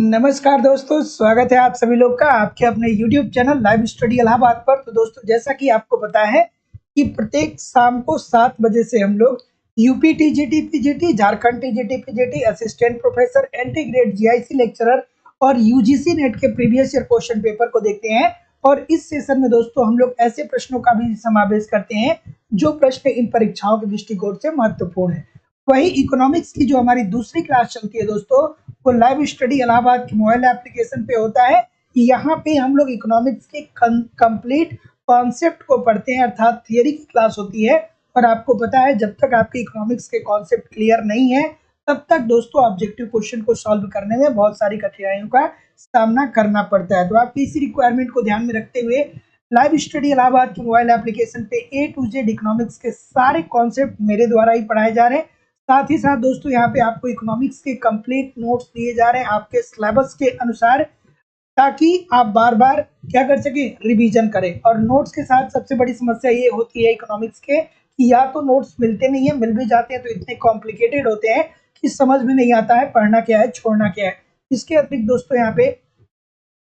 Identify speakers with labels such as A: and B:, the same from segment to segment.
A: नमस्कार दोस्तों, स्वागत है आप सभी लोग का आपके अपने YouTube channel live study Allahabad पर। तो दोस्तों, जैसा कि आपको पता है कि प्रत्येक शाम को 7 बजे से हम लोग UP TGT PGT, Jharkhand TGT PGT, assistant professor, anti grade GIC lecturer और यूजीसी नेट के प्रीवियस ईयर क्वेश्चन पेपर को देखते हैं। और इस सेशन में दोस्तों हम लोग ऐसे प्रश्नों का भी समावेश करते हैं जो प्रश्न इन परीक्षाओं के दृष्टिकोण से महत्वपूर्ण है। वही इकोनॉमिक्स की जो हमारी दूसरी क्लास चलती है दोस्तों, वो लाइव स्टडी इलाहाबाद के मोबाइल एप्लीकेशन पे होता है। यहाँ पे हम लोग इकोनॉमिक्स के कंप्लीट कॉन्सेप्ट को पढ़ते हैं, अर्थात थियरी की क्लास होती है। और आपको पता है, जब तक आपके इकोनॉमिक्स के कॉन्सेप्ट क्लियर नहीं है तब तक दोस्तों ऑब्जेक्टिव क्वेश्चन को सॉल्व करने में बहुत सारी कठिनाइयों का सामना करना पड़ता है। तो आपकी इसी रिक्वायरमेंट को ध्यान में रखते हुए लाइव स्टडी इलाहाबाद के मोबाइल एप्लीकेशन पे A to Z इकोनॉमिक्स के सारे कॉन्सेप्ट मेरे द्वारा ही पढ़ाए जा रहे हैं। साथ ही साथ दोस्तों यहाँ पे आपको इकोनॉमिक्स के कंप्लीट नोट्स दिए जा रहे हैं आपके सिलेबस के अनुसार, ताकि आप बार बार क्या कर सके, रिवीजन करें। और नोट्स के साथ सबसे बड़ी समस्या ये होती है इकोनॉमिक्स के कि या तो नोट्स मिलते नहीं है, मिल भी जाते हैं तो इतने कॉम्प्लिकेटेड होते हैं कि समझ में नहीं आता है पढ़ना क्या है छोड़ना क्या है। इसके अतिरिक्त दोस्तों यहाँ पे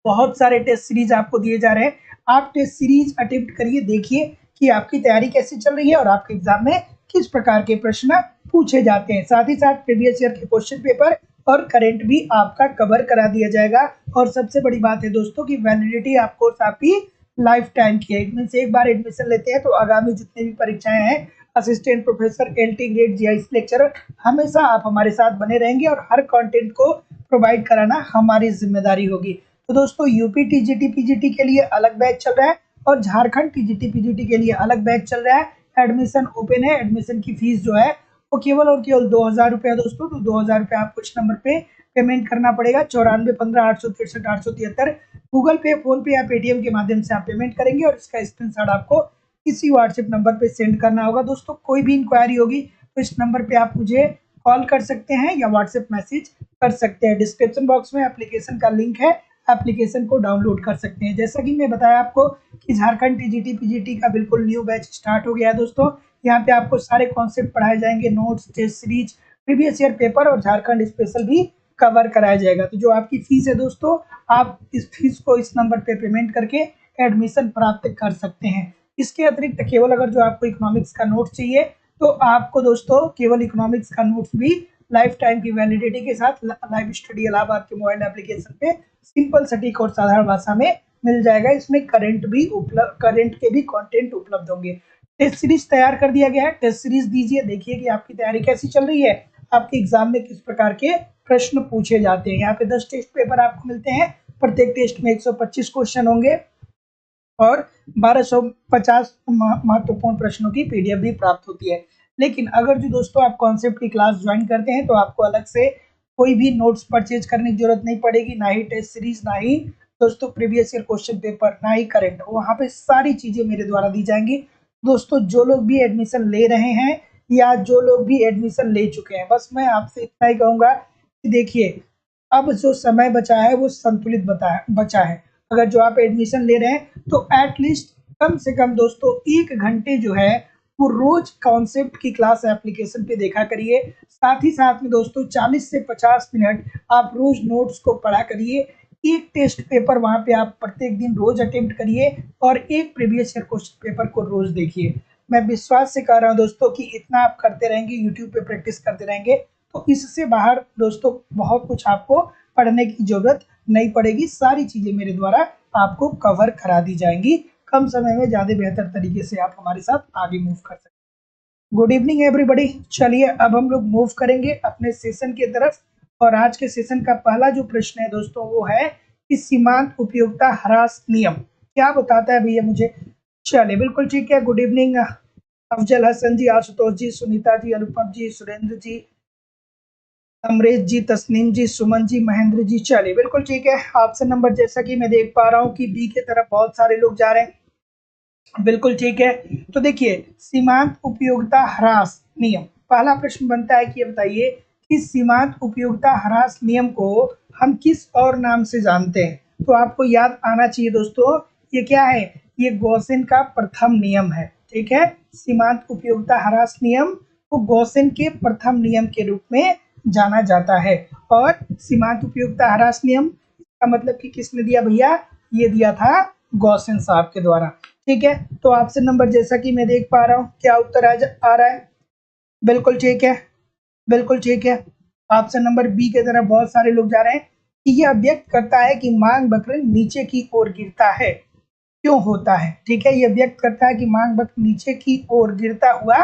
A: बहुत सारे टेस्ट सीरीज आपको दिए जा रहे हैं। आप टेस्ट सीरीज अटेम्प्ट करिए, देखिए कि आपकी तैयारी कैसे चल रही है और आपके एग्जाम में किस प्रकार के प्रश्न पूछे जाते हैं। साथ ही साथ प्रीवियस ईयर के क्वेश्चन पेपर और करंट भी आपका कवर करा दिया जाएगा। और सबसे बड़ी बात है दोस्तों कि वैलिडिटी ऑफ कोर्स आपकी लाइफ टाइम की है। इनमें से एक बार एडमिशन लेते हैं तो आगामी जितने भी परीक्षाएं हैं, assistant professor, LT grade, GIC lecturer, हमेशा आप हमारे साथ बने रहेंगे और हर कंटेंट को प्रोवाइड कराना हमारी जिम्मेदारी होगी। तो दोस्तों, यूपी टीजीटी पीजीटी के लिए अलग बैच चल रहा है और झारखंड टीजीटी पीजीटी के लिए अलग बैच चल रहा है। एडमिशन ओपन है। एडमिशन की फीस जो है वो केवल और केवल 2000 रुपया दोस्तों। तो 2000 रुपया आपको इस नंबर पे पेमेंट करना पड़ेगा, 9415 863 873। गूगल पे, फोन पे या पेटीएम के माध्यम से आप पेमेंट करेंगे और इसका स्क्रीनशॉट आपको इसी व्हाट्सएप नंबर पे सेंड करना होगा। दोस्तों, कोई भी इंक्वायरी होगी तो इस नंबर पे आप मुझे कॉल कर सकते हैं या व्हाट्सएप मैसेज कर सकते हैं। डिस्क्रिप्शन बॉक्स में एप्लीकेशन का लिंक है, एप्लीकेशन को डाउनलोड कर सकते हैं। जैसा कि मैं बताया आपको कि झारखंड टीजीटी पीजीटी का बिल्कुल न्यू बैच स्टार्ट हो गया है दोस्तों। यहाँ पे आपको सारे कॉन्सेप्ट पढ़ाए जाएंगे, notes, test series, previous year paper और झारखंड स्पेशल भी कवर कराया जाएगा। तो जो आपकी फीस है दोस्तों, आप इस फीस को इस नंबर पे पेमेंट करके एडमिशन प्राप्त कर सकते हैं। इसके अतिरिक्त केवल अगर जो आपको इकोनॉमिक्स का नोट चाहिए तो आपको दोस्तों केवल इकोनॉमिक्स का नोट्स भी लाइफ टाइम की वैलिडिटी के साथ लाइव स्टडी इलाहाबाद के मोबाइल एप्लीकेशन पे सिंपल, सटीक और साधारण भाषा में मिल जाएगा। इसमें करंट के भी कंटेंट उपलब्ध होंगे। टेस्ट सीरीज तैयार कर दिया गया है, टेस्ट सीरीज दीजिए, देखिए कि आपकी तैयारी कैसी चल रही है, आपके एग्जाम में किस प्रकार के प्रश्न पूछे जाते हैं। यहाँ पे 10 टेस्ट पेपर आपको मिलते हैं। प्रत्येक टेस्ट में 125 क्वेश्चन होंगे और 1250 महत्वपूर्ण प्रश्नों की पीडीएफ भी प्राप्त होती है। लेकिन अगर जो दोस्तों आप कॉन्सेप्ट की क्लास ज्वाइन करते हैं तो आपको अलग से कोई भी नोट्स परचेज करने की जरूरत नहीं पड़ेगी, ना ही टेस्ट सीरीज, ना ही दोस्तों प्रीवियस ईयर क्वेश्चन पेपर, ना ही करंट। वहाँ पे सारी चीजें मेरे द्वारा दी जाएंगी। दोस्तों, जो लोग भी एडमिशन ले रहे हैं या जो लोग भी एडमिशन ले चुके हैं, बस मैं आपसे इतना ही कहूंगा कि देखिए, अब जो समय बचा है वो संतुलित बचा है। अगर जो आप एडमिशन ले रहे हैं तो एटलीस्ट कम से कम दोस्तों 1 घंटे जो है वो रोज कॉन्सेप्ट की क्लास एप्लीकेशन पे देखा करिए। साथ ही साथ में दोस्तों 40 से 50 मिनट आप रोज नोट्स को पढ़ा करिए। एक टेस्ट पेपर वहां पे आप प्रत्येक दिन रोज अटेम्प्ट करिए और एक प्रीवियस ईयर क्वेश्चन पेपर को रोज देखिए। मैं विश्वास से कह रहा हूँ दोस्तों कि इतना आप करते रहेंगे, यूट्यूब पे प्रैक्टिस करते रहेंगे, तो इससे बाहर दोस्तों बहुत कुछ आपको पढ़ने की जरूरत नहीं पड़ेगी। सारी चीजें मेरे द्वारा आपको कवर करा दी जाएंगी। कम समय में ज्यादा बेहतर तरीके से आप हमारे साथ आगे मूव कर सकते हैं। Good evening everybody. चलिए अब हम लोग मूव करेंगे अपने सेशन की तरफ। और आज के सेशन का पहला जो प्रश्न है दोस्तों वो है कि सीमांत उपयोगिता ह्रास नियम क्या बताता है भैया मुझे। चलिए, बिल्कुल ठीक है। गुड इवनिंग अफजल हसन जी, आशुतोष जी, सुनीता जी, अनुपम जी, सुरेंद्र जी, अमरेश जी, तस्नीम जी, सुमन जी, महेंद्र जी। चलिए, बिल्कुल ठीक है। ऑप्शन नंबर जैसा कि मैं देख पा रहा हूँ कि बी की तरफ बहुत सारे लोग जा रहे हैं। बिल्कुल ठीक है। तो देखिए, सीमांत उपयोगिता ह्रास नियम, पहला प्रश्न बनता है कि बताइए कि सीमांत उपयोगिता ह्रास नियम को हम किस और नाम से जानते हैं। तो आपको याद आना चाहिए दोस्तों, ये क्या है, ये गॉसेन का प्रथम नियम है। ठीक है, सीमांत उपयोगिता ह्रास नियम को गॉसेन के प्रथम नियम के रूप में जाना जाता है। और सीमांत उपयोगिता ह्रास नियम का मतलब कि किसने दिया भैया, ये दिया था गॉसेन साहब के द्वारा। ठीक है, तो ऑप्शन नंबर जैसा कि मैं देख पा रहा हूँ, क्या उत्तर आ रहा है? बिल्कुल ठीक है, बिल्कुल ठीक है। ऑप्शन नंबर बी के तरफ बहुत सारे लोग जा रहे हैं कि यह व्यक्त करता है कि मांग वक्र नीचे की ओर गिरता है, क्यों होता है। ठीक है, यह व्यक्त करता है कि मांग वक्र नीचे की ओर गिरता हुआ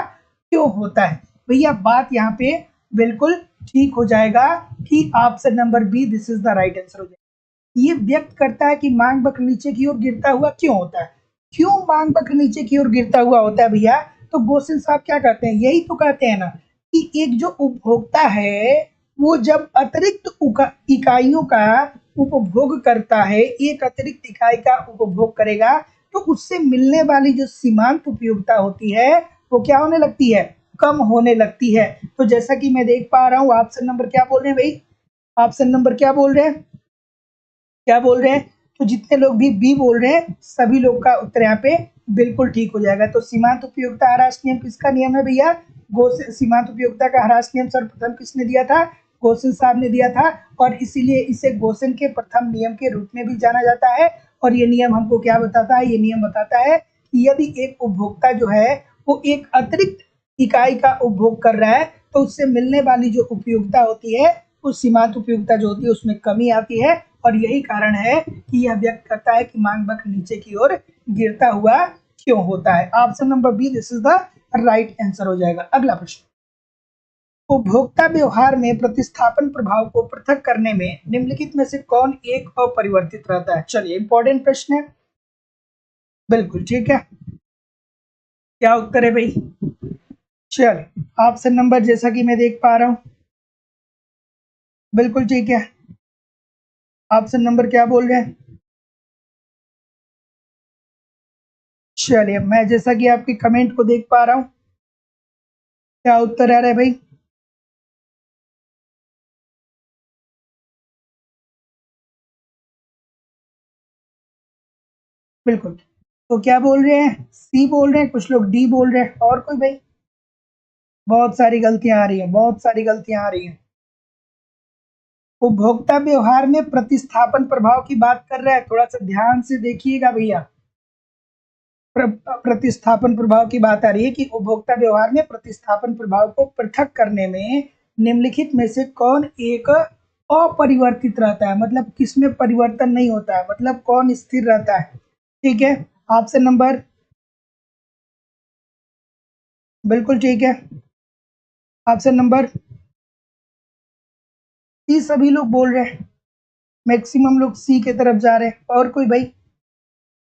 A: क्यों होता है। भैया बात यहाँ पे बिल्कुल ठीक हो जाएगा कि option number B this is the right answer हो जाएगा। ये व्यक्त करता है कि मांग वक्र नीचे की ओर गिरता हुआ क्यों होता है। क्यों मांग वक्र नीचे की ओर गिरता हुआ होता है भैया, तो गोसेल साहब क्या कहते हैं, यही तो कहते हैं ना कि एक जो उपभोक्ता है वो जब अतिरिक्त इकाइयों का उपभोग करता है, एक अतिरिक्त इकाई का उपभोग करेगा, तो उससे मिलने वाली जो सीमांत उपयोगिता होती है वो क्या होने लगती है, कम होने लगती है। तो जैसा कि मैं देख पा रहा हूँ ऑप्शन नंबर क्या बोल रहे हैं भाई, ऑप्शन नंबर क्या बोल रहे हैं, क्या बोल रहे हैं, तो जितने लोग भी बी बोल रहे हैं सभी लोग का उत्तर यहाँ पे बिल्कुल ठीक हो जाएगा। तो सीमांत उपयोगिता ह्रास नियम किसका नियम है भैया, सीमांत उपयोगिता का ह्रास नियम सर्वप्रथम किसने दिया था, गोसेन साहब ने दिया था। और इसीलिए इसे गोसेन के प्रथम नियम के रूप में भी जाना जाता है। और ये नियम हमको क्या बताता है, ये नियम बताता है कि यदि एक उपभोक्ता जो है वो एक अतिरिक्त इकाई का उपभोग कर रहा है तो उससे मिलने वाली जो उपयोगिता होती है उस सीमांत उपयोगिता जो होती है उसमें कमी आती है। और यही कारण है कि यह व्यक्त करता है कि मांग वक्र नीचे की ओर गिरता हुआ क्यों होता है। Option number B this is the right answer हो जाएगा। अगला प्रश्न, उपभोक्ता व्यवहार में प्रतिस्थापन प्रभाव को पृथक करने में निम्नलिखित में से कौन एक अपरिवर्तित रहता है। चलिए इंपॉर्टेंट प्रश्न है, बिल्कुल ठीक है, क्या उत्तर है भाई। चलिए ऑप्शन नंबर जैसा कि मैं देख पा रहा हूं, बिल्कुल ठीक है। ऑप्शन नंबर क्या बोल रहे हैं, चलिए मैं जैसा कि आपके कमेंट को देख पा रहा हूं, क्या उत्तर आ रहा है भाई। बिल्कुल, तो क्या बोल रहे हैं, सी बोल रहे हैं, कुछ लोग डी बोल रहे हैं, और कोई भाई। बहुत सारी गलतियां आ रही हैं, बहुत सारी गलतियां आ रही हैं। उपभोक्ता व्यवहार में प्रतिस्थापन प्रभाव की बात कर रहा है, थोड़ा सा ध्यान से देखिएगा भैया। प्रतिस्थापन प्रभाव की बात आ रही है कि उपभोक्ता व्यवहार में प्रतिस्थापन प्रभाव को पृथक करने में निम्नलिखित में से कौन एक अपरिवर्तित रहता है, मतलब किसमें परिवर्तन नहीं होता है, मतलब कौन स्थिर रहता है। ठीक है, ऑप्शन नंबर, बिल्कुल ठीक है, ऑप्शन नंबर सी सभी लोग बोल रहे हैं, मैक्सिमम लोग सी के तरफ जा रहे हैं, और कोई भाई।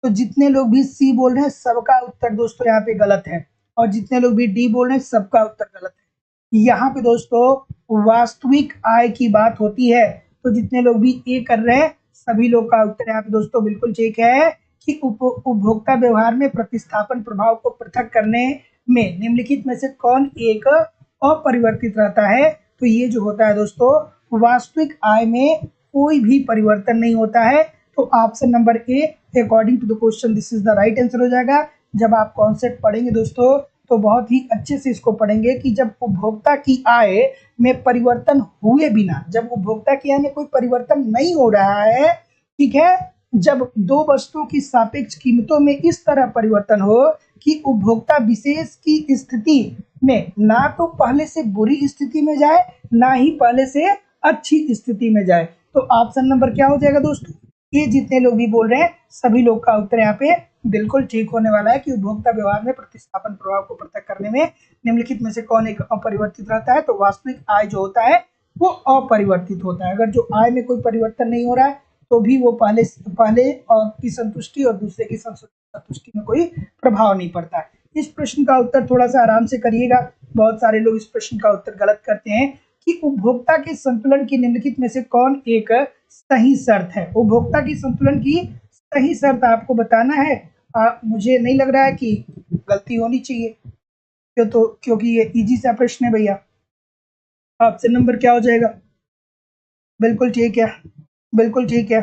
A: तो जितने लोग भी सी बोल रहे हैं सबका उत्तर दोस्तों यहाँ पे गलत है, और जितने लोग भी डी बोल रहे हैं सबका उत्तर गलत है। यहाँ पे दोस्तों वास्तविक आय की बात होती है, तो जितने लोग भी ए कर रहे हैं सभी लोग का उत्तर यहाँ पे दोस्तों बिल्कुल ठीक है कि उपभोक्ता व्यवहार में प्रतिस्थापन प्रभाव को पृथक करने में निम्नलिखित में से कौन एक अपरिवर्तित रहता है। तो ये जो होता है दोस्तों वास्तविक आय में कोई भी परिवर्तन नहीं होता है। तो option number A according to the question this is the right answer हो जाएगा। जब आप कॉन्सेप्ट पढ़ेंगे दोस्तों तो बहुत ही अच्छे से इसको पढ़ेंगे कि जब उपभोक्ता की आय में परिवर्तन हुए बिना, जब उपभोक्ता की आय में कोई परिवर्तन नहीं हो रहा है, ठीक है, जब दो वस्तुओं की सापेक्ष कीमतों में इस तरह परिवर्तन हो कि उपभोक्ता विशेष की स्थिति में ना तो पहले से बुरी स्थिति में जाए ना ही पहले से अच्छी स्थिति में जाए। तो ऑप्शन नंबर क्या हो जाएगा दोस्तों, ये जितने लोग भी बोल रहे हैं सभी लोग का उत्तर यहाँ पे बिल्कुल ठीक होने वाला है कि उपभोक्ता व्यवहार में प्रतिस्थापन प्रभाव को पृथक करने में निम्नलिखित में से कौन एक अपरिवर्तित रहता है। तो वास्तविक आय जो होता है वो अपरिवर्तित होता है। अगर जो आय में कोई परिवर्तन नहीं हो रहा है तो भी वो पहले की संतुष्टि और दूसरे की संतुष्टि में कोई प्रभाव नहीं पड़ता है। इस प्रश्न का उत्तर थोड़ा सा आराम से करिएगा, बहुत सारे लोग इस प्रश्न का उत्तर गलत करते हैं कि उपभोक्ता के संतुलन की निम्नलिखित में से कौन एक सही शर्त है। उपभोक्ता की संतुलन की सही शर्त आपको बताना है। मुझे नहीं लग रहा है कि गलती होनी चाहिए क्योंकि ये इजी सा प्रश्न है भैया। ऑप्शन नंबर क्या हो जाएगा, बिल्कुल ठीक है, बिल्कुल ठीक है,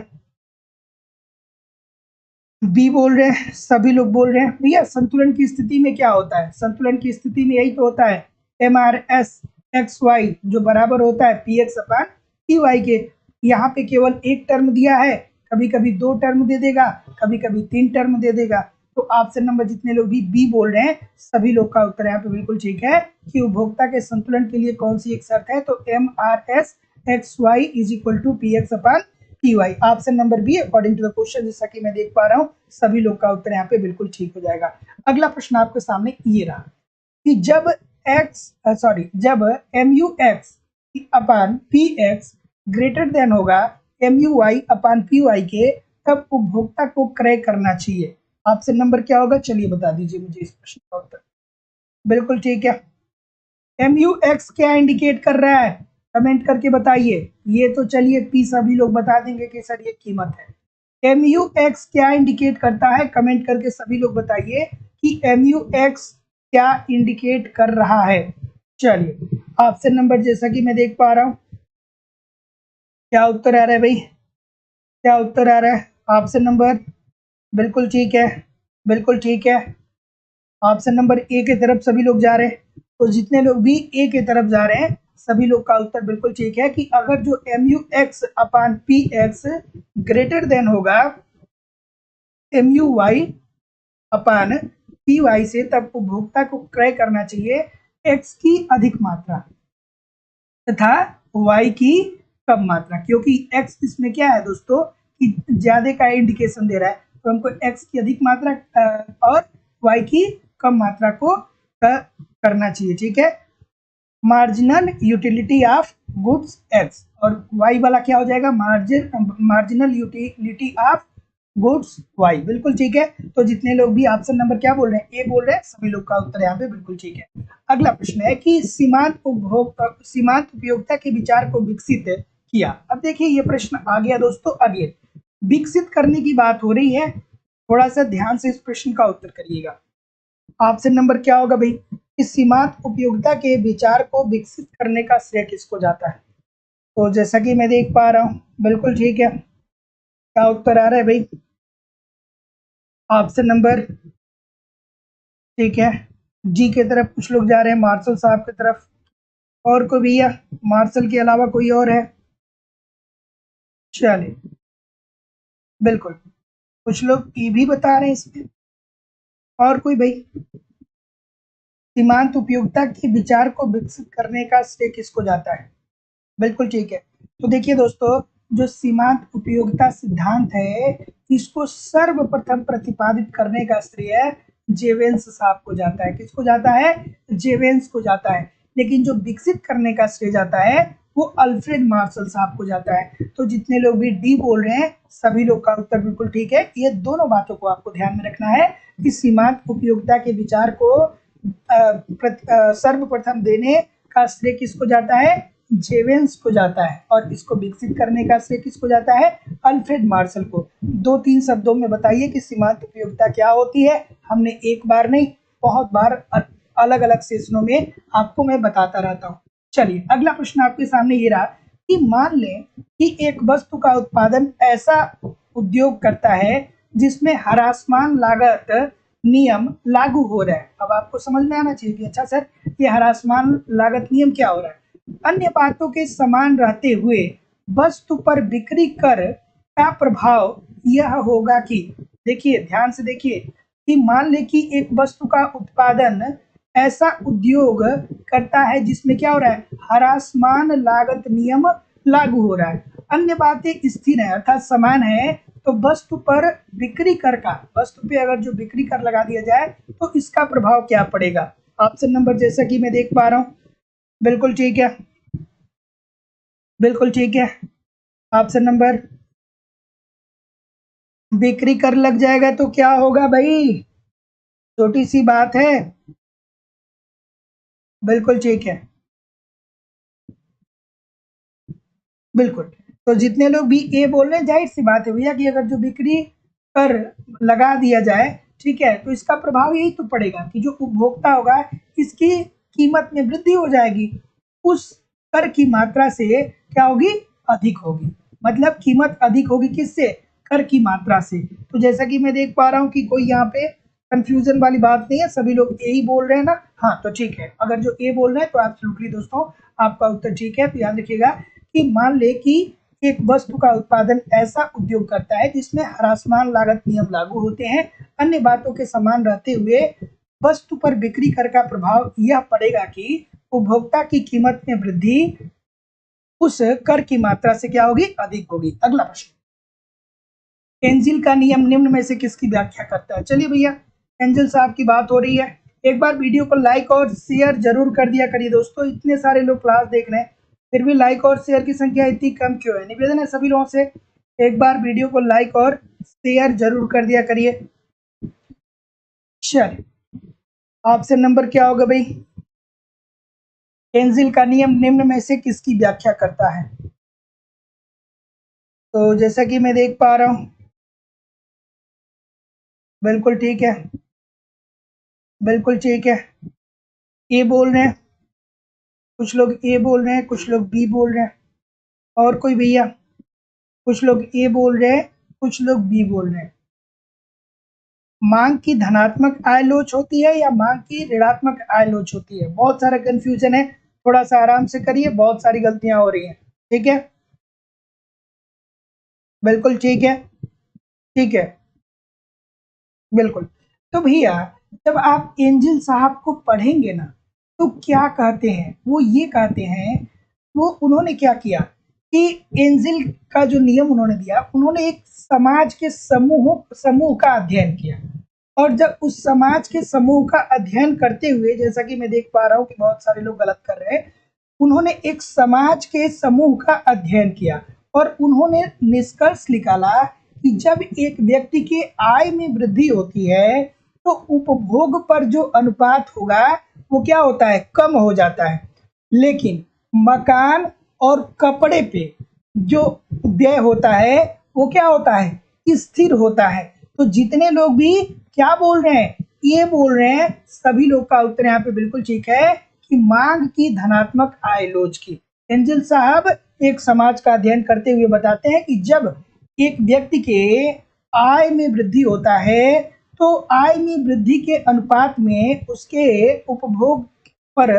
A: बी बोल रहे हैं, सभी लोग बोल रहे हैं। भैया संतुलन की स्थिति में क्या होता है, संतुलन की स्थिति में यही तो होता है MRS एक्स वाई जो बराबर होता है P X upon P Y के। यहाँ पे केवल एक टर्म दिया है, कभी कभी दो टर्म दे देगा, कभी कभी तीन टर्म दे देगा। तो ऑप्शन नंबर जितने लोग भी बी बोल रहे हैं सभी लोग का उत्तर यहाँ पे बिल्कुल ठीक है कि उपभोक्ता के संतुलन के लिए कौन सी एक शर्त है, तो M R S X Y is equal to P X upon P Y. Option number B according to the question, जैसा कि मैं देख पा रहा हूँ सभी लोग का उत्तर यहाँ पे बिल्कुल ठीक हो जाएगा। अगला प्रश्न आपके सामने ये रहा कि जब M U X upon P X greater than होगा M U Y upon P Y के, तब उपभोक्ता को क्रय करना चाहिए। ऑप्शन नंबर क्या होगा, चलिए बता दीजिए मुझे इस प्रश्न का उत्तर। बिल्कुल ठीक है। एम यू एक्स क्या इंडिकेट कर रहा है, कमेंट करके बताइए। ये तो चलिए पी सभी लोग बता देंगे कि सर ये कीमत है। एम यू एक्स क्या इंडिकेट करता है, कमेंट करके सभी लोग बताइए कि एम यू एक्स क्या इंडिकेट कर रहा है। चलिए ऑप्शन नंबर जैसा कि मैं देख पा रहा हूं, क्या उत्तर आ रहा है भाई, क्या उत्तर आ रहा है? ऑप्शन नंबर बिल्कुल ठीक है, बिल्कुल ठीक है। ऑप्शन नंबर ए की तरफ सभी लोग जा रहे हैं। तो जितने लोग भी ए की तरफ जा रहे हैं सभी लोग का उत्तर बिल्कुल ठीक है कि अगर जो M U X upon P X greater than होगा M U Y upon P Y से, तब उपभोक्ता को क्रय करना चाहिए एक्स की अधिक मात्रा तथा वाई की कम मात्रा, क्योंकि एक्स इसमें क्या है दोस्तों कि ज्यादा का इंडिकेशन दे रहा है, तो हमको एक्स की अधिक मात्रा और वाई की कम मात्रा को करना चाहिए। ठीक है, marginal utility of goods X और वाई वाला क्या हो जाएगा, marginal utility of goods Y. बिल्कुल ठीक है। तो जितने लोग भी ऑप्शन नंबर क्या बोल रहे हैं, ए बोल रहे हैं, सभी लोग का उत्तर यहाँ पे बिल्कुल ठीक है। अगला प्रश्न है कि सीमांत उपयोगिता के विचार को विकसित किया। अब देखिए ये प्रश्न आ गया दोस्तों, अगेन विकसित करने की बात हो रही है, थोड़ा सा ध्यान से इस प्रश्न का उत्तर करिएगा। ऑप्शन नंबर क्या होगा भाई, इस सीमांत उपयोगिता के विचार को विकसित करने का श्रेय किसको जाता है? तो जैसा कि मैं देख पा रहा हूँ बिल्कुल ठीक है, क्या उत्तर आ रहा है भाई? ऑप्शन नंबर ठीक है, जी के तरफ कुछ लोग जा रहे हैं, मार्शल साहब की तरफ। और कोई भैया मार्शल के अलावा कोई और है? चलिए बिल्कुल, कुछ लोग ये भी बता रहे हैं इसमें। और कोई भाई, सीमांत उपयोगिता के विचार को विकसित करने का श्रेय किसको जाता है? बिल्कुल ठीक है। तो देखिए दोस्तों, जो सीमांत उपयोगिता सिद्धांत है इसको सर्वप्रथम प्रतिपादित करने का श्रेय जेवेंस साहब को जाता है। किसको जाता है? जेवेंस को जाता है। लेकिन जो विकसित करने का श्रेय जाता है वो अल्फ्रेड मार्शल साहब को जाता है। तो जितने लोग भी डी बोल रहे हैं सभी लोग का उत्तर बिल्कुल ठीक है। ये दोनों बातों को आपको ध्यान में रखना है कि सीमांत उपयोगिता के विचार को सर्वप्रथम देने का श्रेय किसको जाता है? जेवेंस को जाता है। और इसको विकसित करने का श्रेय किसको जाता है? अल्फ्रेड मार्शल को। दो तीन शब्दों में बताइए कि सीमांत उपयोगिता क्या होती है। हमने एक बार नहीं बहुत बार अलग अलग सेशनों में आपको मैं बताता रहता हूँ। चलिए अगला प्रश्न आपके सामने ये रहा कि मान लें कि एक वस्तु का उत्पादन ऐसा उद्योग करता है जिसमें ह्रासमान लागत नियम लागू हो रहा है। अब आपको समझ में आना चाहिए कि अच्छा सर ये ह्रासमान लागत नियम क्या हो रहा है। अन्य बातों के समान रहते हुए वस्तु पर बिक्री कर का प्रभाव यह होगा कि, देखिए ध्यान से देखिए कि मान ले कि एक वस्तु का उत्पादन ऐसा उद्योग करता है जिसमें क्या हो रहा है, ह्रासमान लागत नियम लागू हो रहा है। अन्य बातें स्थिर है अर्थात समान है, तो वस्तु पर बिक्री कर का, वस्तु पे अगर जो बिक्री कर लगा दिया जाए तो इसका प्रभाव क्या पड़ेगा? ऑप्शन नंबर जैसा कि मैं देख पा रहा हूँ बिल्कुल ठीक है, बिल्कुल ठीक है। ऑप्शन नंबर बिक्री कर लग जाएगा तो क्या होगा भाई, छोटी सी बात है। बिल्कुल ठीक है, बिल्कुल। तो जितने लोग भी ए बोल रहे हैं जाहिर सी बात है भैया कि अगर जो बिक्री कर लगा दिया जाए ठीक है तो इसका प्रभाव यही तो पड़ेगा कि जो उपभोक्ता होगा इसकी कीमत में वृद्धि हो जाएगी, उस कर की मात्रा से क्या होगी, अधिक होगी। मतलब कीमत अधिक होगी किससे? कर की मात्रा से। तो जैसा कि मैं देख पा रहा हूँ कि कोई यहाँ पे कंफ्यूजन वाली बात नहीं है, सभी लोग ए ही बोल रहे हैं ना? हाँ, तो ठीक है, अगर जो ए बोल रहे हैं तो एब्सोल्युटली दोस्तों आपका उत्तर ठीक है। तो याद रखिएगा कि मान ले कि एक वस्तु का उत्पादन ऐसा उद्योग करता है जिसमें ह्रासमान लागत नियम लागू होते हैं, अन्य बातों के समान रहते हुए वस्तु पर बिक्री कर का प्रभाव यह पड़ेगा कि उपभोक्ता की कीमत में वृद्धि उस कर की मात्रा से क्या होगी? अधिक होगी। अगला प्रश्न, एंजिल का नियम निम्न में से किसकी व्याख्या करता है? चलिए भैया, एंजल साहब की बात हो रही है। एक बार वीडियो को लाइक और शेयर जरूर कर दिया करिए दोस्तों, इतने सारे लोग क्लास देख रहे हैं फिर भी लाइक और शेयर की संख्या इतनी कम क्यों है? निवेदन है सभी लोगों से, एक बार वीडियो को लाइक और शेयर जरूर कर दिया करिए। चलिए, ऑप्शन नंबर क्या होगा भाई? एंजिल का नियम निम्न में से किसकी व्याख्या करता है? तो जैसा कि मैं देख पा रहा हूं, बिल्कुल ठीक है, बिल्कुल ठीक है, ए बोल रहे हैं, कुछ लोग ए बोल रहे हैं, कुछ लोग बी बोल रहे हैं, और कोई भैया? कुछ लोग ए बोल रहे हैं, कुछ लोग बी बोल रहे हैं। मांग की धनात्मक आय लोच होती है या मांग की ऋणात्मक आय लोच होती है? बहुत सारा कंफ्यूजन है, थोड़ा सा आराम से करिए, बहुत सारी गलतियां हो रही हैं। ठीक है, बिल्कुल ठीक है, ठीक है, बिल्कुल। तो भैया, जब आप एंजल साहब को पढ़ेंगे ना, तो क्या कहते हैं? वो ये कहते हैं, वो उन्होंने क्या किया कि एंजल का जो नियम उन्होंने दिया, उन्होंने एक समाज के समूह का अध्ययन किया, और जब उस समाज के समूह का अध्ययन करते हुए, जैसा कि मैं देख पा रहा हूँ कि बहुत सारे लोग गलत कर रहे हैं, उन्होंने एक समाज के समूह का अध्ययन किया और उन्होंने निष्कर्ष निकाला कि जब एक व्यक्ति की आय में वृद्धि होती है तो उपभोग पर जो अनुपात होगा वो क्या होता है? कम हो जाता है। लेकिन मकान और कपड़े पे जो व्यय होता है वो क्या होता है? स्थिर होता है। तो जितने लोग भी क्या बोल रहे हैं? ये बोल रहे हैं, सभी लोग का उत्तर यहाँ पे बिल्कुल ठीक है कि मांग की धनात्मक आय लोच की। एंजल साहब एक समाज का अध्ययन करते हुए बताते हैं कि जब एक व्यक्ति के आय में वृद्धि होता है तो आय में वृद्धि के अनुपात में उसके उपभोग पर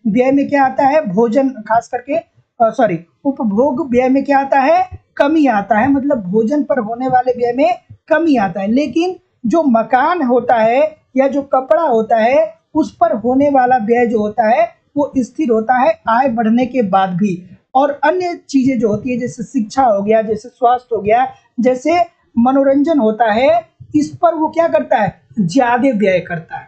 A: व्यय में क्या आता है? भोजन, खास करके सॉरी, उपभोग व्यय में क्या आता है? कमी आता है, मतलब भोजन पर होने वाले व्यय में कमी आता है। लेकिन जो मकान होता है या जो कपड़ा होता है उस पर होने वाला व्यय जो होता है वो स्थिर होता है आय बढ़ने के बाद भी। और अन्य चीजें जो होती है, जैसे शिक्षा हो गया, जैसे स्वास्थ्य हो गया, जैसे मनोरंजन होता है, इस पर वो क्या करता है? ज्यादा व्यय करता है।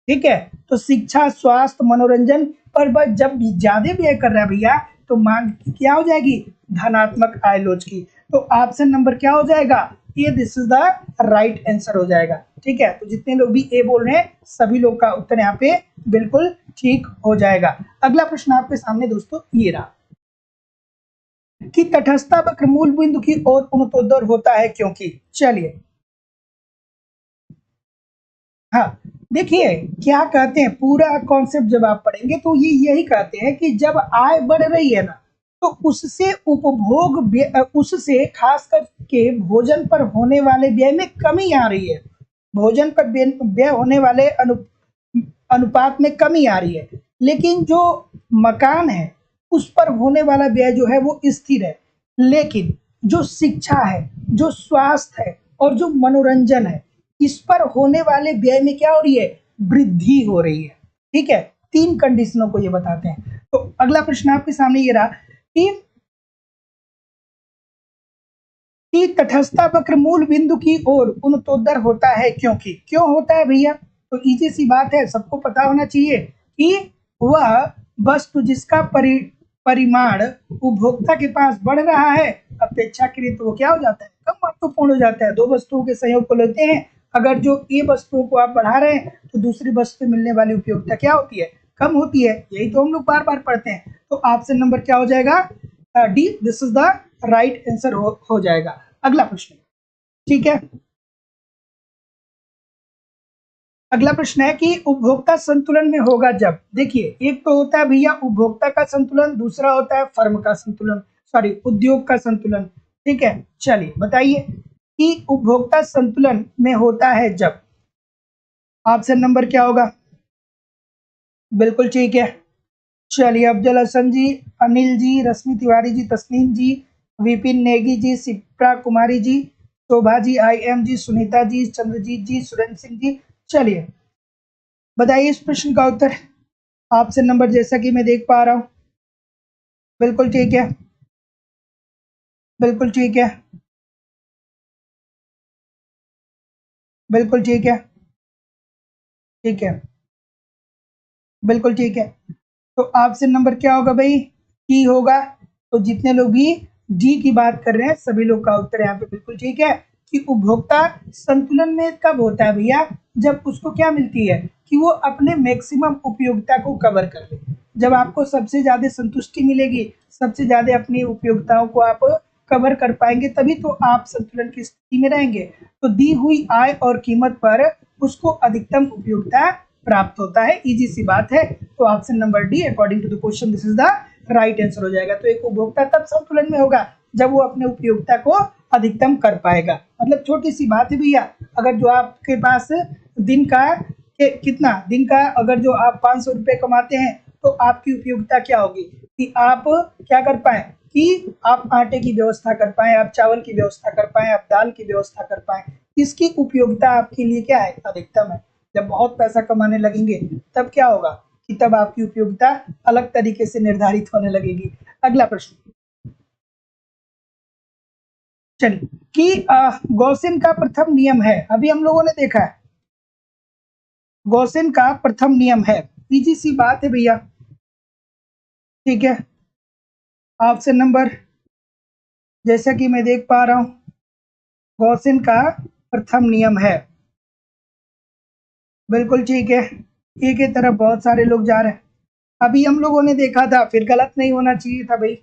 A: ठीक है, तो शिक्षा, स्वास्थ्य, मनोरंजन पर बस जब ज्यादा व्यय कर रहा है भैया, तो मांग क्या हो जाएगी? धनात्मक आय लोच की। तो ऑप्शन नंबर क्या हो जाएगा? ये this is the right answer हो जाएगा। ठीक है, तो जितने लोग भी ए बोल रहे हैं सभी लोग का उत्तर यहाँ पे बिल्कुल ठीक हो जाएगा। अगला प्रश्न आपके सामने दोस्तों ये रहा कि तटस्थता वक्र मूल बिंदु की ओर उन्नतोत्तर होता है क्योंकि। चलिए, हाँ, देखिए क्या कहते हैं, पूरा कॉन्सेप्ट जब आप पढ़ेंगे तो ये यही कहते हैं कि जब आय बढ़ रही है ना, तो उससे उससे खास करके भोजन पर होने वाले व्यय में कमी आ रही है। भोजन पर व्यय होने वाले अनुपात में कमी आ रही है। लेकिन जो मकान है उस पर होने वाला व्यय जो है वो स्थिर है। लेकिन जो शिक्षा है, जो स्वास्थ्य है और जो मनोरंजन है, इस पर होने वाले व्यय में क्या हो रही है? वृद्धि हो रही है। ठीक है, तीन कंडीशनों को ये बताते हैं। तो अगला प्रश्न आपके सामने ये रहा कि तटस्थता वक्र मूल बिंदु की ओर उन्नतोत्तर होता है क्योंकि। क्यों होता है भैया? तो इजी सी बात है, सबको पता होना चाहिए कि वह वस्तु जिसका परिमाण उपभोक्ता के पास बढ़ रहा है अपेक्षाकृत वो क्या हो जाता है? कम महत्वपूर्ण हो जाता है। दो वस्तुओं के संयोग को लेते हैं, अगर जो ए वस्तुओं को आप बढ़ा रहे हैं तो दूसरी वस्तु से मिलने वाली उपयोगिता क्या होती है? कम होती है। यही तो हम लोग बार बार पढ़ते हैं। तो ऑप्शन नंबर क्या हो जाएगा? D, this is the right answer हो जाएगा। अगला प्रश्न, ठीक है, अगला प्रश्न है कि उपभोक्ता संतुलन में होगा जब। देखिए, एक तो होता है भैया उपभोक्ता का संतुलन, दूसरा होता है फर्म का संतुलन, सॉरी उद्योग का संतुलन। ठीक है, चलिए बताइए कि उपभोक्ता संतुलन में होता है जब। ऑप्शन नंबर क्या होगा? बिल्कुल ठीक है। चलिए, अफजल हसन जी, अनिल जी, रश्मि तिवारी जी, तस्नीम जी, विपिन नेगी जी, शिप्रा कुमारी जी, शोभा जी, IM जी, सुनीता जी, चंद्रजीत जी, सुरेंद्र सिंह जी। चलिए, बताइए इस प्रश्न का उत्तर। ऑप्शन नंबर जैसा कि मैं देख पा रहा हूँ, बिल्कुल ठीक है, बिल्कुल ठीक है, बिल्कुल ठीक है, ठीक है, बिल्कुल ठीक है। तो ऑप्शन नंबर क्या होगा भाई? डी होगा। तो जितने लोग भी डी की बात कर रहे हैं सभी लोग का उत्तर यहाँ पे बिल्कुल ठीक है कि उपभोक्ता संतुलन में कब होता है भैया? जब उसको क्या मिलती है कि वो अपने मैक्सिमम उपयोगिता को कवर कर ले। जब आपको सबसे ज्यादा संतुष्टि मिलेगी, सबसे ज्यादा अपनी उपयोगिताओं को आप कवर कर पाएंगे, तभी तो आप संतुलन की स्थिति में रहेंगे। तो दी हुई आय और कीमत पर उसको अधिकतम उपयोगिता प्राप्त होता है। इजी सी बात है। तो option number D according to the question this is the right answer हो जाएगा। तो एक उपभोक्ता तब संतुलन में होगा जब वो अपने उपयोगिता को अधिकतम कर पाएगा। मतलब छोटी सी बात है भैया, अगर जो आपके पास दिन का कितना दिन का अगर जो आप 500 रुपये कमाते हैं तो आपकी उपयोगिता क्या होगी कि आप क्या कर पाए कि आप आटे की व्यवस्था कर पाए, आप चावल की व्यवस्था कर पाए, आप दाल की व्यवस्था कर पाए। इसकी उपयोगिता आपके लिए क्या है? अधिकतम है। जब बहुत पैसा कमाने लगेंगे तब क्या होगा कि तब आपकी उपयोगिता अलग तरीके से निर्धारित होने लगेगी। अगला प्रश्न, चलिए कि गॉसिन का प्रथम नियम है, अभी हम लोगों ने देखा है गॉसिन का प्रथम नियम है। इजी सी बात है भैया, ठीक है। ऑप्शन नंबर जैसा कि मैं देख पा रहा हूं, गॉसिन का प्रथम नियम है, बिल्कुल ठीक है। एक ही तरफ बहुत सारे लोग जा रहे हैं। अभी हम लोगों ने देखा था, फिर गलत नहीं होना चाहिए था भाई।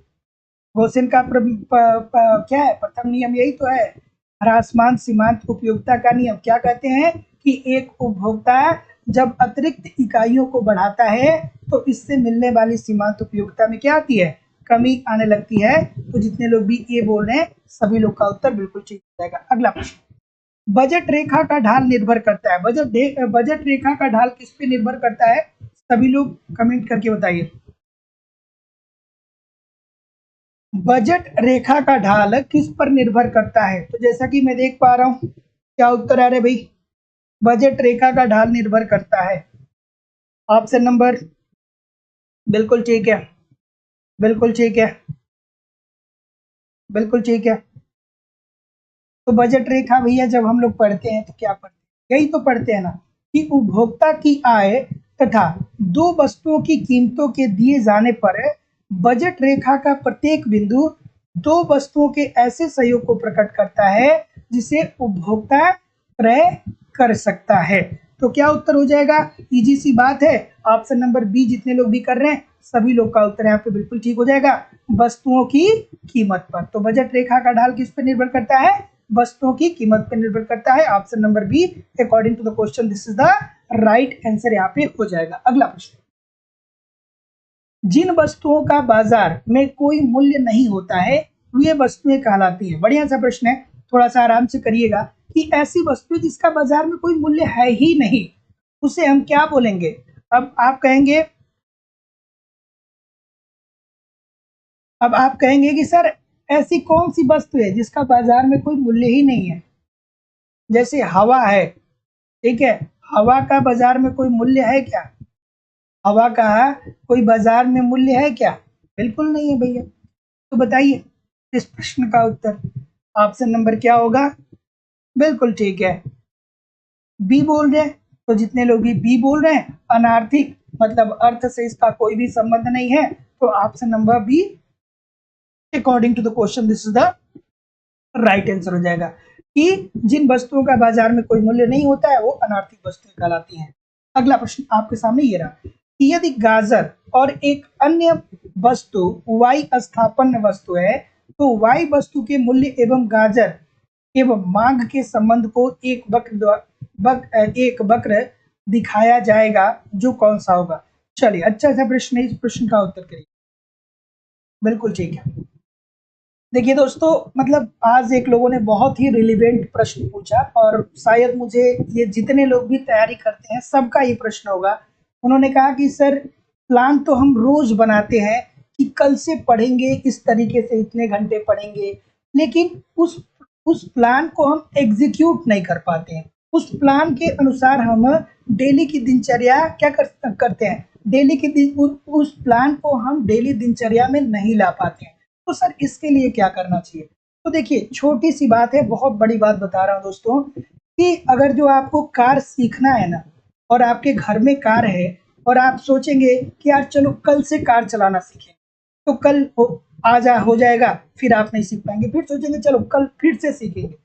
A: गोसेन का क्या है प्रथम नियम? यही तो है, ह्रासमान सीमांत उपयोगिता का नियम। क्या कहते हैं कि एक उपभोक्ता जब अतिरिक्त इकाइयों को बढ़ाता है तो इससे मिलने वाली सीमांत उपयोगिता में क्या आती है? कमी आने लगती है। तो जितने लोग भी ये बोल रहे हैं सभी लोग का उत्तर बिल्कुल ठीक हो जाएगा। अगला प्रश्न, बजट रेखा का ढाल निर्भर करता है। बजट रेखा का ढाल किस पे निर्भर करता है? सभी लोग कमेंट करके बताइए। बजट रेखा का ढाल किस पर निर्भर करता है? तो जैसा कि मैं देख पा रहा हूं, क्या उत्तर आ रहा है भाई? बजट रेखा का ढाल निर्भर करता है। ऑप्शन नंबर बिल्कुल ठीक है, बिल्कुल ठीक है, बिल्कुल ठीक है। तो बजट रेखा भैया जब हम लोग पढ़ते हैं तो क्या पढ़ते हैं? यही तो पढ़ते हैं ना कि उपभोक्ता की आय तथा दो वस्तुओं की कीमतों के दिए जाने पर बजट रेखा का प्रत्येक बिंदु दो वस्तुओं के ऐसे सहयोग को प्रकट करता है जिसे उपभोक्ता क्रय कर सकता है। तो क्या उत्तर हो जाएगा? इजी सी बात है। ऑप्शन नंबर बी जितने लोग भी कर रहे हैं सभी लोग का उत्तर यहाँ पे बिल्कुल ठीक हो जाएगा, वस्तुओं की कीमत पर। तो बजट रेखा का ढाल किस पर निर्भर करता है? वस्तुओं की कीमत पर निर्भर करता है। Option number B according to the question this is the right answer यहाँ पे हो जाएगा। अगला प्रश्न, जिन वस्तुओं का बाजार में कोई मूल्य नहीं होता है वे वस्तुएं कहलाती हैं। बढ़िया सा प्रश्न है, थोड़ा सा आराम से करिएगा कि ऐसी वस्तु जिसका बाजार में कोई मूल्य है ही नहीं उसे हम क्या बोलेंगे? अब आप कहेंगे कि सर ऐसी कौन सी वस्तु है जिसका बाजार में कोई मूल्य ही नहीं है? जैसे हवा है, ठीक है। हवा का बाजार में कोई मूल्य है क्या? हवा का कोई बाजार में मूल्य है क्या? बिल्कुल नहीं है भैया। तो बताइए इस प्रश्न का उत्तर। ऑप्शन नंबर क्या होगा? बिल्कुल ठीक है, बी बोल रहे हैं। तो जितने लोग भी बी बोल रहे हैं अनार्थिक, मतलब अर्थ से इसका कोई भी संबंध नहीं है। तो option number B according to the question this is the right answer हो जाएगा कि जिन वस्तुओं का बाजार में कोई मूल्य नहीं होता है वो अनार्थिक वस्तुएं कहलाती हैं। अगला प्रश्न आपके सामने ये रहा कि यदि गाजर और एक अन्य वस्तु वाई स्थापन्न वस्तु है तो वाई वस्तु के मूल्य एवं गाजर एवं मांग के संबंध को एक वक्र दिखाया जाएगा जो कौन सा होगा? चलिए, अच्छा सा प्रश्न है, इस प्रश्न का उत्तर करिए। बिल्कुल ठीक है। देखिए दोस्तों, मतलब आज एक लोगों ने बहुत ही रिलेवेंट प्रश्न पूछा और शायद मुझे ये जितने लोग भी तैयारी करते हैं सबका ये प्रश्न होगा। उन्होंने कहा कि सर, प्लान तो हम रोज बनाते हैं कि कल से पढ़ेंगे, इस तरीके से इतने घंटे पढ़ेंगे, लेकिन उस प्लान को हम एग्जीक्यूट नहीं कर पाते हैं। उस प्लान के अनुसार हम डेली की दिनचर्या क्या करते हैं, डेली की उस प्लान को हम डेली दिनचर्या में नहीं ला पाते हैं। तो सर इसके लिए क्या करना चाहिए? तो देखिए, छोटी सी बात है, बहुत बड़ी बात बता रहा हूँ दोस्तों, कि अगर जो आपको कार सीखना है ना, और आपके घर में कार है, और आप सोचेंगे कि यार चलो कल से कार चलाना सीखें, तो कल हो जाएगा, फिर आप नहीं सीख पाएंगे, फिर सोचेंगे चलो कल फिर से सीखेंगे।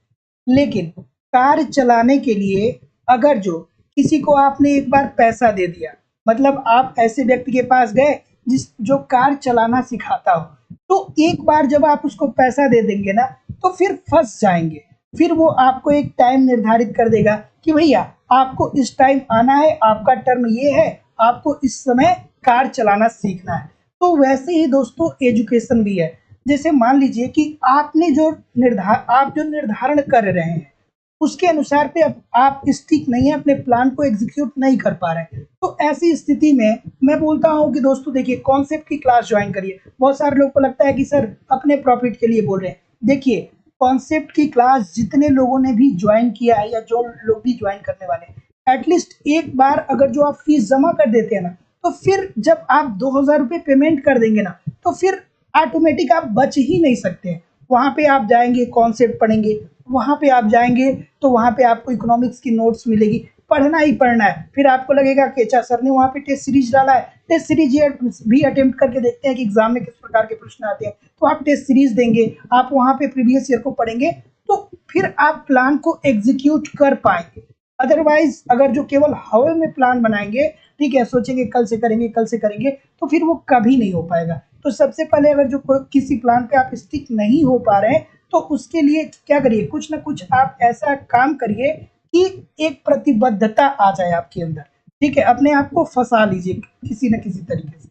A: लेकिन कार चलाने के लिए अगर जो किसी को आपने एक बार पैसा दे दिया, मतलब आप ऐसे व्यक्ति के पास गए जिस जो कार चलाना सिखाता हो, तो एक बार जब आप उसको पैसा दे देंगे ना, तो फिर फंस जाएंगे। फिर वो आपको एक टाइम निर्धारित कर देगा कि भैया आपको इस टाइम आना है, आपका टर्म ये है, आपको इस समय कार चलाना सीखना है। तो वैसे ही दोस्तों एजुकेशन भी है। जैसे मान लीजिए कि आप जो निर्धारण कर रहे हैं, उसके अनुसार पे अब आप स्टिक नहीं है, अपने प्लान को एग्जीक्यूट नहीं कर पा रहे हैं, तो ऐसी स्थिति में मैं बोलता हूँ कि दोस्तों देखिए, कॉन्सेप्ट की क्लास ज्वाइन करिए। बहुत सारे लोग को लगता है कि सर अपने प्रॉफिट के लिए बोल रहे हैं। देखिए, कॉन्सेप्ट की क्लास जितने लोगों ने भी ज्वाइन किया है या जो लोग भी ज्वाइन करने वाले हैं, एटलीस्ट एक बार अगर जो आप फीस जमा कर देते हैं ना, तो फिर जब आप 2,000 रुपये पेमेंट कर देंगे ना, तो फिर ऑटोमेटिक आप बच ही नहीं सकते हैं। वहाँ पे आप जाएंगे, कॉन्सेप्ट पढ़ेंगे, वहाँ पे आप जाएंगे तो वहाँ पे आपको इकोनॉमिक्स की नोट्स मिलेगी, पढ़ना ही पढ़ना है। फिर आपको लगेगा कि अच्छा सर ने वहाँ पे टेस्ट सीरीज डाला है, टेस्ट सीरीज ये भी अटेम्प्ट करके देखते हैं कि एग्जाम में किस प्रकार के प्रश्न आते हैं, तो आप टेस्ट सीरीज देंगे, आप वहाँ पे प्रीवियस ईयर को पढ़ेंगे, तो फिर आप प्लान को एग्जीक्यूट कर पाएंगे। अदरवाइज अगर जो केवल हवा में प्लान बनाएंगे, ठीक है, सोचेंगे कल से करेंगे कल से करेंगे, तो फिर वो कभी नहीं हो पाएगा। तो सबसे पहले अगर जो किसी प्लान पे आप स्टिक नहीं हो पा रहे हैं, तो उसके लिए क्या करिए, कुछ ना कुछ आप ऐसा काम करिए कि एक प्रतिबद्धता आ जाए आपके अंदर। ठीक है, अपने आप को फंसा लीजिए किसी न किसी तरीके से,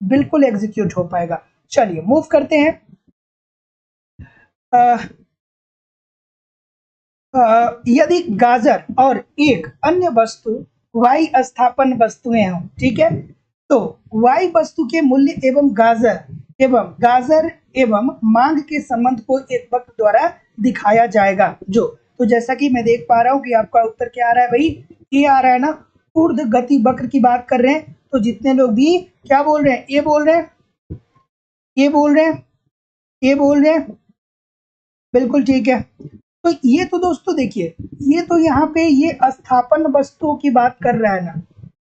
A: बिल्कुल एग्जीक्यूट हो पाएगा। चलिए मूव करते हैं। यदि गाजर और एक अन्य वस्तु y स्थापन वस्तुएं हों, ठीक है, तो y वस्तु के मूल्य एवं गाजर एवं मांग के संबंध को एक वक्र द्वारा दिखाया जाएगा। जो तो जैसा कि मैं देख पा रहा हूँ कि आपका उत्तर क्या आ रहा है भाई, ये आ रहा है ना, ऊर्ध्व गति वक्र की बात कर रहे हैं। तो जितने लोग भी क्या बोल रहे हैं, ये बोल रहे हैं, ये बोल रहे हैं, ये बोल रहे हैं, बिल्कुल ठीक है। तो ये तो दोस्तों देखिए, ये तो यहाँ पे ये अस्थापन वस्तुओं की बात कर रहा है ना,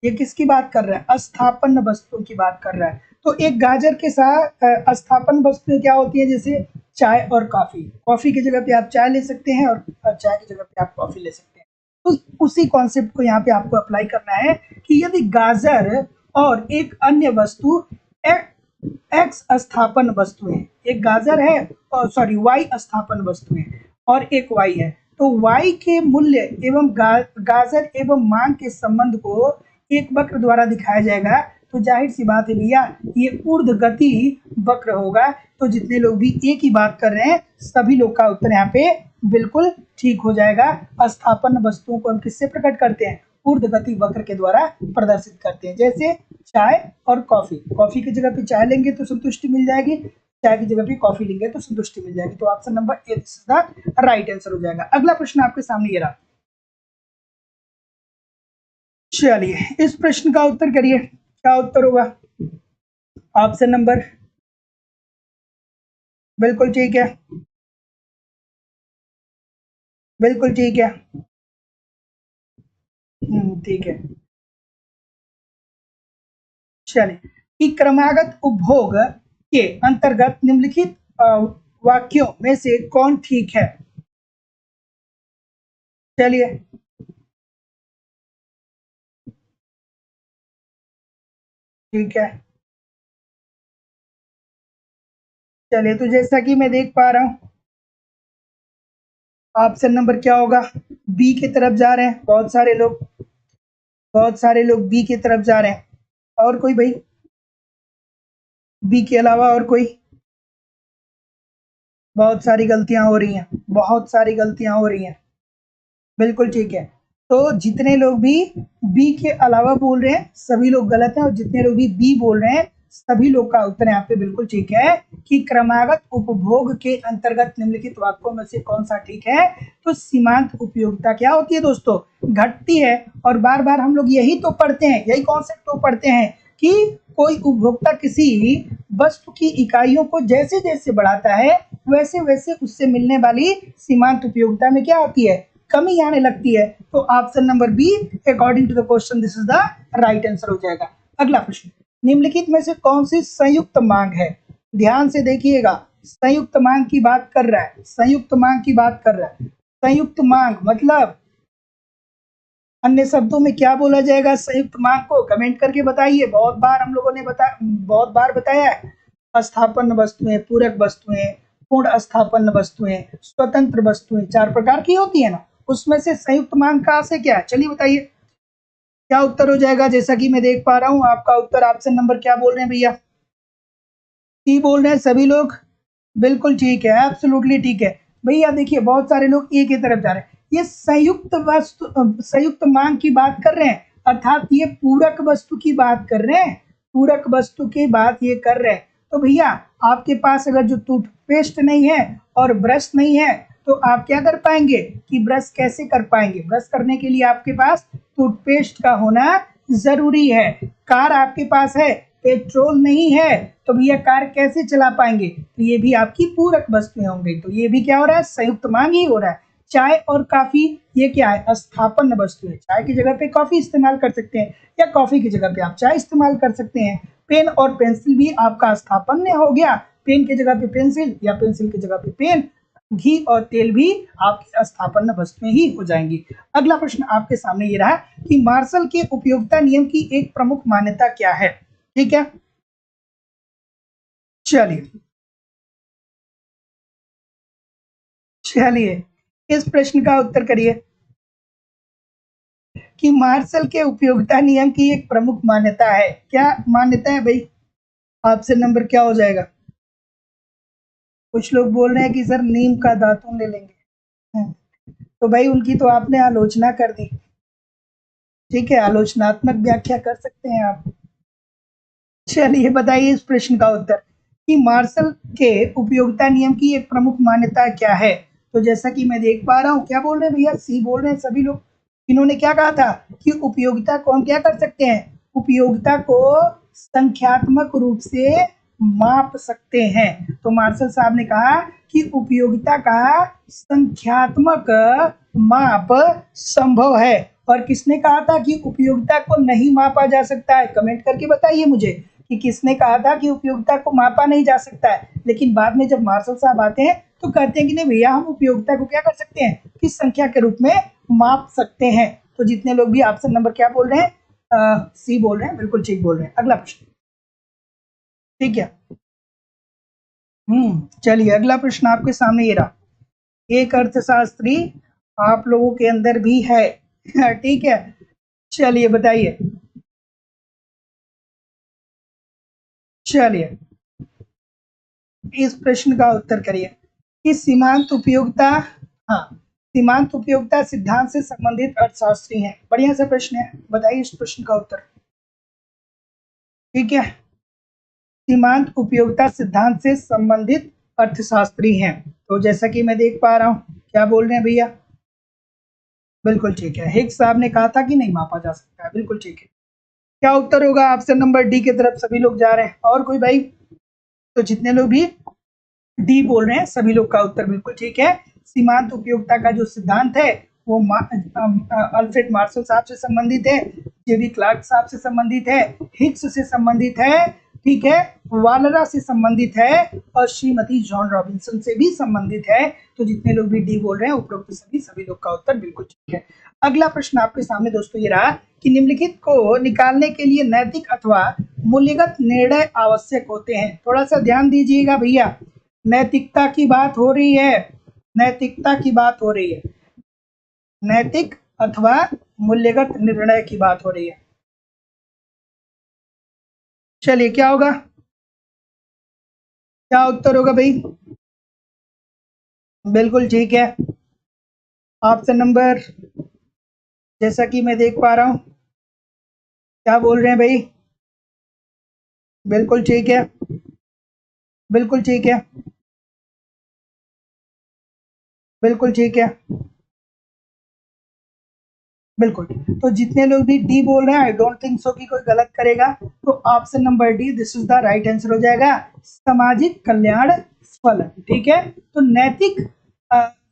A: ये किसकी बात कर रहा है, अस्थापन वस्तुओं की बात कर रहा है। तो एक गाजर के साथ अस्थापन वस्तुएं क्या होती है, जैसे चाय और कॉफी, कॉफी की जगह पे आप चाय ले सकते हैं और चाय की जगह पे आप कॉफी ले सकते हैं। तो उसी कॉन्सेप्ट को यहाँ पे आपको अप्लाई करना है कि यदि गाजर और एक अन्य वस्तु एक्स स्थापन वस्तुएं, एक गाजर है और सॉरी वाई स्थापन वस्तुएं और एक वाई है, तो वाई के मूल्य एवं गाजर एवं मांग के संबंध को एक वक्र द्वारा दिखाया जाएगा। तो जाहिर सी बात है भैया, ये ऊर्ध्व गति वक्र होगा। तो जितने लोग भी एक ही बात कर रहे हैं, सभी लोग का उत्तर यहाँ पे बिल्कुल ठीक हो जाएगा। अस्थापन वस्तुओं को हम किससे प्रकट करते हैं, ऊर्ध्व गति वक्र के द्वारा प्रदर्शित करते हैं। जैसे चाय और कॉफी, कॉफी की जगह पे चाय लेंगे तो संतुष्टि मिल जाएगी, चाय की जगह पे कॉफी लेंगे तो संतुष्टि मिल जाएगी। तो option number A this is the right answer हो जाएगा। अगला प्रश्न आपके सामने ये रहा, चलिए इस प्रश्न का उत्तर करिए, क्या उत्तर होगा। ऑप्शन नंबर, बिल्कुल ठीक है, बिल्कुल ठीक है, ठीक है। चलिए कि क्रमागत उपभोग के अंतर्गत निम्नलिखित वाक्यों में से कौन ठीक है। चलिए, ठीक है, चलिए तो जैसा कि मैं देख पा रहा हूँ, ऑप्शन नंबर क्या होगा, बी की तरफ जा रहे हैं बहुत सारे लोग, बहुत सारे लोग बी की तरफ जा रहे हैं। और कोई भाई, बी के अलावा और कोई, बहुत सारी गलतियां हो रही हैं, बहुत सारी गलतियां हो रही हैं। बिल्कुल ठीक है। तो जितने लोग भी बी के अलावा बोल रहे हैं सभी लोग गलत हैं, और जितने लोग भी बी बोल रहे हैं सभी लोग का उत्तर यहाँ पे बिल्कुल ठीक है कि क्रमागत उपभोग के अंतर्गत निम्नलिखित वाक्यों में से कौन सा ठीक है। तो सीमांत उपयोगिता क्या होती है दोस्तों, घटती है। और बार बार हम लोग यही तो पढ़ते हैं, यही कॉन्सेप्ट तो पढ़ते हैं कि कोई उपभोक्ता किसी वस्तु की इकाइयों को जैसे जैसे बढ़ाता है वैसे वैसे उससे मिलने वाली सीमांत उपयोगिता में क्या होती है, कमी आने लगती है। तो option number B according to the question this is the right answer हो जाएगा। अगला प्रश्न, निम्नलिखित में से कौन सी संयुक्त मांग है। ध्यान से देखिएगा, संयुक्त मांग की बात कर रहा है, संयुक्त मांग की बात कर रहा है। संयुक्त मांग मतलब अन्य शब्दों में क्या बोला जाएगा संयुक्त मांग को, कमेंट करके बताइए। बहुत बार हम लोगों ने बहुत बार बताया है, अस्थापन्न वस्तुएं, पूरक वस्तुएं, पूर्ण अस्थापन्न वस्तुएं, स्वतंत्र वस्तुएं, 4 प्रकार की होती है ना, उसमें से संयुक्त मांग कहाँ से क्या है, चलिए बताइए क्या उत्तर हो जाएगा। जैसा कि मैं देख पा रहा हूं आपका उत्तर ऑप्शन नंबर क्या बोल रहे हैं भैया, सी बोल रहे हैं सभी लोग। बिल्कुल ठीक है, एब्सोल्युटली ठीक है। भैया देखिए बहुत सारे लोग ए की तरफ जा रहे हैं, ये संयुक्त वस्तु संयुक्त मांग की बात कर रहे हैं, अर्थात ये पूरक वस्तु की बात कर रहे हैं, पूरक वस्तु की बात ये कर रहे हैं। तो भैया आपके पास अगर जो टूथपेस्ट नहीं है और ब्रश नहीं है तो आप क्या कर पाएंगे कि ब्रश कैसे कर पाएंगे, ब्रश करने के लिए आपके पास टूथपेस्ट का होना जरूरी है। कार आपके पास है, पेट्रोल नहीं है, तो भैया कार कैसे चला पाएंगे, तो ये भी आपकी पूरक वस्तुएं होंगी। तो ये भी क्या हो रहा है, संयुक्त मांग ही हो रहा है। चाय और कॉफी ये क्या है, अस्थापन्न वस्तुएं, चाय की जगह पे कॉफी इस्तेमाल कर सकते हैं या कॉफी की जगह पे आप चाय इस्तेमाल कर सकते हैं। पेन और पेंसिल भी आपका अस्थापन्न हो गया, पेन की जगह पे पेंसिल या पेंसिल की जगह पे पेन। घी और तेल भी आपकी अस्थापन्न वस्तुएं ही हो जाएंगी। अगला प्रश्न आपके सामने ये रहा कि मार्शल के उपयोगिता नियम की एक प्रमुख मान्यता क्या है। ठीक है, चलिए चलिए इस प्रश्न का उत्तर करिए कि मार्शल के उपयोगिता नियम की एक प्रमुख मान्यता है, क्या मान्यता है भाई, ऑप्शन नंबर क्या हो जाएगा। कुछ लोग बोल रहे हैं कि सर नीम का दातुन ले लेंगे, तो भाई उनकी तो आपने आलोचना कर दी। ठीक है, आलोचनात्मक व्याख्या कर सकते हैं आप। चलिए बताइए इस प्रश्न का उत्तर कि मार्शल के उपयोगिता नियम की एक प्रमुख मान्यता क्या है। तो जैसा कि मैं देख पा रहा हूँ, क्या बोल रहे हैं भैया, सी बोल रहे हैं सभी लोग। इन्होंने क्या कहा था कि उपयोगिता को हम क्या कर सकते हैं, उपयोगिता को संख्यात्मक रूप से माप सकते हैं। तो मार्शल साहब ने कहा कि उपयोगिता का संख्यात्मक माप संभव है। और किसने कहा था कि उपयोगिता को नहीं मापा जा सकता है, कमेंट करके बताइए मुझे कि किसने कहा था कि उपयोगिता को मापा नहीं जा सकता है। लेकिन बाद में जब मार्शल साहब आते हैं तो कहते हैं कि नहीं भैया हम उपयोगिता को क्या कर सकते हैं, किस संख्या के रूप में माप सकते हैं। तो जितने लोग भी ऑप्शन नंबर क्या बोल रहे हैं, सी बोल रहे हैं, बिल्कुल ठीक बोल रहे हैं। अगला प्रश्न, ठीक है। चलिए अगला प्रश्न आपके सामने ये रहा, एक अर्थशास्त्री आप लोगों के अंदर भी है ठीक है, चलिए बताइए। चलिए इस प्रश्न का उत्तर करिए कि सीमांत उपयोगिता, हाँ, सीमांत उपयोगिता सिद्धांत से संबंधित अर्थशास्त्री हैं। बढ़िया सा प्रश्न है, बताइए इस प्रश्न का उत्तर। ठीक है, सीमांत उपयोगिता सिद्धांत से संबंधित अर्थशास्त्री हैं। तो जैसा कि मैं देख पा रहा हूँ, क्या बोल रहे हैं भैया, बिल्कुल ठीक है, हिग्स साहब ने कहा था कि नहीं मापा जा सकता है, बिल्कुल ठीक है। क्या उत्तर होगा, ऑप्शन नंबर डी की तरफ सभी लोग जा रहे हैं, और कोई भाई, तो जितने लोग भी डी बोल रहे हैं सभी लोग का उत्तर बिल्कुल ठीक है। सीमांत उपयोगिता का जो सिद्धांत है वो अल्फ्रेड मार्शल साहब से संबंधित है, जेबी क्लार्क साहब से संबंधित है, हिग्स से संबंधित है, ठीक है, वालरा से संबंधित है, और श्रीमती जॉन रॉबिन्सन से भी संबंधित है। तो जितने लोग भी डी बोल रहे हैं उपरोक्त सभी लोग का उत्तर बिल्कुल ठीक है। अगला प्रश्न आपके सामने दोस्तों ये रहा कि निम्नलिखित को निकालने के लिए नैतिक अथवा मूल्यगत निर्णय आवश्यक होते हैं। थोड़ा सा ध्यान दीजिएगा भैया, नैतिकता की बात हो रही है, नैतिकता की बात हो रही है, नैतिक अथवा मूल्यगत निर्णय की बात हो रही है। चलिए क्या होगा, क्या उत्तर होगा भाई, बिल्कुल ठीक है। ऑप्शन नंबर, जैसा कि मैं देख पा रहा हूँ, क्या बोल रहे हैं भाई? बिल्कुल ठीक है, बिल्कुल ठीक है, बिल्कुल ठीक है, बिल्कुल। तो जितने लोग भी डी बोल रहे हैं, आई डोंट थिंक सो कि कोई गलत करेगा। तो option number D, this is the right answer हो जाएगा, सामाजिक कल्याण फलन। ठीक है। तो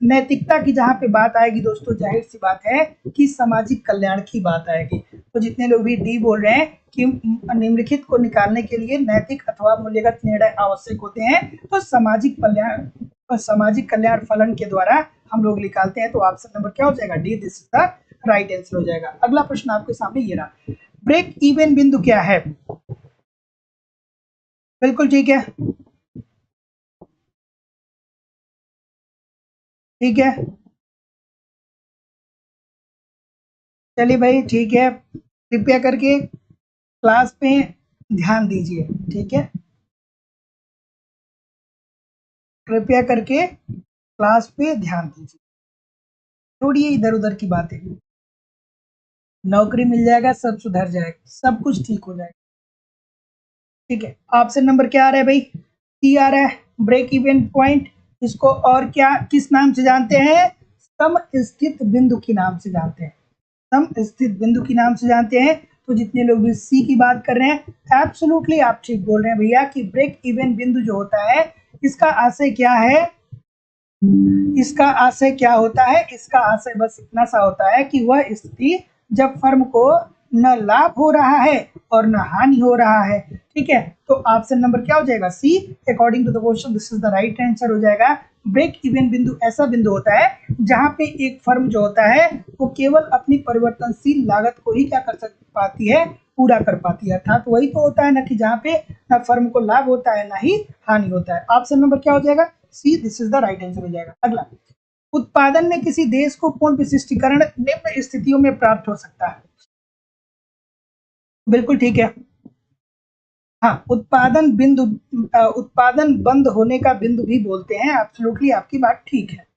A: नैतिकता की जहां पे बात आएगी दोस्तों, जाहिर सी बात है कि सामाजिक कल्याण की बात आएगी। तो जितने लोग भी डी बोल रहे हैं कि निम्नलिखित को निकालने के लिए नैतिक अथवा मूल्यगत निर्णय आवश्यक होते हैं, तो सामाजिक कल्याण फलन के द्वारा हम लोग निकालते हैं। तो ऑप्शन नंबर क्या हो जाएगा? D, this is the right answer हो जाएगा। अगला प्रश्न आपके सामने ये रहा, ब्रेक इवन बिंदु क्या है? बिल्कुल ठीक है, ठीक है, चलिए भाई ठीक है, कृपया करके क्लास पे ध्यान दीजिए। ठीक है, कृपया करके क्लास पे ध्यान दीजिए, छोड़िए इधर उधर की बातें। नौकरी मिल जाएगा, सब सुधर जाएगा, सब कुछ ठीक हो जाएगा। ठीक है, ऑप्शन नंबर क्या आ रहा है भाई? सी आ रहा है, ब्रेक इवन पॉइंट। इसको और क्या किस नाम से जानते हैं? सम स्थित बिंदु के नाम से जानते हैं, सम स्थित बिंदु के नाम से जानते हैं। तो जितने लोग भी सी की बात कर रहे हैं, एब्सोल्युटली आप ठीक बोल रहे हैं भैया कि ब्रेक इवन बिंदु जो होता है, इसका आशय क्या है? इसका आशय क्या होता है? इसका आशय बस इतना सा होता है कि वह स्थिति जब फर्म को न लाभ हो रहा है और न हानि हो रहा है। ठीक है, तो ऑप्शन नंबर क्या हो जाएगा? C, according to the question this is the right answer हो जाएगा। ब्रेक इवन बिंदु ऐसा बिंदु होता है जहां पे एक फर्म जो होता है वो केवल अपनी परिवर्तनशील लागत को ही क्या कर पाती है? पूरा कर पाती है। अर्थात वही तो होता है ना कि जहाँ पे ना फर्म को लाभ होता है ना ही हानि होता है। ऑप्शन नंबर क्या हो जाएगा? C, this is the right answer हो जाएगा। अगला, उत्पादन में किसी देश को पूर्ण विशिष्टीकरण निम्न स्थितियों में प्राप्त हो सकता है। बिल्कुल ठीक है। हाँ, उत्पादन बंद होने का बिंदु भी बोलते हैं। एब्सोल्युटली आपकी बात ठीक है।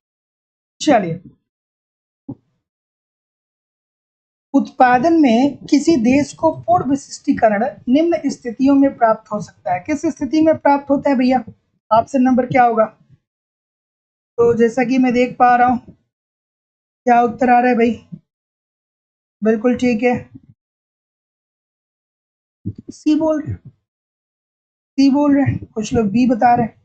A: चलिए, उत्पादन में किसी देश को पूर्ण विशिष्टीकरण निम्न स्थितियों में प्राप्त हो सकता है। किस स्थिति में प्राप्त होता है भैया? ऑप्शन नंबर क्या होगा? तो जैसा कि मैं देख पा रहा हूँ, क्या उत्तर आ रहा है भाई? बिल्कुल ठीक है, सी बोल रहे, सी बोल रहे हैं, कुछ लोग बी बता रहे हैं।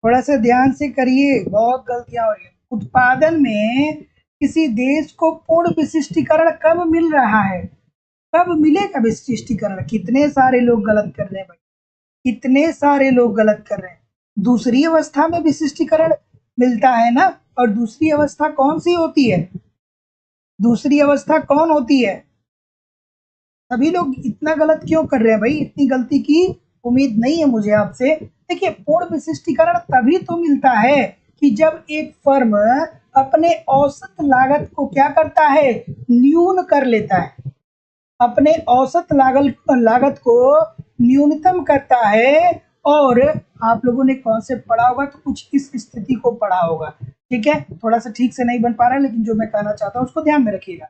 A: थोड़ा सा ध्यान से करिए, बहुत गलतियां हो रही है। उत्पादन में किसी देश को पूर्ण विशिष्टीकरण कब मिल रहा है? कब मिलेगा विशिष्टीकरण? कितने सारे लोग गलत कर रहे हैं भाई, कितने सारे लोग गलत कर रहे हैं। दूसरी अवस्था में विशिष्टीकरण मिलता है ना। और दूसरी अवस्था कौन सी होती है? दूसरी अवस्था कौन होती है? सभी लोग इतना गलत क्यों कर रहे हैं भाई? इतनी गलती की उम्मीद नहीं है मुझे आपसे। देखिए, पूर्ण विशिष्टीकरण तभी तो मिलता है कि जब एक फर्म अपने औसत लागत को क्या करता है? न्यून कर लेता है, अपने औसत लागत को न्यूनतम करता है। और आप लोगों ने कॉन्सेप्ट पढ़ा होगा तो कुछ इस स्थिति को पढ़ा होगा। ठीक है, थोड़ा सा ठीक से नहीं बन पा रहा है, लेकिन जो मैं कहना चाहता हूँ उसको ध्यान में रखिएगा।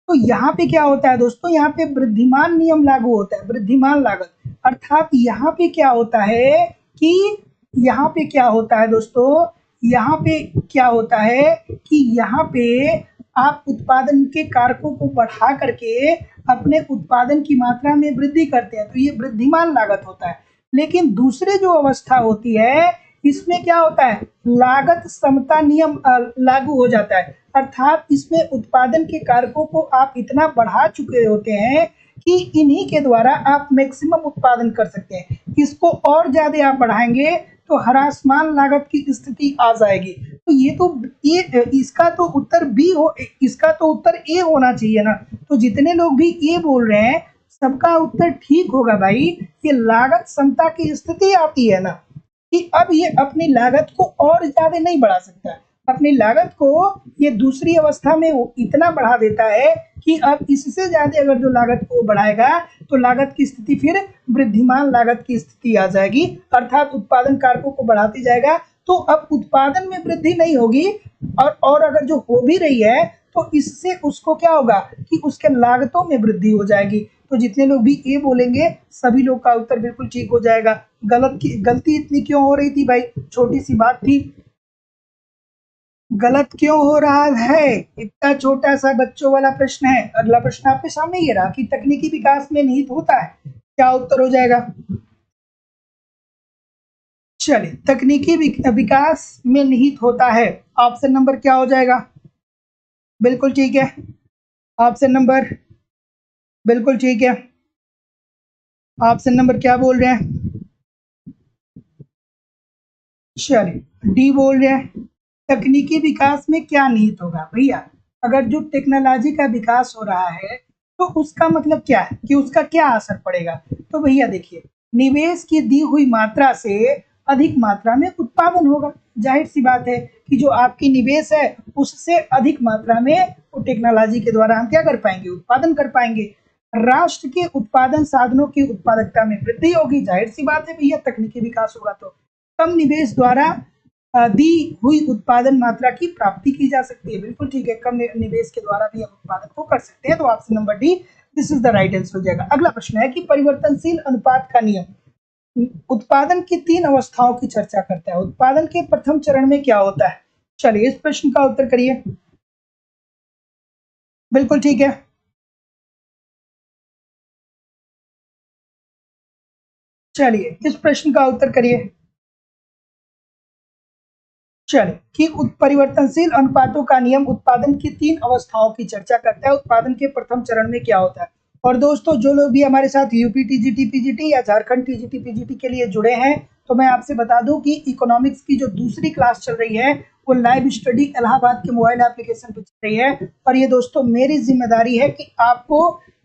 A: तो यहाँ पे क्या होता है दोस्तों? यहाँ पे वृद्धिमान नियम लागू होता है, वृद्धिमान लागत। अर्थात यहाँ पे क्या होता है कि यहाँ पे क्या होता है दोस्तों? यहाँ पे क्या होता है कि यहाँ पे आप उत्पादन के कारकों को बढ़ा करके अपने उत्पादन की मात्रा में वृद्धि करते हैं, तो ये वृद्धिमान लागत होता है। लेकिन दूसरे जो अवस्था होती है, इसमें क्या होता है? लागत समता नियम लागू हो जाता है। अर्थात इसमें उत्पादन के कारकों को आप इतना बढ़ा चुके होते हैं कि इन्हीं के द्वारा आप मैक्सिमम उत्पादन कर सकते हैं। इसको और ज्यादा आप बढ़ाएंगे तो ह्रासमान लागत की स्थिति आ जाएगी। तो ये इसका तो उत्तर बी हो, इसका तो उत्तर ए होना चाहिए ना। तो जितने लोग भी ए बोल रहे हैं, सबका उत्तर ठीक होगा भाई। ये लागत समता की स्थिति आती है ना कि अब ये अपनी लागत को और ज्यादा नहीं बढ़ा सकता है। अपनी लागत को ये दूसरी अवस्था में इतना बढ़ा देता है कि अब इससे ज्यादा अगर जो लागत को बढ़ाएगा तो लागत की स्थिति फिर वृद्धिमान लागत की स्थिति आ जाएगी। अर्थात उत्पादन कारकों को बढ़ाती जाएगा तो अब उत्पादन में वृद्धि नहीं होगी, और अगर जो हो भी रही है तो इससे उसको क्या होगा कि उसके लागतों में वृद्धि हो जाएगी। तो जितने लोग भी ए बोलेंगे सभी लोग का उत्तर बिल्कुल ठीक हो जाएगा। गलती इतनी क्यों हो रही थी भाई, छोटी सी बात थी, गलत क्यों हो रहा है, इतना छोटा सा बच्चों वाला प्रश्न है। अगला प्रश्न आपके सामने ये रहा कि तकनीकी विकास में निहित होता है, क्या उत्तर हो जाएगा। चलिए, तकनीकी विकास में निहित होता है, ऑप्शन नंबर क्या हो जाएगा। बिल्कुल ठीक है, ऑप्शन नंबर बिल्कुल ठीक है। ऑप्शन नंबर क्या बोल रहे हैं, चलिए डी बोल रहे हैं। तकनीकी विकास में क्या निहित होगा भैया, अगर जो टेक्नोलॉजी का विकास हो रहा है तो उसका मतलब क्या है कि उसका क्या असर पड़ेगा। तो भैया देखिए, निवेश की दी हुई मात्रा से अधिक मात्रा में उत्पादन होगा। जाहिर सी बात है कि जो आपकी निवेश है उससे अधिक मात्रा में वो टेक्नोलॉजी के द्वारा हम क्या कर पाएंगे, उत्पादन कर पाएंगे। राष्ट्र के उत्पादन साधनों की उत्पादकता में वृद्धि होगी। जाहिर सी बात है भैया, तकनीकी विकास होगा तो कम निवेश द्वारा दी हुई उत्पादन मात्रा की प्राप्ति की जा सकती है। बिल्कुल ठीक है, कम निवेश के द्वारा भी हम उत्पादन को कर सकते हैं। तो option number D this is the right answer हो जाएगा। अगला प्रश्न है कि परिवर्तनशील अनुपात का नियम उत्पादन की 3 अवस्थाओं की चर्चा करता है। उत्पादन के प्रथम चरण में क्या होता है। चलिए इस प्रश्न का उत्तर करिए। बिल्कुल ठीक है, चलिए इस प्रश्न का उत्तर करिए। चलिए कि परिवर्तनशील अनुपातों का नियम उत्पादन की 3 अवस्थाओं की चर्चा करता है। उत्पादन के प्रथम चरण में क्या होता है। और दोस्तों जो लोग भी हमारे साथ यूपी टीजीटी पीजीटी या झारखंड टीजीटी पीजीटी के लिए जुड़े हैं, तो मैं आपसे बता दूं कि इकोनॉमिक्स की जो दूसरी क्लास चल रही है वो लाइव स्टडी इलाहाबाद के मोबाइल एप्लीकेशन पर चल रही है। और ये दोस्तों मेरी जिम्मेदारी है कि आपको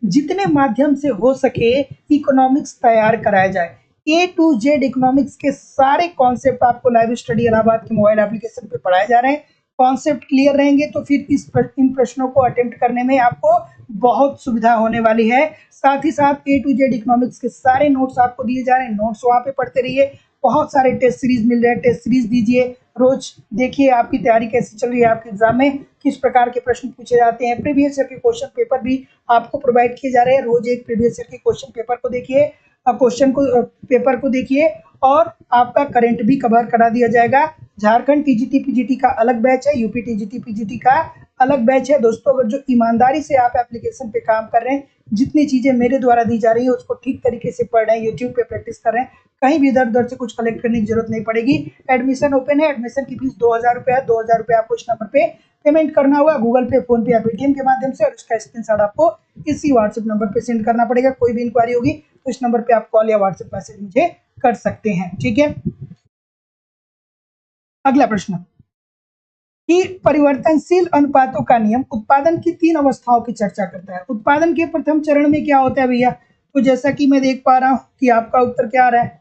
A: जितने माध्यम से हो सके इकोनॉमिक्स तैयार कराया जाए। ए टू जेड इकोनॉमिक्स के सारे कॉन्सेप्ट आपको लाइव स्टडी इलाहाबाद के मोबाइल एप्लीकेशन पे पढ़ाए जा रहे हैं। कॉन्सेप्ट क्लियर रहेंगे तो फिर इन प्रश्नों को अटेम्प्ट करने में आपको बहुत सुविधा होने वाली है। साथ ही साथ ए टू जेड इकोनॉमिक्स के सारे नोट्स आपको दिए जा रहे हैं, नोट्स वहाँ पे पढ़ते रहिए। बहुत सारे टेस्ट सीरीज मिल रहे हैं, टेस्ट सीरीज दीजिए, रोज देखिए आपकी तैयारी कैसी चल रही है, आपके एग्जाम में किस प्रकार के प्रश्न पूछे जाते हैं। प्रीवियस ईयर के क्वेश्चन पेपर भी आपको प्रोवाइड किए जा रहे हैं। रोज एक प्रीवियस ईयर के क्वेश्चन पेपर को देखिए, क्वेश्चन को पेपर को देखिए, और आपका करंट भी कवर करा दिया जाएगा। झारखंड टीजीटी पीजीटी का अलग बैच है, यूपी टीजीटी पीजीटी का अलग बैच है। दोस्तों अगर जो ईमानदारी से आप एप्लीकेशन पे काम कर रहे हैं, जितनी चीजें मेरे द्वारा दी जा रही है उसको ठीक तरीके से पढ़ रहे हैं, यूट्यूब पे प्रैक्टिस कर रहे हैं, कहीं भी इधर उधर से कुछ कलेक्ट करने की जरूरत नहीं पड़ेगी। एडमिशन ओपन है, एडमिशन की फीस 2000 रुपये है। 2000 रुपये आपको इस नंबर पे पेमेंट करना होगा, गूगल पे, फोन पे या पेटीएम के माध्यम से, और इसका स्क्रीनशॉट आपको इसी व्हाट्सएप नंबर पे सेंड करना पड़ेगा। कोई भी इंक्वायरी होगी तो इस नंबर पे आप कॉल या व्हाट्सएप मैसेज मुझे कर सकते हैं, ठीक है। अगला प्रश्न कि परिवर्तनशील अनुपातों का नियम उत्पादन की 3 अवस्थाओं की चर्चा करता है। उत्पादन के प्रथम चरण में क्या होता है भैया, तो जैसा कि मैं देख पा रहा हूं कि आपका उत्तर क्या आ रहा है,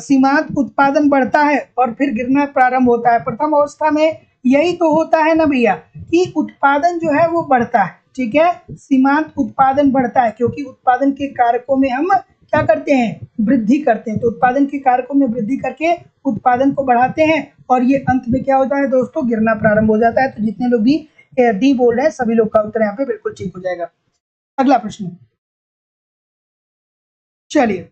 A: सीमांत उत्पादन बढ़ता है और फिर गिरना प्रारंभ होता है। प्रथम अवस्था में यही तो होता है ना भैया कि उत्पादन जो है वो बढ़ता है, ठीक है। सीमांत उत्पादन बढ़ता है क्योंकि उत्पादन के कारकों में हम क्या करते हैं, वृद्धि करते हैं। तो उत्पादन के कारकों में वृद्धि करके उत्पादन को बढ़ाते हैं, और ये अंत में क्या होता है दोस्तों, गिरना प्रारंभ हो जाता है। तो जितने लोग भी डी बोल रहे हैं सभी लोग का उत्तर यहाँ पे बिल्कुल ठीक हो जाएगा। अगला प्रश्न, चलिए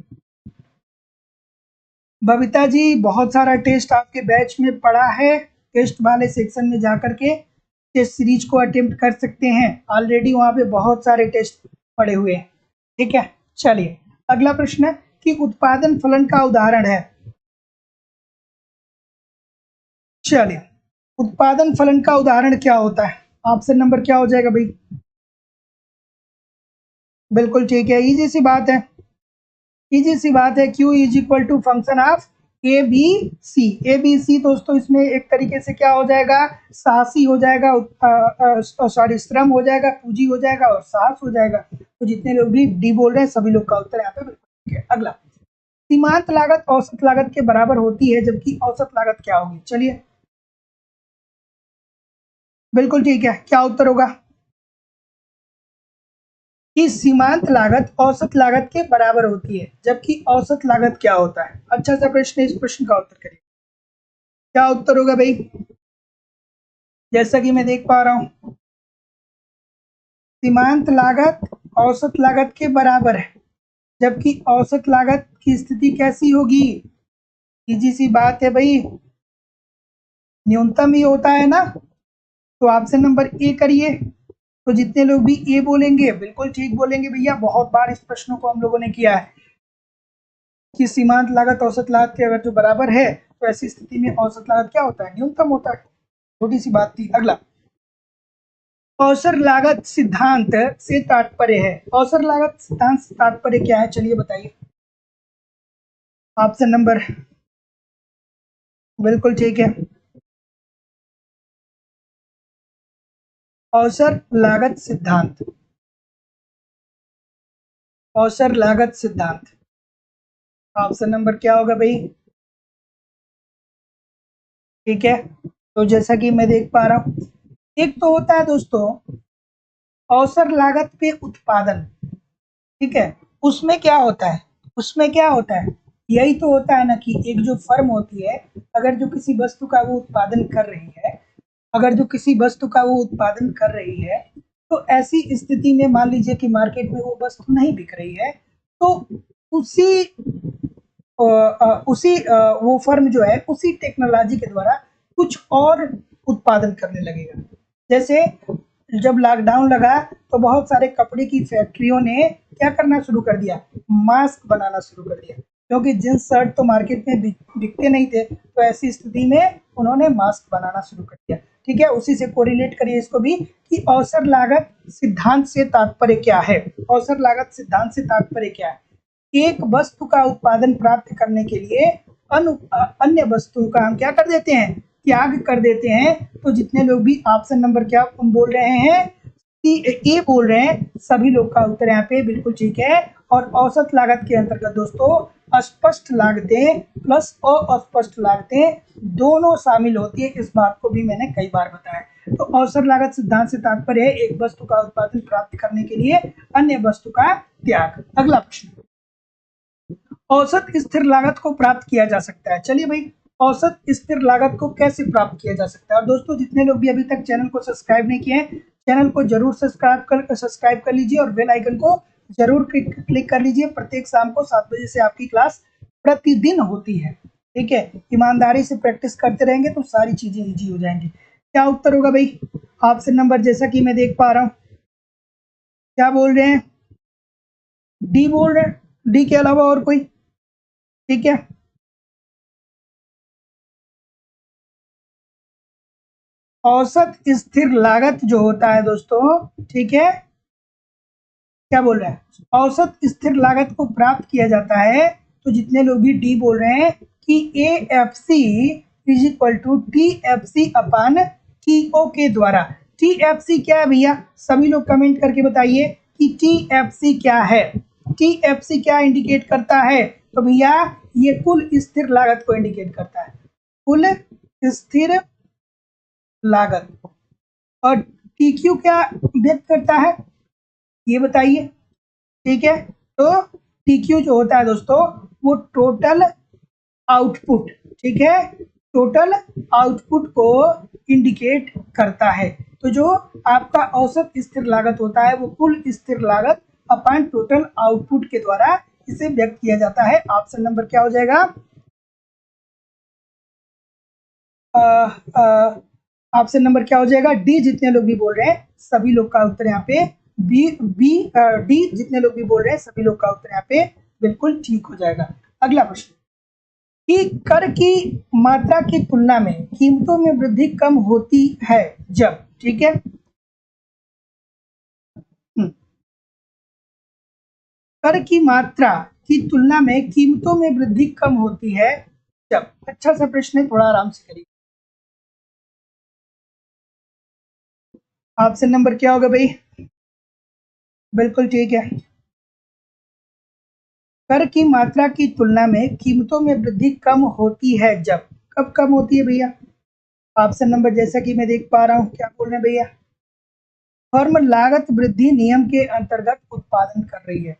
A: बबीता जी बहुत सारा टेस्ट आपके बैच में पड़ा है, टेस्ट वाले सेक्शन में जाकर के टेस्ट सीरीज को अटेम्प्ट कर सकते हैं। ऑलरेडी वहाँ पे बहुत सारे टेस्ट पड़े हुए हैं, ठीक है। चलिए अगला प्रश्न है कि उत्पादन फलन का उदाहरण है। चलिए उत्पादन फलन का उदाहरण क्या होता है, ऑप्शन नंबर क्या हो जाएगा भाई। बिल्कुल ठीक है, इजी सी बात है, इजी सी बात है। Q is equal to function of A B C. A B C दोस्तों इसमें एक तरीके से क्या हो जाएगा, साहसी हो जाएगा, सॉरी श्रम हो जाएगा, पूंजी हो जाएगा और साहस हो जाएगा। तो जितने लोग भी डी बोल रहे हैं सभी लोग का उत्तर यहाँ पे बिल्कुल ठीक है। अगला, सीमांत लागत औसत लागत के बराबर होती है जबकि औसत लागत क्या होगी। चलिए बिल्कुल ठीक है, क्या उत्तर होगा। कि सीमांत लागत औसत लागत के बराबर होती है, जबकि औसत लागत क्या होता है? अच्छा सा प्रश्न है, इस प्रश्न का उत्तर करिए। क्या उत्तर होगा भाई? जैसा कि मैं देख पा रहा हूं, सीमांत लागत औसत लागत के बराबर है, जबकि औसत लागत की स्थिति कैसी होगी? सीधी सी बात है भाई, न्यूनतम ही होता है ना। तो ऑप्शन नंबर ए करिए। तो जितने लोग भी ए बोलेंगे बिल्कुल ठीक बोलेंगे भैया। बहुत बार इस प्रश्न को हम लोगों ने किया है कि सीमांत लागत औसत लागत के अगर जो बराबर है तो ऐसी स्थिति में औसत लागत क्या होता है? न्यूनतम होता है। छोटी सी बात थी। अगला, औसत लागत सिद्धांत से तात्पर्य है। औसत लागत सिद्धांत से तात्पर्य क्या है? चलिए बताइए। ऑप्शन नंबर बिल्कुल ठीक है, औसत लागत सिद्धांत। औसत लागत सिद्धांत, ऑप्शन नंबर क्या होगा भाई? ठीक है, तो जैसा कि मैं देख पा रहा हूं, एक तो होता है दोस्तों औसत लागत पे उत्पादन। ठीक है, उसमें क्या होता है? उसमें क्या होता है? यही तो होता है ना कि एक जो फर्म होती है, अगर जो किसी वस्तु का वो उत्पादन कर रही है, अगर जो किसी वस्तु का वो उत्पादन कर रही है, तो ऐसी स्थिति में मान लीजिए कि मार्केट में वो वस्तु नहीं बिक रही है, तो उसी वो फर्म जो है उसी टेक्नोलॉजी के द्वारा कुछ और उत्पादन करने लगेगा। जैसे जब लॉकडाउन लगा तो बहुत सारे कपड़े की फैक्ट्रियों ने क्या करना शुरू कर दिया? मास्क बनाना शुरू कर दिया, क्योंकि जींस शर्ट तो मार्केट में बिकते नहीं थे, तो ऐसी स्थिति में उन्होंने मास्क बनाना शुरू कर दिया। ठीक है, उसी से कोरिलेट करिए इसको भी कि औसत लागत सिद्धांत से तात्पर्य क्या है? औसत लागत सिद्धांत से तात्पर्य क्या है? एक वस्तु का उत्पादन प्राप्त करने के लिए अन्य वस्तुओं का हम क्या कर देते हैं? त्याग कर देते हैं। तो जितने लोग भी ऑप्शन नंबर क्या बोल रहे हैं, ए बोल रहे हैं, सभी लोग का उत्तर यहाँ पे बिल्कुल ठीक है। और औसत लागत के अंतर्गत दोस्तों स्पष्ट लागतें प्लस अस्पष्ट लागतें दोनों शामिल होती है। इस बात को भी मैंने कई बार बताया। तो औसत लागत सिद्धांत से तात्पर्य है एक वस्तु का उत्पादन प्राप्त करने के लिए अन्य वस्तु का त्याग। अगला प्रश्न, औसत स्थिर लागत को प्राप्त किया जा सकता है। चलिए भाई, औसत स्थिर लागत को कैसे प्राप्त किया जा सकता है? और दोस्तों जितने लोग भी अभी तक चैनल को सब्सक्राइब नहीं किए हैं, चैनल को जरूर सब्सक्राइब कर लीजिए और बेल आइकन को जरूर क्लिक कर लीजिए। प्रत्येक शाम को 7 बजे से आपकी क्लास प्रतिदिन होती है। ठीक है, ईमानदारी से प्रैक्टिस करते रहेंगे तो सारी चीजें इजी हो जाएंगी। क्या उत्तर होगा भाई? ऑप्शन नंबर जैसा कि मैं देख पा रहा हूँ, क्या बोल रहे हैं? डी बोल रहे हैं, डी के अलावा और कोई? ठीक है, औसत स्थिर लागत जो होता है दोस्तों, ठीक है, क्या बोल रहे हैं? औसत स्थिर लागत को प्राप्त किया जाता है। तो जितने लोग भी डी बोल रहे हैं कि A F C is equal to T F C upon T O के द्वारा। टी एफ सी क्या है भैया? सभी लोग कमेंट करके बताइए कि टी एफ सी क्या है। टी एफ सी क्या इंडिकेट करता है? तो भैया ये कुल स्थिर लागत को इंडिकेट करता है, कुल स्थिर लागत। और टी क्यू क्या व्यक्त करता है, ये बताइए। ठीक है, तो टी क्यू जो होता है दोस्तों वो टोटल आउटपुट, ठीक है, टोटल आउटपुट को इंडिकेट करता है। तो जो आपका औसत स्थिर लागत होता है वो कुल स्थिर लागत अपॉन टोटल आउटपुट के द्वारा इसे व्यक्त किया जाता है। ऑप्शन नंबर क्या हो जाएगा? ऑप्शन नंबर क्या हो जाएगा? डी। जितने लोग भी बोल रहे हैं सभी लोग का उत्तर यहाँ पे डी। जितने लोग भी बोल रहे हैं सभी लोग का उत्तर यहाँ पे बिल्कुल ठीक हो जाएगा। अगला प्रश्न, कि कर की मात्रा की तुलना में कीमतों में वृद्धि कम होती है जब, ठीक है, कर की मात्रा की तुलना में कीमतों में वृद्धि कम होती है जब। अच्छा सा प्रश्न है, थोड़ा आराम से करिए। ऑप्शन नंबर क्या होगा भाई? बिल्कुल ठीक है, कर की मात्रा की तुलना में कीमतों में वृद्धि कम होती है जब। कब कम होती है भैया? ऑप्शन नंबर जैसा कि मैं देख पा रहा हूँ, क्या बोल रहे हैं भैया? फर्म लागत वृद्धि नियम के अंतर्गत उत्पादन कर रही है।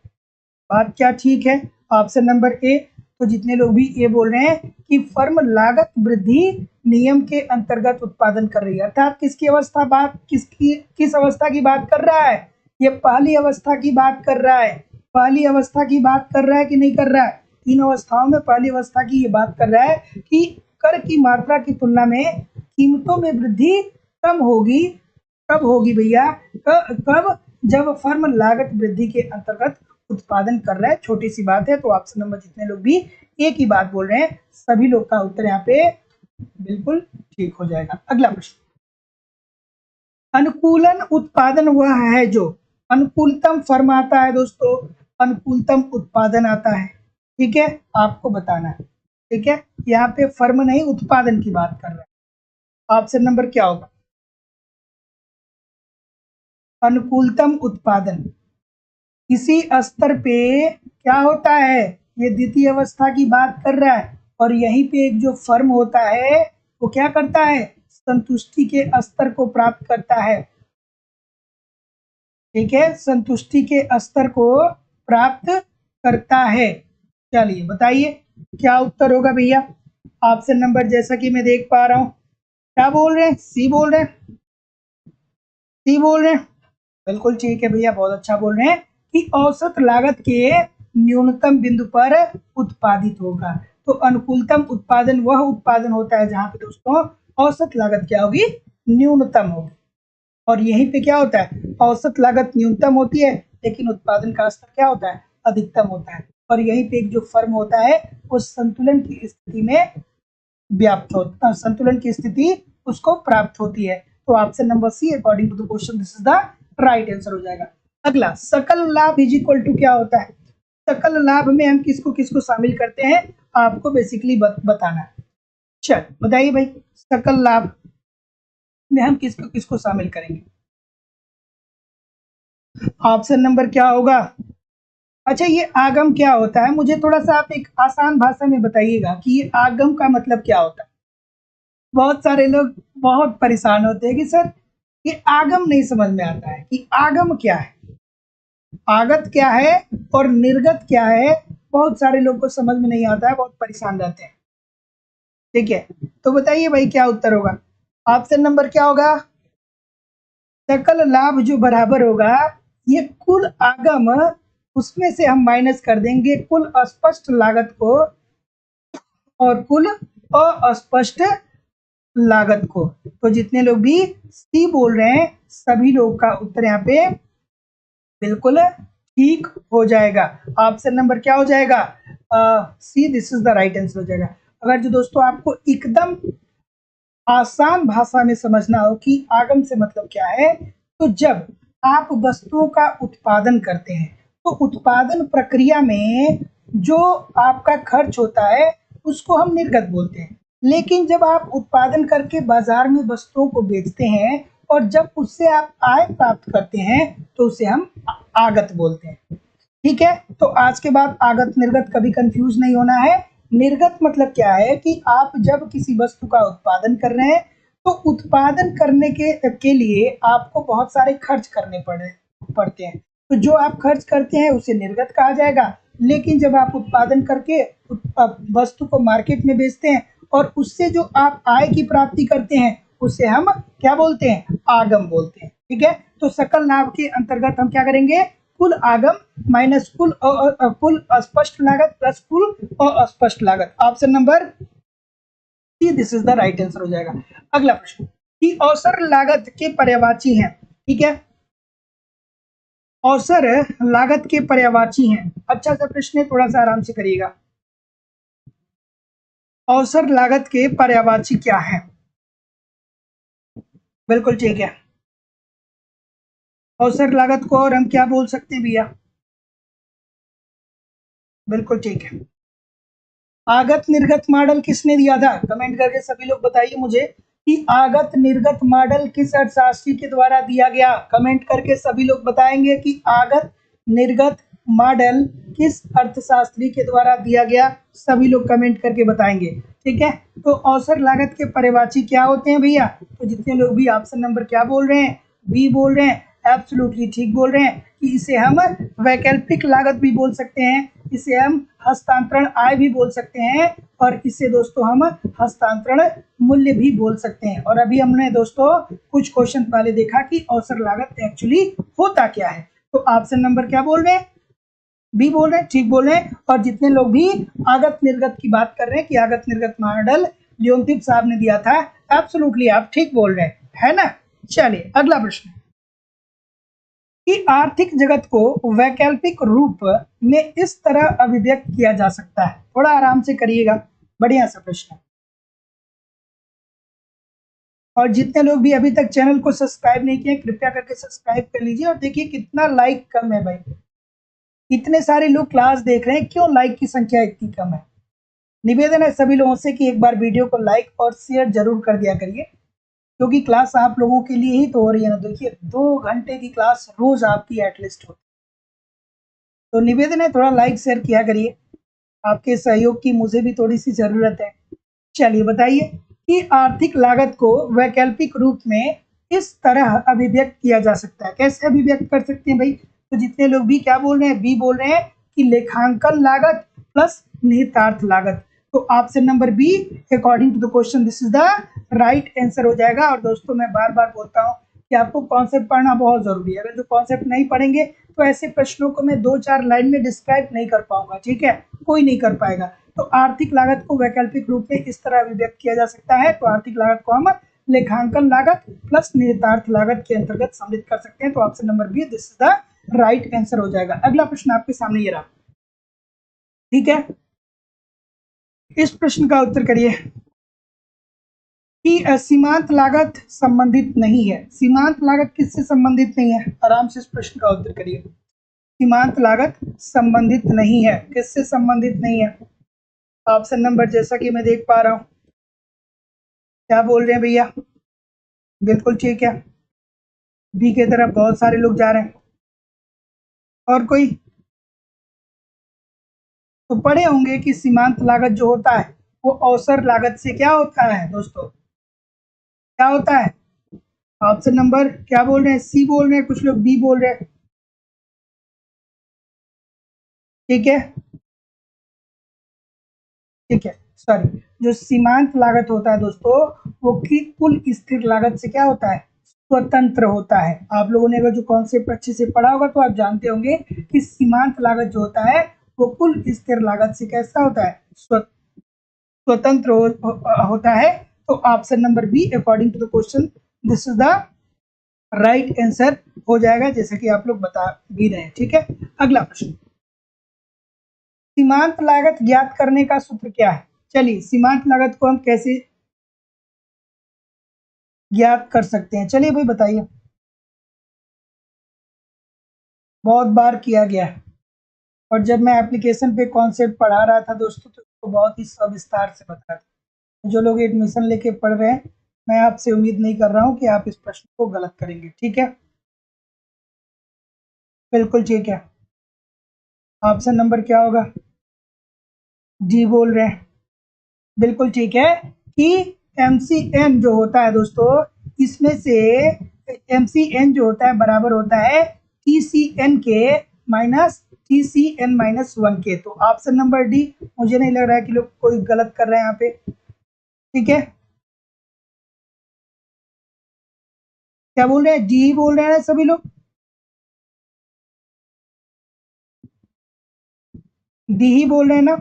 A: बात क्या ठीक है? ऑप्शन नंबर ए। तो जितने लोग भी ये बोल रहे हैं कि फर्म लागत वृद्धि नियम के अंतर्गत उत्पादन कर रही है, अर्थात किस अवस्था की बात कर रहा है? ये पहली अवस्था की बात कर रहा है। पहली अवस्था की बात कर रहा है कि नहीं कर रहा है? तीन अवस्थाओं में पहली अवस्था की ये बात कर रहा है कि कर की मात्रा की तुलना में कीमतों में वृद्धि कम होगी। कब होगी भैया? कब? जब फर्म लागत वृद्धि के अंतर्गत उत्पादन कर रहा है। छोटी सी बात है। तो ऑप्शन नंबर जितने लोग भी एक ही बात बोल रहे हैं सभी लोग का उत्तर यहाँ पे बिल्कुल ठीक हो जाएगा। अगला प्रश्न, अनुकूलन उत्पादन वह है जो अनुकूलतम फर्म आता है दोस्तों, अनुकूलतम उत्पादन आता है। ठीक है, आपको बताना है। ठीक है, यहाँ पे फर्म नहीं उत्पादन की बात कर रहा है। ऑप्शन नंबर क्या होगा? अनुकूलतम उत्पादन इसी स्तर पे क्या होता है? ये द्वितीय अवस्था की बात कर रहा है और यहीं पे एक जो फर्म होता है वो क्या करता है? संतुष्टि के स्तर को प्राप्त करता है। ठीक है, संतुष्टि के स्तर को प्राप्त करता है। चलिए बताइए क्या उत्तर होगा भैया? ऑप्शन नंबर जैसा कि मैं देख पा रहा हूं, क्या बोल रहे हैं? सी बोल रहे हैं। सी बोल रहे हैं, बिल्कुल ठीक है भैया, बहुत अच्छा बोल रहे हैं कि औसत लागत के न्यूनतम बिंदु पर उत्पादित होगा। तो अनुकूलतम उत्पादन वह उत्पादन होता है जहां पे दोस्तों औसत लागत क्या होगी? न्यूनतम होगी। और यहीं पे क्या होता है? औसत लागत न्यूनतम होती है लेकिन उत्पादन का स्तर क्या होता है? अधिकतम होता है। और यहीं पे एक जो फर्म होता है वो संतुलन की स्थिति में व्याप्त होता है, संतुलन की स्थिति उसको प्राप्त होती है। तो option number C according to the question this is the right answer हो जाएगा। अगला, सकल लाभ इज इक्वल टू क्या होता है? सकल लाभ में हम किसको किसको शामिल करते हैं आपको बेसिकली बताना है। चल बताइए भाई, सकल लाभ में हम किसको किसको शामिल करेंगे? ऑप्शन नंबर क्या होगा? अच्छा, ये आगम क्या होता है? मुझे थोड़ा सा आप एक आसान भाषा में बताइएगा कि ये आगम का मतलब क्या होता है। बहुत सारे लोग बहुत परेशान होते हैं कि सर ये आगम नहीं समझ में आता है कि आगम क्या है, आगत क्या है और निर्गत क्या है। बहुत सारे लोग को समझ में नहीं आता है, बहुत परेशान रहते हैं। ठीक है, तो बताइए भाई क्या उत्तर होगा? ऑप्शन नंबर क्या होगा? सकल लाभ जो बराबर होगा ये कुल आगम, उसमें से हम माइनस कर देंगे कुल अस्पष्ट लागत को और कुल अस्पष्ट लागत को। तो जितने लोग भी सी बोल रहे हैं सभी लोग का उत्तर यहाँ पे बिल्कुल ठीक हो जाएगा। ऑप्शन नंबर क्या हो जाएगा? C, this is the right answer हो जाएगा। अगर जो दोस्तों आपको एकदम आसान भाषा में समझना हो कि आगम से मतलब क्या है, तो जब आप वस्तुओं का उत्पादन करते हैं तो उत्पादन प्रक्रिया में जो आपका खर्च होता है उसको हम निर्गत बोलते हैं। लेकिन जब आप उत्पादन करके बाजार में वस्तुओं को बेचते हैं और जब उससे आप आय प्राप्त करते हैं तो उसे हम आगत बोलते हैं। ठीक है, तो आज के बाद आगत निर्गत कभी कंफ्यूज नहीं होना है। निर्गत मतलब क्या है कि आप जब किसी वस्तु का उत्पादन कर रहे हैं तो उत्पादन करने के लिए आपको बहुत सारे खर्च करने पड़ते हैं। तो जो आप खर्च करते हैं उसे निर्गत कहा जाएगा। लेकिन जब आप उत्पादन करके वस्तु को मार्केट में बेचते हैं और उससे जो आप आय की प्राप्ति करते हैं उसे हम क्या बोलते हैं? आगम बोलते हैं। ठीक है, तो सकल लाभ के अंतर्गत हम क्या करेंगे? कुल आगम माइनस कुल अस्पष्ट लागत प्लस कुल अस्पष्ट लागत। Option number C, this is the right answer हो जाएगा। अगला प्रश्न कि अवसर लागत के पर्यायवाची हैं। ठीक है, अवसर लागत के पर्यायवाची हैं। अच्छा सा प्रश्न है, थोड़ा सा आराम से करिएगा। अवसर लागत के पर्यायवाची क्या है? बिल्कुल ठीक है, अवसर लागत को और हम क्या बोल सकते हैं भैया? बिल्कुल ठीक है, आगत निर्गत मॉडल किसने दिया था? कमेंट करके सभी लोग बताइए मुझे कि आगत निर्गत मॉडल किस अर्थशास्त्री के द्वारा दिया गया। कमेंट करके सभी लोग बताएंगे कि आगत निर्गत मॉडल किस अर्थशास्त्री के द्वारा दिया गया। सभी लोग कमेंट करके बताएंगे। ठीक है, तो अवसर लागत के पर्यायवाची क्या होते हैं भैया? तो जितने लोग भी ऑप्शन नंबर क्या बोल रहे हैं? बी बोल रहे हैं, एब्सोल्युटली ठीक बोल रहे हैं कि इसे हम वैकल्पिक लागत भी बोल सकते हैं, इसे हम हस्तांतरण आय भी बोल सकते हैं, और इसे दोस्तों हम हस्तांतरण मूल्य भी बोल सकते हैं। और अभी हमने दोस्तों कुछ क्वेश्चन पहले देखा कि अवसर लागत एक्चुअली होता क्या है। तो ऑप्शन नंबर क्या बोल रहे हैं, बी बोल रहे हैं, ठीक बोल रहे हैं। और जितने लोग भी आगत निर्गत की बात कर रहे हैं कि आगत निर्गत मॉडल लियोनतीफ साहब ने दिया था, एब्सोल्युटली आप ठीक बोल रहे हैं, है ना। चलिए अगला प्रश्न कि आर्थिक जगत को वैकल्पिक रूप में इस तरह अभिव्यक्त किया जा सकता है। थोड़ा आराम से करिएगा, बढ़िया सा प्रश्न है। और जितने लोग भी अभी तक चैनल को सब्सक्राइब नहीं किए, कृपया करके सब्सक्राइब कर लीजिए। और देखिए कितना लाइक कम है भाई, इतने सारे लोग क्लास देख रहे हैं, क्यों लाइक की संख्या इतनी कम है। निवेदन है सभी लोगों से कि एक बार वीडियो को लाइक और शेयर जरूर कर दिया करिए, क्योंकि क्लास आप लोगों के लिए ही तो हो रही है ना। देखिए 2 घंटे की क्लास रोज आपकी एटलीस्ट होती है, तो निवेदन है थोड़ा लाइक शेयर किया करिए, आपके सहयोग की मुझे भी थोड़ी सी जरूरत है। चलिए बताइए कि आर्थिक लागत को वैकल्पिक रूप में इस तरह अभिव्यक्त किया जा सकता है। कैसे अभिव्यक्त कर सकते हैं भाई, तो जितने लोग भी क्या बोल रहे हैं, बी बोल रहे हैं कि लेखांकन लागत प्लस निहितार्थ लागत। तो option number B according to the question this is the right answer हो जाएगा। और दोस्तों मैं बार बार बोलता हूँ कि आपको कॉन्सेप्ट पढ़ना बहुत जरूरी है। अगर जो कॉन्सेप्ट नहीं पढ़ेंगे तो ऐसे प्रश्नों को मैं 2-4 लाइन में डिस्क्राइब नहीं कर पाऊंगा, ठीक है, कोई नहीं कर पाएगा। तो आर्थिक लागत को वैकल्पिक रूप में इस तरह अभिव्यक्त किया जा सकता है। तो आर्थिक लागत को हम लेखांकन लागत प्लस निहितार्थ लागत के अंतर्गत सम्मिलित कर सकते हैं। तो option number B this is the right answer हो जाएगा। अगला प्रश्न आपके सामने ये रहा, ठीक है। इस प्रश्न का उत्तर करिए कि सीमांत लागत संबंधित नहीं है। सीमांत लागत किससे संबंधित नहीं है, आराम से इस प्रश्न का उत्तर करिए। सीमांत लागत संबंधित नहीं है, किससे संबंधित नहीं है। ऑप्शन नंबर जैसा कि मैं देख पा रहा हूं, क्या बोल रहे हैं भैया, बिल्कुल ठीक है, बी की तरफ बहुत सारे लोग जा रहे हैं। और कोई तो पढ़े होंगे कि सीमांत लागत जो होता है वो अवसर लागत से क्या होता है दोस्तों, क्या होता है। ऑप्शन नंबर क्या बोल रहे हैं, सी बोल रहे हैं, कुछ लोग बी बोल रहे हैं, ठीक है, ठीक है। सॉरी, जो सीमांत लागत होता है दोस्तों वो की कुल स्थिर लागत से क्या होता है, स्वतंत्र होता है। आप लोगों ने अगर जो कॉन्सेप्ट अच्छे से पढ़ा होगा तो आप जानते होंगे कि सीमांत लागत जो होता है वो कुल स्थिर लागत से कैसा होता है, स्वतंत्र होता है। तो option number B according to the question this is the right answer हो जाएगा, जैसे कि आप लोग बता भी रहे हैं, ठीक है। अगला प्रश्न, सीमांत लागत ज्ञात करने का सूत्र क्या है। चलिए सीमांत लागत को हम कैसे ज्ञात कर सकते हैं, चलिए भाई बताइए। बहुत बार किया गया है, और जब मैं एप्लीकेशन पे कॉन्सेप्ट पढ़ा रहा था दोस्तों तो इसको बहुत ही सविस्तार से बता था। जो लोग एडमिशन लेके पढ़ रहे हैं, मैं आपसे उम्मीद नहीं कर रहा हूँ कि आप इस प्रश्न को गलत करेंगे, ठीक है, बिल्कुल ठीक है। ऑप्शन नंबर क्या होगा, डी बोल रहे हैं, बिल्कुल ठीक है कि MCN जो होता है दोस्तों, इसमें से MCN जो होता है बराबर होता है TCN के माइनस TCN-1 के। तो ऑप्शन नंबर डी, मुझे नहीं लग रहा है कि लोग कोई गलत कर रहे हैं यहाँ पे, ठीक है। क्या बोल रहे हैं, डी बोल रहे हैं सभी लोग, डी ही बोल रहे हैं ना,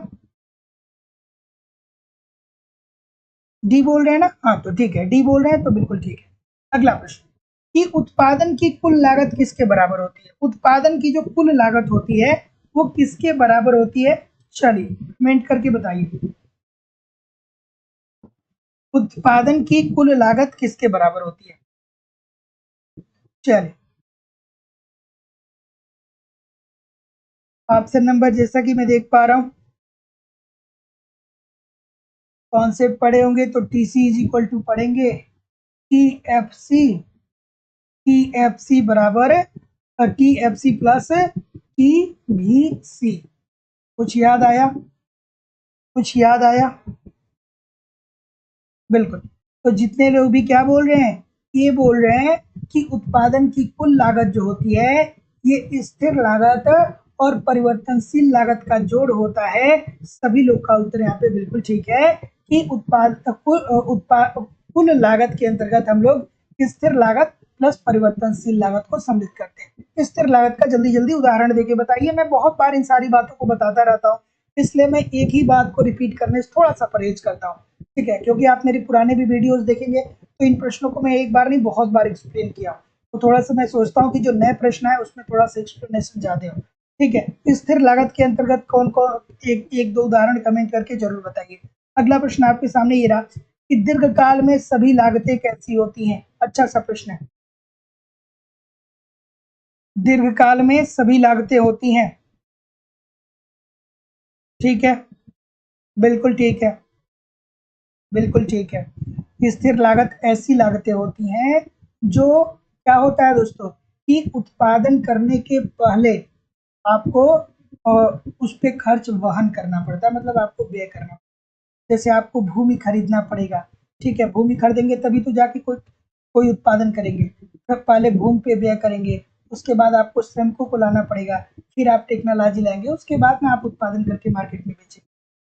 A: डी बोल रहे हैं ना, हाँ तो ठीक है, डी बोल रहे हैं तो बिल्कुल ठीक है। अगला प्रश्न कि उत्पादन की कुल लागत किसके बराबर होती है। उत्पादन की जो कुल लागत होती है वो किसके बराबर होती है, चलिए कमेंट करके बताइए। उत्पादन की कुल लागत किसके बराबर होती है, चलिए ऑप्शन नंबर जैसा कि मैं देख पा रहा हूँ, कॉन्सेप्ट पढ़े होंगे तो TC इज इक्वल टू पढ़ेंगे TFC बराबर TFC प्लस TVC। कुछ याद आया, कुछ याद आया, बिल्कुल। तो जितने लोग भी क्या बोल रहे हैं ये बोल रहे हैं कि उत्पादन की कुल लागत जो होती है ये स्थिर लागत और परिवर्तनशील लागत का जोड़ होता है। सभी लोग का उत्तर यहाँ पे बिल्कुल ठीक है कि कुल लागत के अंतर्गत हम लोग स्थिर लागत प्लस परिवर्तनशील लागत को सम्मिलित करते हैं। स्थिर लागत का जल्दी जल्दी उदाहरण देके बताइए। मैं बहुत बार इन सारी बातों को बताता रहता हूँ, इसलिए मैं एक ही बात को रिपीट करने से थोड़ा सा परहेज करता हूँ, ठीक है, क्योंकि आप मेरे पुराने भी वीडियोस देखेंगे तो इन प्रश्नों को मैं एक बार नहीं बहुत बार एक्सप्लेन किया, तो थोड़ा सा मैं सोचता हूँ कि जो नए प्रश्न है उसमें थोड़ा सा एक्सप्लेनेशन ज्यादा हो, ठीक है। स्थिर लागत के अंतर्गत कौन कौन एक दो उदाहरण कमेंट करके जरूर बताइए। अगला प्रश्न आपके सामने ये रहा कि दीर्घकाल में सभी लागतें कैसी होती हैं। अच्छा सा प्रश्न है। दीर्घकाल में सभी लागतें होती हैं, ठीक है, बिल्कुल ठीक है, बिल्कुल ठीक है। स्थिर लागत ऐसी लागतें होती हैं जो क्या होता है दोस्तों कि उत्पादन करने के पहले आपको उस पे खर्च वहन करना पड़ता है, मतलब आपको व्यय करना पड़ता है। जैसे आपको भूमि खरीदना पड़ेगा, ठीक है, भूमि खरीदेंगे तभी तो जाके कोई कोई उत्पादन करेंगे। फिर पहले भूमि पे व्यय करेंगे, उसके बाद आपको श्रमिकों को लाना पड़ेगा, फिर आप टेक्नोलॉजी लाएंगे, उसके बाद में आप उत्पादन करके मार्केट में बेचेंगे।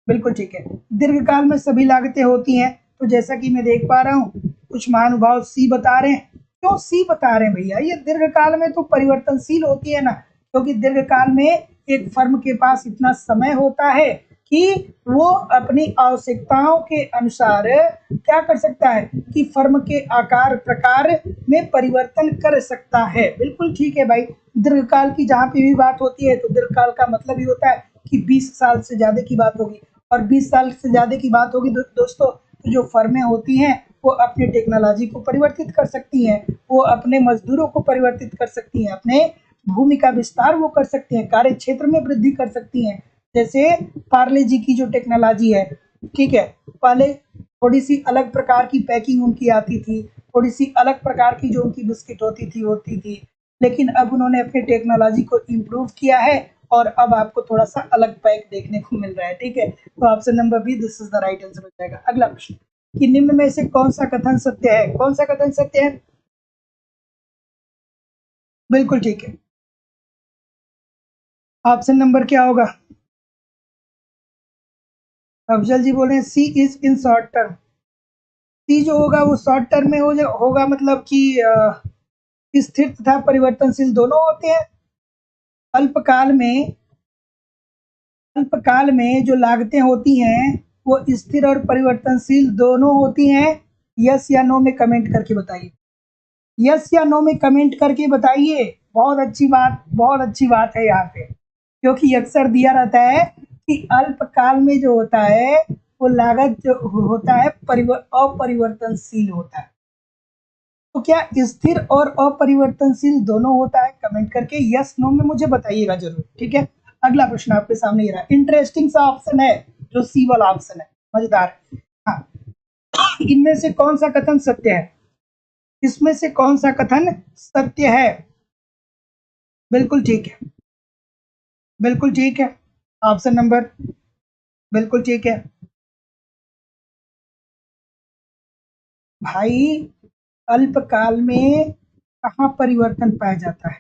A: बिल्कुल ठीक है। दीर्घकाल में सभी लागतें होती हैं, तो जैसा कि मैं देख पा रहा हूँ कुछ महानुभाव सी बता रहे हैं। क्यों सी बता रहे हैं भैया? ये दीर्घकाल में तो परिवर्तनशील होती है ना, क्योंकि दीर्घकाल में एक फर्म के पास इतना समय होता है कि वो अपनी आवश्यकताओं के अनुसार क्या कर सकता है कि फर्म के आकार प्रकार में परिवर्तन कर सकता है। बिल्कुल ठीक है भाई। दीर्घकाल की जहाँ पे भी बात होती है तो दीर्घकाल का मतलब ही होता है कि 20 साल से ज्यादा की बात होगी, और 20 साल से ज्यादा की बात होगी दोस्तों तो जो फर्में होती हैं वो अपने टेक्नोलॉजी को परिवर्तित कर सकती हैं, वो अपने मजदूरों को परिवर्तित कर सकती हैं, अपने भूमि का विस्तार वो कर सकती हैं, कार्य क्षेत्र में वृद्धि कर सकती हैं। जैसे पार्ले जी की जो टेक्नोलॉजी है, ठीक है, पहले थोड़ी सी अलग प्रकार की पैकिंग उनकी आती थी, थोड़ी सी अलग प्रकार की जो उनकी बिस्किट होती थी, लेकिन अब उन्होंने अपनी टेक्नोलॉजी को इम्प्रूव किया है और अब आपको थोड़ा सा अलग पैक देखने को मिल रहा है, ठीक है। तो option number B this is the right answer हो जाएगा। अगला प्रश्न कि निम्न में से कौन सा कथन सत्य है? कौन सा कथन सत्य है? बिल्कुल ठीक है। ऑप्शन नंबर क्या होगा? अफजल जी बोल रहे हैं सी इज इन शॉर्ट टर्म। सी जो होगा वो शॉर्ट टर्म में होगा, मतलब कि स्थिर तथा परिवर्तनशील दोनों होते हैं। अल्पकाल में अल्पकाल में जो लागतें होती हैं वो स्थिर और परिवर्तनशील दोनों होती हैं। यस या नो में कमेंट करके बताइए। यस या नो में कमेंट करके बताइए। बहुत अच्छी बात, बहुत अच्छी बात है यहाँ पे, क्योंकि अक्सर दिया रहता है कि अल्पकाल में जो होता है वो लागत जो होता है अपरिवर्तनशील होता है। तो क्या स्थिर और अपरिवर्तनशील दोनों होता है? कमेंट करके यस नो में मुझे बताइएगा जरूर, ठीक है। अगला प्रश्न आपके सामने ये रहा, इंटरेस्टिंग सा ऑप्शन है जो सी वाला ऑप्शन है, मजेदार। हाँ, इनमें से कौन सा कथन सत्य है? इसमें से कौन सा कथन सत्य है? बिल्कुल ठीक है, बिल्कुल ठीक है। ऑप्शन नंबर बिल्कुल ठीक है भाई। अल्पकाल में कहाँ परिवर्तन पाया जाता है?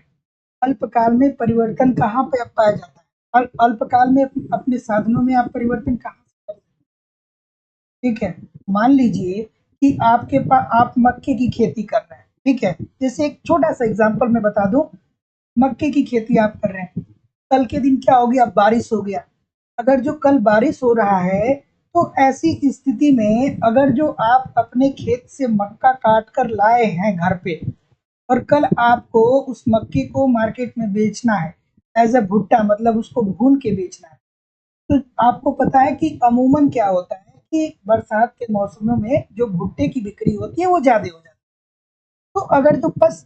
A: अल्पकाल में परिवर्तन कहाँ पे पाया जाता है? अल्पकाल में अपने साधनों में आप परिवर्तन कहाँ से करें? ठीक है, मान लीजिए कि आपके पास आप मक्के की खेती कर रहे हैं, ठीक है। जैसे एक छोटा सा एग्जांपल मैं बता दूं, मक्के की खेती आप कर रहे हैं, कल के दिन क्या हो गया? बारिश हो गया। अगर जो कल बारिश हो रहा है तो ऐसी स्थिति में अगर जो आप अपने खेत से मक्का काट कर लाए हैं घर पे और कल आपको उस मक्के को मार्केट में बेचना है एज अ भुट्टा, मतलब उसको भून के बेचना है, तो आपको पता है कि अमूमन क्या होता है कि बरसात के मौसमों में जो भुट्टे की बिक्री होती है वो ज्यादा हो जाती है। तो अगर तो बस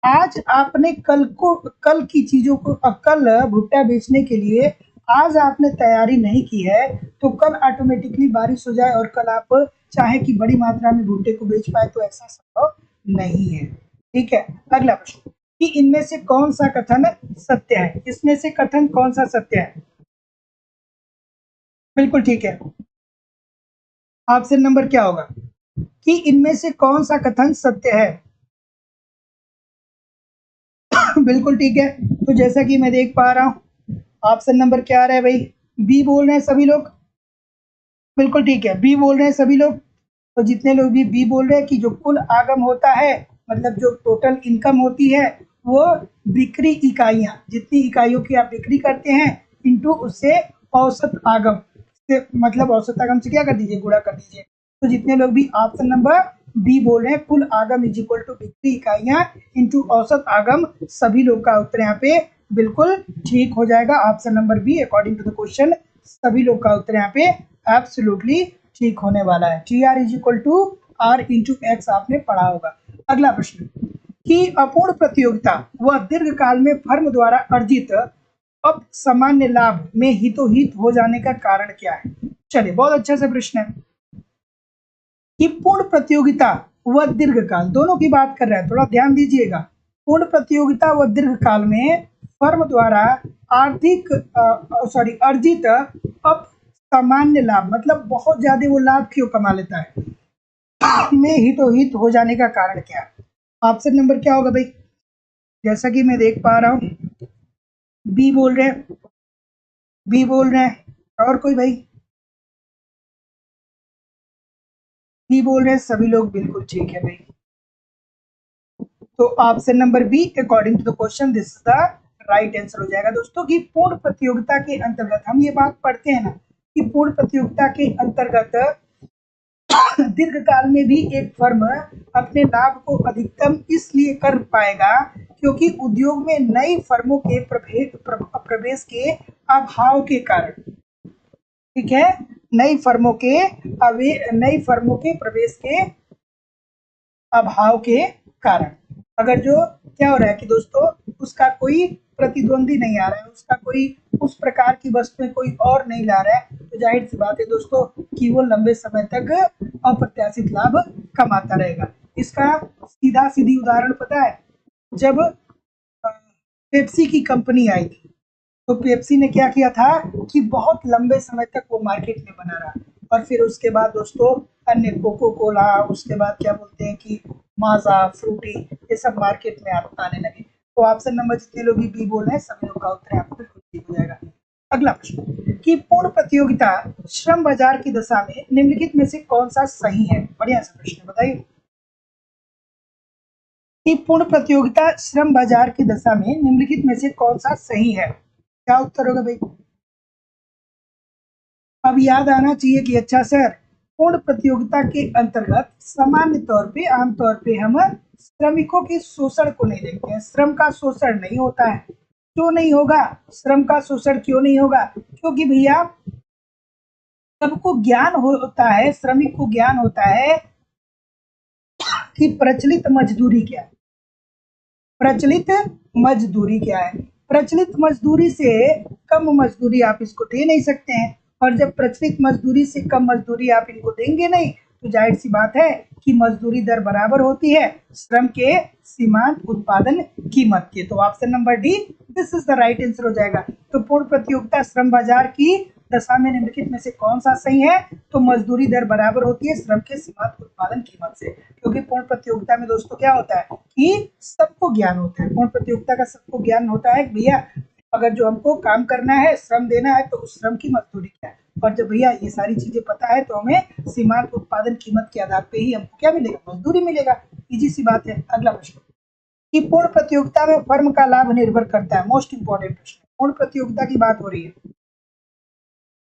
A: आज आपने कल की चीजों को कल भुट्टा बेचने के लिए आज आपने तैयारी नहीं की है, तो कल ऑटोमेटिकली बारिश हो जाए और कल आप चाहे कि बड़ी मात्रा में भुट्टे को बेच पाए, तो ऐसा संभव नहीं है, ठीक है। अगला प्रश्न कि इनमें से कौन सा कथन सत्य है? इसमें से कथन कौन सा सत्य है? बिल्कुल ठीक है। ऑप्शन नंबर क्या होगा कि इनमें से कौन सा कथन सत्य है? बिल्कुल ठीक है। तो जैसा कि मैं देख पा रहा हूँ, ऑप्शन नंबर क्या आ रहा है भाई? बी बोल रहे हैं सभी लोग। बिल्कुल ठीक है, बी बोल रहे हैं सभी लोग। तो जितने लोग भी बी बोल रहे हैं कि जो कुल आगम होता है, मतलब जो टोटल इनकम होती है, वो बिक्री इकाइयां, जितनी इकाइयों की आप बिक्री करते हैं इंटू उससे औसत आगम से, मतलब औसत आगम से क्या कर दीजिए, गुणा कर दीजिए। तो जितने लोग भी ऑप्शन नंबर बी बोल रहे हैं, कुल आगम इज इक्वल टू बिक्री इकाइयां इंटू औसत आगम, सभी लोग का उत्तर यहाँ पे बिल्कुल ठीक हो जाएगा। Option number B according to the question सभी लोग का उत्तर यहाँ पे एब्सोल्युटली ठीक होने वाला है। T R is equal to R into X आपने पढ़ा होगा। अगला प्रश्न कि अपूर्ण प्रतियोगिता व दीर्घकाल में फर्म द्वारा अर्जित अब सामान्य लाभ में हितोहित हो जाने का कारण क्या है? चलिए, बहुत अच्छा सा प्रश्न है कि पूर्ण प्रतियोगिता व दीर्घकाल दोनों की बात कर रहा है, थोड़ा ध्यान दीजिएगा। पूर्ण प्रतियोगिता व दीर्घकाल में फर्म द्वारा अर्जित अब सामान्य लाभ, मतलब बहुत ज्यादा वो लाभ क्यों कमा लेता है, में हितोहित हो जाने का कारण क्या है? ऑप्शन नंबर क्या होगा भाई? जैसा कि मैं देख पा रहा हूँ, बी बोल रहे हैं, बी बोल रहे हैं, और कोई भाई? बी बोल रहे हैं सभी लोग, बिल्कुल ठीक है भाई। तो option number B according to the question this is the right answer हो जाएगा दोस्तों। कि पूर्ण प्रतियोगिता के अंतर्गत हम ये बात पढ़ते हैं ना कि पूर्ण प्रतियोगिता के अंतर्गत दीर्घकाल में भी एक फर्म अपने लाभ को अधिकतम इसलिए कर पाएगा क्योंकि उद्योग में नई फर्मों के प्रवेश के अभाव के कारण, ठीक है, नई फर्मों के प्रवेश के अभाव के कारण। अगर जो क्या हो रहा है कि दोस्तों उसका कोई प्रतिद्वंदी नहीं आ रहा है, उसका कोई उस प्रकार की वस्तुएं कोई और नहीं ला रहा है, तो जाहिर सी बात है दोस्तों कि वो लंबे समय तक अप्रत्याशित लाभ कमाता रहेगा। इसका सीधा सीधी उदाहरण पता है, जब पेप्सी की कंपनी आई थी, तो पेप्सी ने क्या किया था कि बहुत लंबे समय तक वो मार्केट में बना रहा, और फिर उसके बाद दोस्तों अन्य कोको कोला, उसके बाद क्या बोलते हैं कि माजा, फ्रूटी, ये सब मार्केट में आने लगे। तो ऑप्शन नंबर जितने लोग भी बी बोल रहे हैं सभी लोग का उत्तर आपको बिल्कुल ठीक हो जाएगा। अगला प्रश्न कि पूर्ण प्रतियोगिता श्रम बाजार की दशा में निम्नलिखित में से कौन सा सही है? बढ़िया सा प्रश्न बताइए कि पूर्ण प्रतियोगिता श्रम बाजार की दशा में निम्नलिखित में से कौन सा सही है? क्या उत्तर होगा भाई? अब याद आना चाहिए कि अच्छा सर, पूर्ण प्रतियोगिता के अंतर्गत सामान्य तौर पे आमतौर पे हम श्रमिकों के शोषण को नहीं देखते हैं। श्रम का शोषण नहीं होता है। क्यों नहीं होगा? श्रम का शोषण क्यों नहीं होगा? क्योंकि भैया सबको ज्ञान होता है, श्रमिक को ज्ञान होता है कि प्रचलित मजदूरी क्या है। प्रचलित मजदूरी क्या है? प्रचलित मजदूरी से कम मजदूरी आप इसको दे नहीं सकते हैं, और जब प्रचलित मजदूरी से कम मजदूरी आप इनको देंगे नहीं, तो जाहिर सी बात है कि मजदूरी दर बराबर होती है श्रम के सीमांत उत्पादन कीमत के। तो option number D this is the right answer हो जाएगा। तो पूर्ण प्रतियोगिता श्रम बाजार की दशा में निम्नलिखित में से कौन सा सही है? तो मजदूरी दर बराबर होती है श्रम के सीमांत उत्पादन कीमत से, क्योंकि पूर्ण प्रतियोगिता में दोस्तों क्या होता है कि सबको ज्ञान होता है। पूर्ण प्रतियोगिता का सबको ज्ञान होता है भैया अगर जो हमको काम करना है, श्रम देना है, तो उस श्रम की मजदूरी क्या है, और जब भैया ये सारी चीजें पता है तो हमें सीमांत उत्पादन कीमत के आधार पे ही हमको क्या मिलेगा? मजदूरी मिलेगा। इजी सी बात है। अगला प्रश्न कि पूर्ण प्रतियोगिता में फर्म का लाभ निर्भर करता है। मोस्ट इंपॉर्टेंट प्रश्न, पूर्ण प्रतियोगिता की बात हो रही है।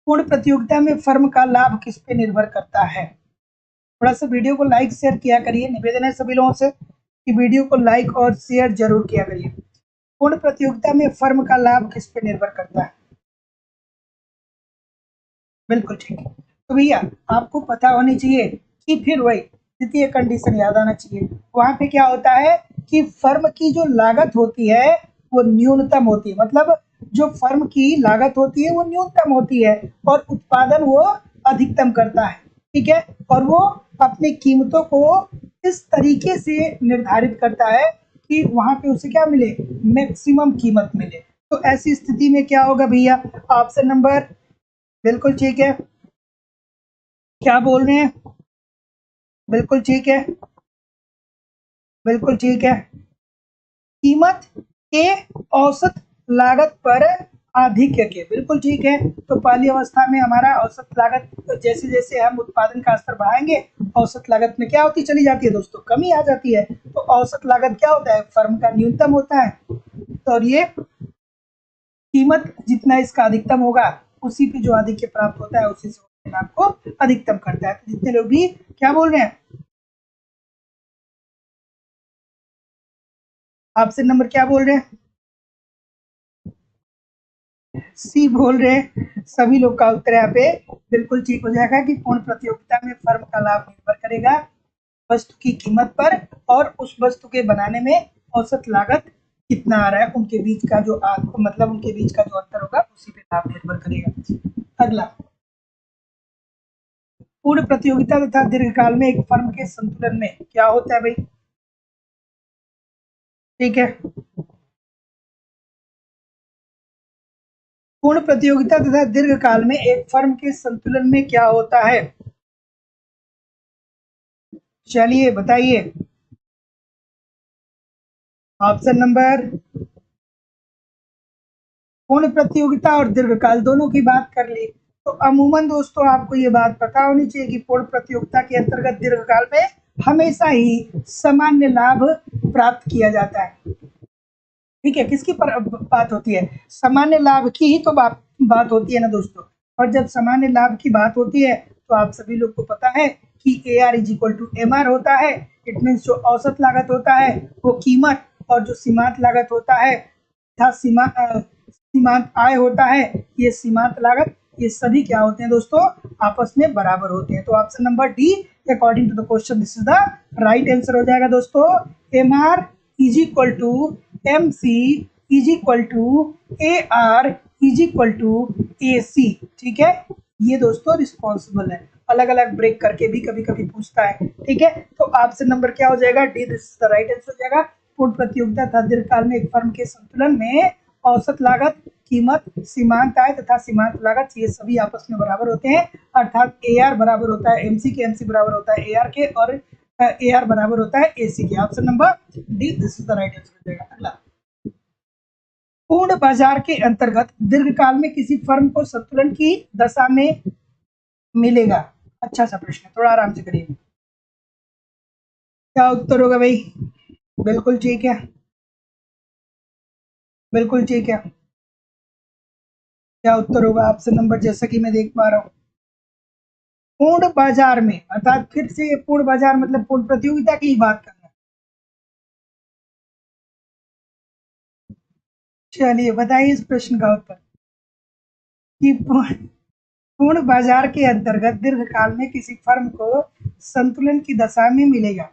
A: पूर्ण प्रतियोगिता में फर्म का लाभ किस पे निर्भर करता है? थोड़ा सा वीडियो को लाइक शेयर किया करिए, निवेदन है सभी लोगों से कि वीडियो को लाइक और शेयर जरूर किया करिए। पूर्ण प्रतियोगिता में फर्म का लाभ किस पे निर्भर करता है? बिल्कुल ठीक है। तो भैया आपको पता होनी चाहिए कि फिर वही द्वितीय कंडीशन याद आना चाहिए। वहां पे क्या होता है कि फर्म की जो लागत होती है वो न्यूनतम होती है, मतलब जो फर्म की लागत होती है वो न्यूनतम होती है और उत्पादन वो अधिकतम करता है, ठीक है, और वो अपनी कीमतों को इस तरीके से निर्धारित करता है कि वहां पे उसे क्या मिले? मैक्सिमम कीमत मिले। तो ऐसी स्थिति में क्या होगा भैया? ऑप्शन नंबर बिल्कुल ठीक है। क्या बोल रहे हैं? बिल्कुल ठीक है, बिल्कुल ठीक है। कीमत ए औसत लागत पर आधिक्य के, बिल्कुल ठीक है। तो पहली अवस्था में हमारा औसत लागत, जैसे जैसे हम उत्पादन का स्तर बढ़ाएंगे औसत लागत में क्या होती चली जाती है दोस्तों, कमी आ जाती है। तो औसत लागत क्या होता है, फर्म का न्यूनतम होता है। तो और ये कीमत जितना इसका अधिकतम होगा उसी पे जो आधिक्य प्राप्त होता है उसी से लाभ को अधिकतम करता है। तो जितने लोग भी क्या बोल रहे हैं, ऑप्शन नंबर क्या बोल रहे हैं, सी बोल रहे हैं। सभी लोग का उत्तर यहाँ पे बिल्कुल ठीक हो जाएगा कि पूर्ण प्रतियोगिता में फर्म का लाभ निर्भर करेगा वस्तु की कीमत पर और उस वस्तु के बनाने में औसत लागत कितना आ रहा है, उनके बीच का जो मतलब उनके बीच का जो अंतर होगा उसी पे लाभ निर्भर करेगा। अगला, पूर्ण प्रतियोगिता तथा दीर्घकाल में एक फर्म के संतुलन में क्या होता है भाई, ठीक है। पूर्ण प्रतियोगिता तथा दीर्घकाल में एक फर्म के संतुलन में क्या होता है, चलिए बताइए। ऑप्शन नंबर, पूर्ण प्रतियोगिता और दीर्घकाल दोनों की बात कर ली तो अमूमन दोस्तों आपको ये बात पता होनी चाहिए कि पूर्ण प्रतियोगिता के अंतर्गत दीर्घकाल में हमेशा ही सामान्य लाभ प्राप्त किया जाता है। ठीक है, किसकी बात होती है, सामान्य लाभ की ही तो बात होती है ना दोस्तों। और जब सामान्य लाभ की बात होती है तो आप सभी लोग को पता है कि A R is equal to M R होता है। इट मीन्स जो औसत लागत होता है वो कीमत और जो सीमांत लागत होता है तथा सीमांत आय होता है, ये सीमांत लागत, ये सभी क्या होते हैं दोस्तों, आपस में बराबर होते हैं। तो option number D according to the question this is the right answer हो जाएगा दोस्तों। M R is equal to M C is equal to A R is equal to A C, ठीक है। ये दोस्तों रिस्पॉन्सिबल है, अलग अलग ब्रेक करके भी कभी कभी पूछता है, ठीक है। तो ऑप्शन नंबर क्या हो जाएगा, D this is the right answer हो जाएगा। पूर्ण प्रतियोगिता तथा दीर्घकाल में एक फर्म के संतुलन में औसत लागत, कीमत, सीमांत आय तथा सीमांत लागत ये सभी आपस में बराबर होते हैं। अर्थात ए आर बराबर होता है एमसी के, एमसी बराबर होता है ए आर के और ए आर बराबर होता है ए सी के। Option number D this is the right answer हो जाएगा। अगला, पूर्ण बाजार के अंतर्गत दीर्घकाल में किसी फर्म को संतुलन की दशा में मिलेगा, अच्छा सा प्रश्न है, थोड़ा आराम से करिए। क्या उत्तर होगा भाई, बिल्कुल ठीक है, बिल्कुल ठीक है। क्या उत्तर होगा ऑप्शन नंबर, जैसा कि मैं देख पा रहा हूँ, पूर्ण बाजार में, अर्थात फिर से पूर्ण बाजार मतलब पूर्ण प्रतियोगिता की ही बात करना। चलिए बताइए इस प्रश्न का उत्तर कि पूर्ण बाजार के अंतर्गत दीर्घकाल में किसी फर्म को संतुलन की दशा में मिलेगा।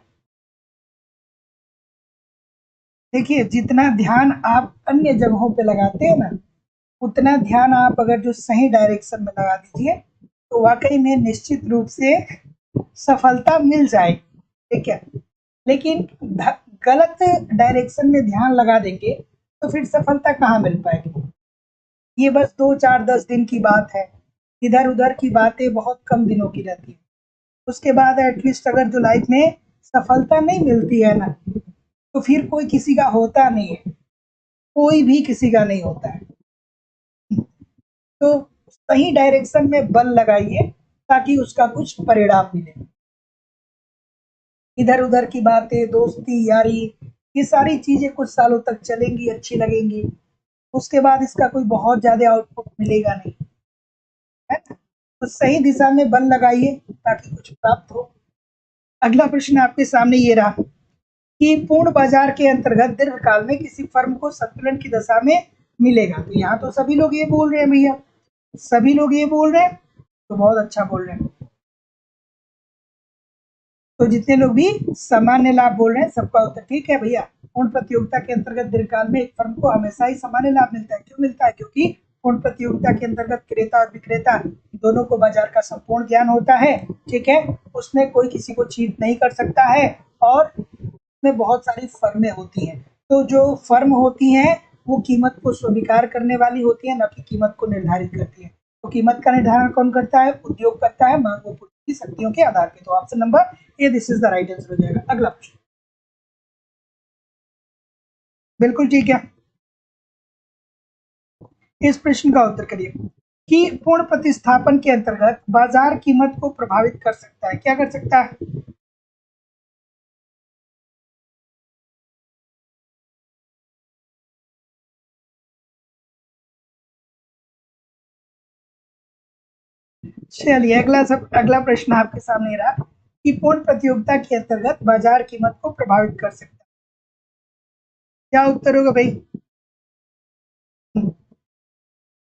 A: देखिए, जितना ध्यान आप अन्य जगहों पे लगाते हैं ना, उतना ध्यान आप अगर जो सही डायरेक्शन में लगा दीजिए तो वाकई में निश्चित रूप से सफलता मिल जाएगी, ठीक है। लेकिन गलत डायरेक्शन में ध्यान लगा देंगे तो फिर सफलता कहाँ मिल पाएगी। ये बस 2 4 10 दिन की बात है, इधर उधर की बातें बहुत कम दिनों की रहती है। उसके बाद एटलीस्ट अगर जो लाइफ में सफलता नहीं मिलती है ना तो फिर कोई किसी का होता नहीं है, कोई भी किसी का नहीं होता है। तो सही डायरेक्शन में बल लगाइए ताकि उसका कुछ परिणाम मिले। इधर उधर की बातें, दोस्ती यारी, ये सारी चीजें कुछ सालों तक चलेंगी, अच्छी लगेंगी, उसके बाद इसका कोई बहुत ज्यादा आउटपुट मिलेगा नहीं, है ना। तो सही दिशा में बल लगाइए ताकि कुछ प्राप्त हो। अगला प्रश्न आपके सामने ये रहा कि पूर्ण बाजार के अंतर्गत दीर्घकाल में किसी फर्म को संतुलन की दशा में मिलेगा। तो यहाँ तो सभी लोग ये बोल रहे हैं भैया, सभी लोग ये बोल रहे हैं, तो बहुत अच्छा बोल रहे हैं। तो जितने लोग भी सामान्य लाभ बोल रहे हैं सबका उत्तर ठीक है भैया। पूर्ण प्रतियोगिता के अंतर्गत दीर्घकाल में एक फर्म को हमेशा ही सामान्य लाभ मिलता है। क्यों मिलता है, क्योंकि पूर्ण प्रतियोगिता के अंतर्गत क्रेता और विक्रेता दोनों को बाजार का संपूर्ण ज्ञान होता है, ठीक है। उसमें कोई किसी को चीट नहीं कर सकता है और में बहुत सारी फर्में होती हैं। तो जो फर्म होती हैं वो कीमत को स्वीकार करने वाली होती है, न कि कीमत को निर्धारित करती है। तो कीमत का निर्धारण कौन करता है, उद्योग करता है, मांग व पूर्ति की शक्तियों के आधार पे। तो option number A this is the right answer हो जाएगा। अगला प्रश्न, बिल्कुल ठीक है। इस प्रश्न का उत्तर करिए कि पूर्ण प्रतिस्थापन के अंतर्गत बाजार कीमत को प्रभावित कर सकता है। क्या कर सकता है? चलिए अगला प्रश्न आपके सामने रहा कि पूर्ण प्रतियोगिता के अंतर्गत बाजार कीमत को प्रभावित कर सकता है। क्या उत्तर होगा भाई?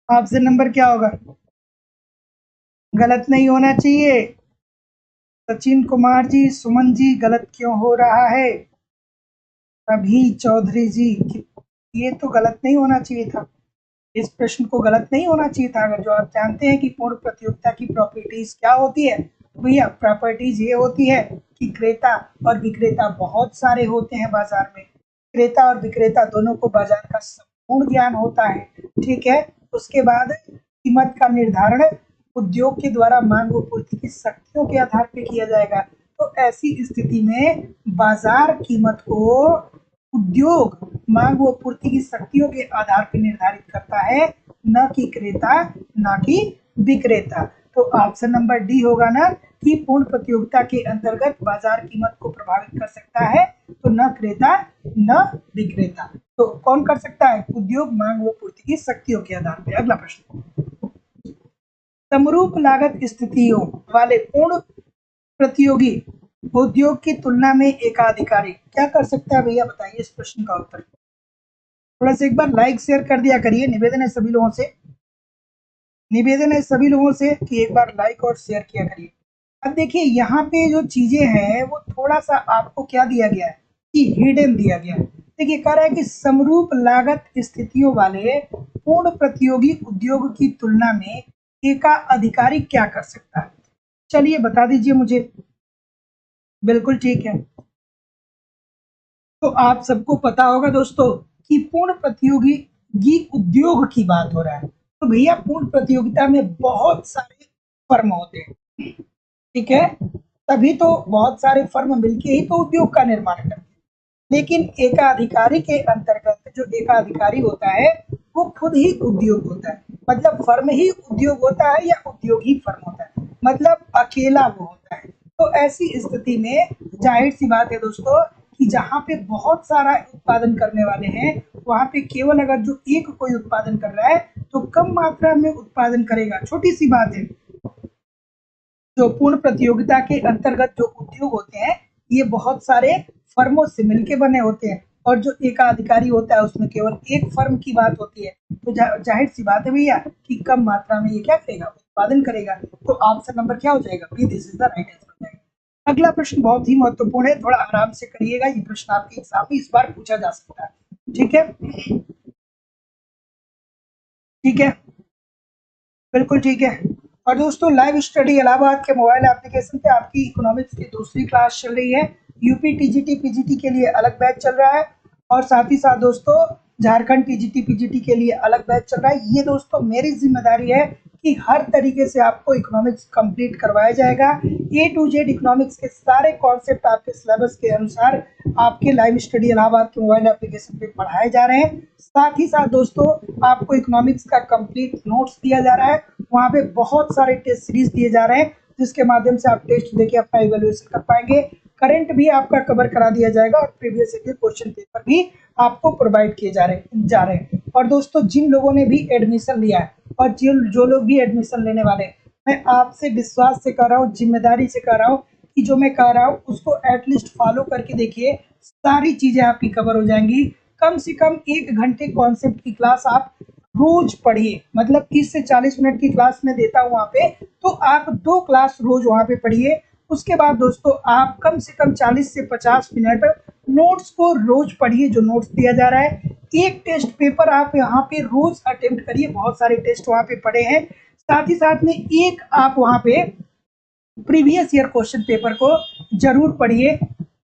A: ऑप्शन नंबर क्या होगा? गलत नहीं होना चाहिए। सचिन कुमार जी, सुमन जी, गलत क्यों हो रहा है? अभी चौधरी जी, ये तो गलत नहीं होना चाहिए था। इस प्रश्न को गलत नहीं होना चाहिए था। अगर जो आप जानते हैं कि पूर्ण प्रतियोगिता की प्रॉपर्टीज क्या होती है, तो भैया प्रॉपर्टीज ये होती है कि क्रेता और विक्रेता बहुत सारे होते हैं बाजार में। क्रेता और विक्रेता दोनों को बाजार का संपूर्ण ज्ञान होता है। ठीक है। उसके बाद कीमत का निर्धारण उद्योग के द्वारा मांग व पूर्ति की शक्तियों के आधार पर किया जाएगा। तो ऐसी स्थिति में बाजार कीमत को उद्योग मांग व पूर्ति की शक्तियों के आधार पर निर्धारित करता है, न कि क्रेता, न कि विक्रेता। तो ऑप्शन नंबर डी होगा ना कि पूर्ण प्रतियोगिता के अंतर्गत बाजार कीमत को प्रभावित कर सकता है, तो न क्रेता न विक्रेता। तो कौन कर सकता है? उद्योग मांग व पूर्ति की शक्तियों के आधार पर। अगला प्रश्न, समरूप लागत स्थितियों वाले पूर्ण प्रतियोगी उद्योग की तुलना में एकाधिकारी क्या कर सकता है? भैया बताइए इस प्रश्न का उत्तर। थोड़ा सा एक बार लाइक शेयर कर दिया करिए। निवेदन है सभी लोगों से कि एक बार लाइक और शेयर किया करिए। अब देखिए यहाँ पे जो चीजें हैं वो थोड़ा सा आपको क्या दिया गया है कि हिडन दिया गया है। देखिए कह रहा है कि समरूप लागत स्थितियों वाले पूर्ण प्रतियोगी उद्योग की तुलना में एकाधिकारी क्या कर सकता है? चलिए बता दीजिए मुझे। बिल्कुल ठीक है। तो आप सबको पता होगा दोस्तों कि पूर्ण प्रतियोगी उद्योग की बात हो रहा है। तो भैया पूर्ण प्रतियोगिता में बहुत सारे फर्म होते हैं। ठीक है। तभी तो बहुत सारे फर्म मिलके ही तो उद्योग का निर्माण करते हैं। लेकिन एकाधिकारी के अंतर्गत जो एकाधिकारी होता है वो खुद ही उद्योग होता है। मतलब फर्म ही उद्योग होता है या उद्योग ही फर्म होता है, मतलब अकेला वो होता है। तो ऐसी स्थिति में जाहिर सी बात है दोस्तों कि जहाँ पे बहुत सारा उत्पादन करने वाले हैं, वहाँ पे केवल अगर जो एक कोई उत्पादन कर रहा है तो कम मात्रा में उत्पादन करेगा। छोटी सी बात है। जो पूर्ण प्रतियोगिता के अंतर्गत जो उद्योग होते हैं ये बहुत सारे फर्मों से मिलके बने होते हैं, और जो एकाधिकारी होता है उसमें केवल एक फर्म की बात होती है। तो जाहिर सी बात है भैया कि कम मात्रा में ये क्या करेगा? उत्पादन करेगा। तो ऑप्शन नंबर क्या हो जाएगा? B, this is the right answer. अगला प्रश्न बहुत ही महत्वपूर्ण है, थोड़ा आराम से करिएगा। ये प्रश्न आपके एग्जाम में इस बार पूछा जा सकता है। ठीक है, ठीक है, बिल्कुल ठीक है। और दोस्तों लाइव स्टडी इलाहाबाद के मोबाइल एप्लीकेशन पे आपकी इकोनॉमिक्स की दूसरी क्लास चल रही है। यूपी टीजीटी पीजीटी के लिए अलग बैच चल रहा है, और साथ ही साथ दोस्तों झारखंड टीजीटी पीजीटी के लिए अलग बैच चल रहा है। ये दोस्तों मेरी जिम्मेदारी है कि हर तरीके से आपको इकोनॉमिक्स कंप्लीट करवाया जाएगा। ए टू जेड इकोनॉमिक्स के सारे कॉन्सेप्ट आपके सिलेबस के अनुसार आपके लाइव स्टडी इलाहाबाद के मोबाइल एप्लीकेशन पे पढ़ाए जा रहे हैं। साथ ही साथ दोस्तों आपको इकोनॉमिक्स का कंप्लीट नोट्स दिया जा रहा है। वहाँ पे बहुत सारे टेस्ट सीरीज दिए जा रहे हैं जिसके माध्यम से आप टेस्ट देके अपना इवेल्युएशन कर पाएंगे। करंट भी आपका कवर करा दिया जाएगा और प्रीवियस ईयर क्वेश्चन पेपर भी आपको प्रोवाइड किए जा रहे हैं। और दोस्तों जिन लोगों ने भी एडमिशन लिया है और जो लोग भी एडमिशन लेने वाले हैं, मैं आपसे विश्वास से कह रहा हूँ, जिम्मेदारी से कह रहा हूँ कि जो मैं कह रहा हूँ उसको एटलीस्ट फॉलो करके देखिए। सारी चीजें आपकी कवर हो जाएंगी। कम से कम 1 घंटे कॉन्सेप्ट की क्लास आप रोज पढ़िए। मतलब 30 से 40 मिनट की क्लास में देता हूँ वहाँ पे, तो आप 2 क्लास रोज वहाँ पे पढ़िए। उसके बाद दोस्तों आप कम से कम 40 से 50 मिनट नोट्स को रोज पढ़िए, जो नोट्स दिया जा रहा है। एक टेस्ट पेपर आप यहाँ पे रोज अटेम्प्ट करिए, बहुत सारे टेस्ट वहाँ पे पढ़े हैं। साथ ही साथ में एक आप वहाँ पे प्रीवियस ईयर क्वेश्चन पेपर को जरूर पढ़िए,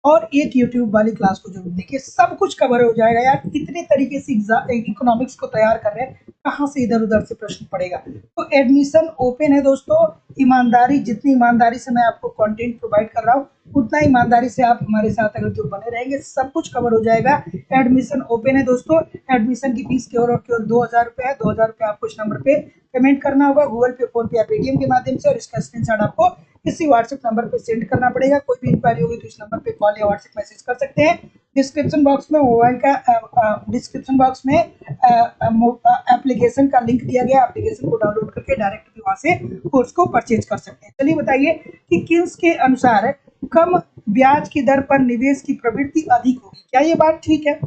A: और एक यूट्यूब वाली क्लास को जरूर देखिए। सब कुछ कवर हो जाएगा यार। कितने तरीके से इकोनॉमिक्स को तैयार कर रहे हैं, कहाँ से इधर उधर से प्रश्न पड़ेगा। तो एडमिशन ओपन है दोस्तों, ईमानदारी, जितनी ईमानदारी से मैं आपको कंटेंट प्रोवाइड कर रहा हूँ उतना ईमानदारी से आप हमारे साथ अगर जो बने रहेंगे सब कुछ कवर हो जाएगा। एडमिशन ओपन है दोस्तों, एडमिशन की फीस केवल और केवल 2000 रुपये है। 2000 रुपये आपको इस नंबर पे पेमेंट करना होगा, गूगल पे, फोन पे या पेटीएम के माध्यम से, और इसका स्क्रीनशॉट आपको इसी व्हाट्सएप नंबर पे सेंड करना पड़ेगा। कोई भी इंक्वायरी होगी तो इस नंबर पे कॉल या व्हाट्सएप मैसेज कर सकते हैं। डिस्क्रिप्शन बॉक्स में मोबाइल का डिस्क्रिप्शन बॉक्स में एप्लीकेशन का लिंक दिया गया, एप्लीकेशन को डाउनलोड करके डायरेक्ट भी वहां से कोर्स को परचेज कर सकते हैं। चलिए बताइए कि किन्स के अनुसार कम ब्याज की दर पर निवेश की प्रवृत्ति अधिक होगी। क्या ये बात ठीक है?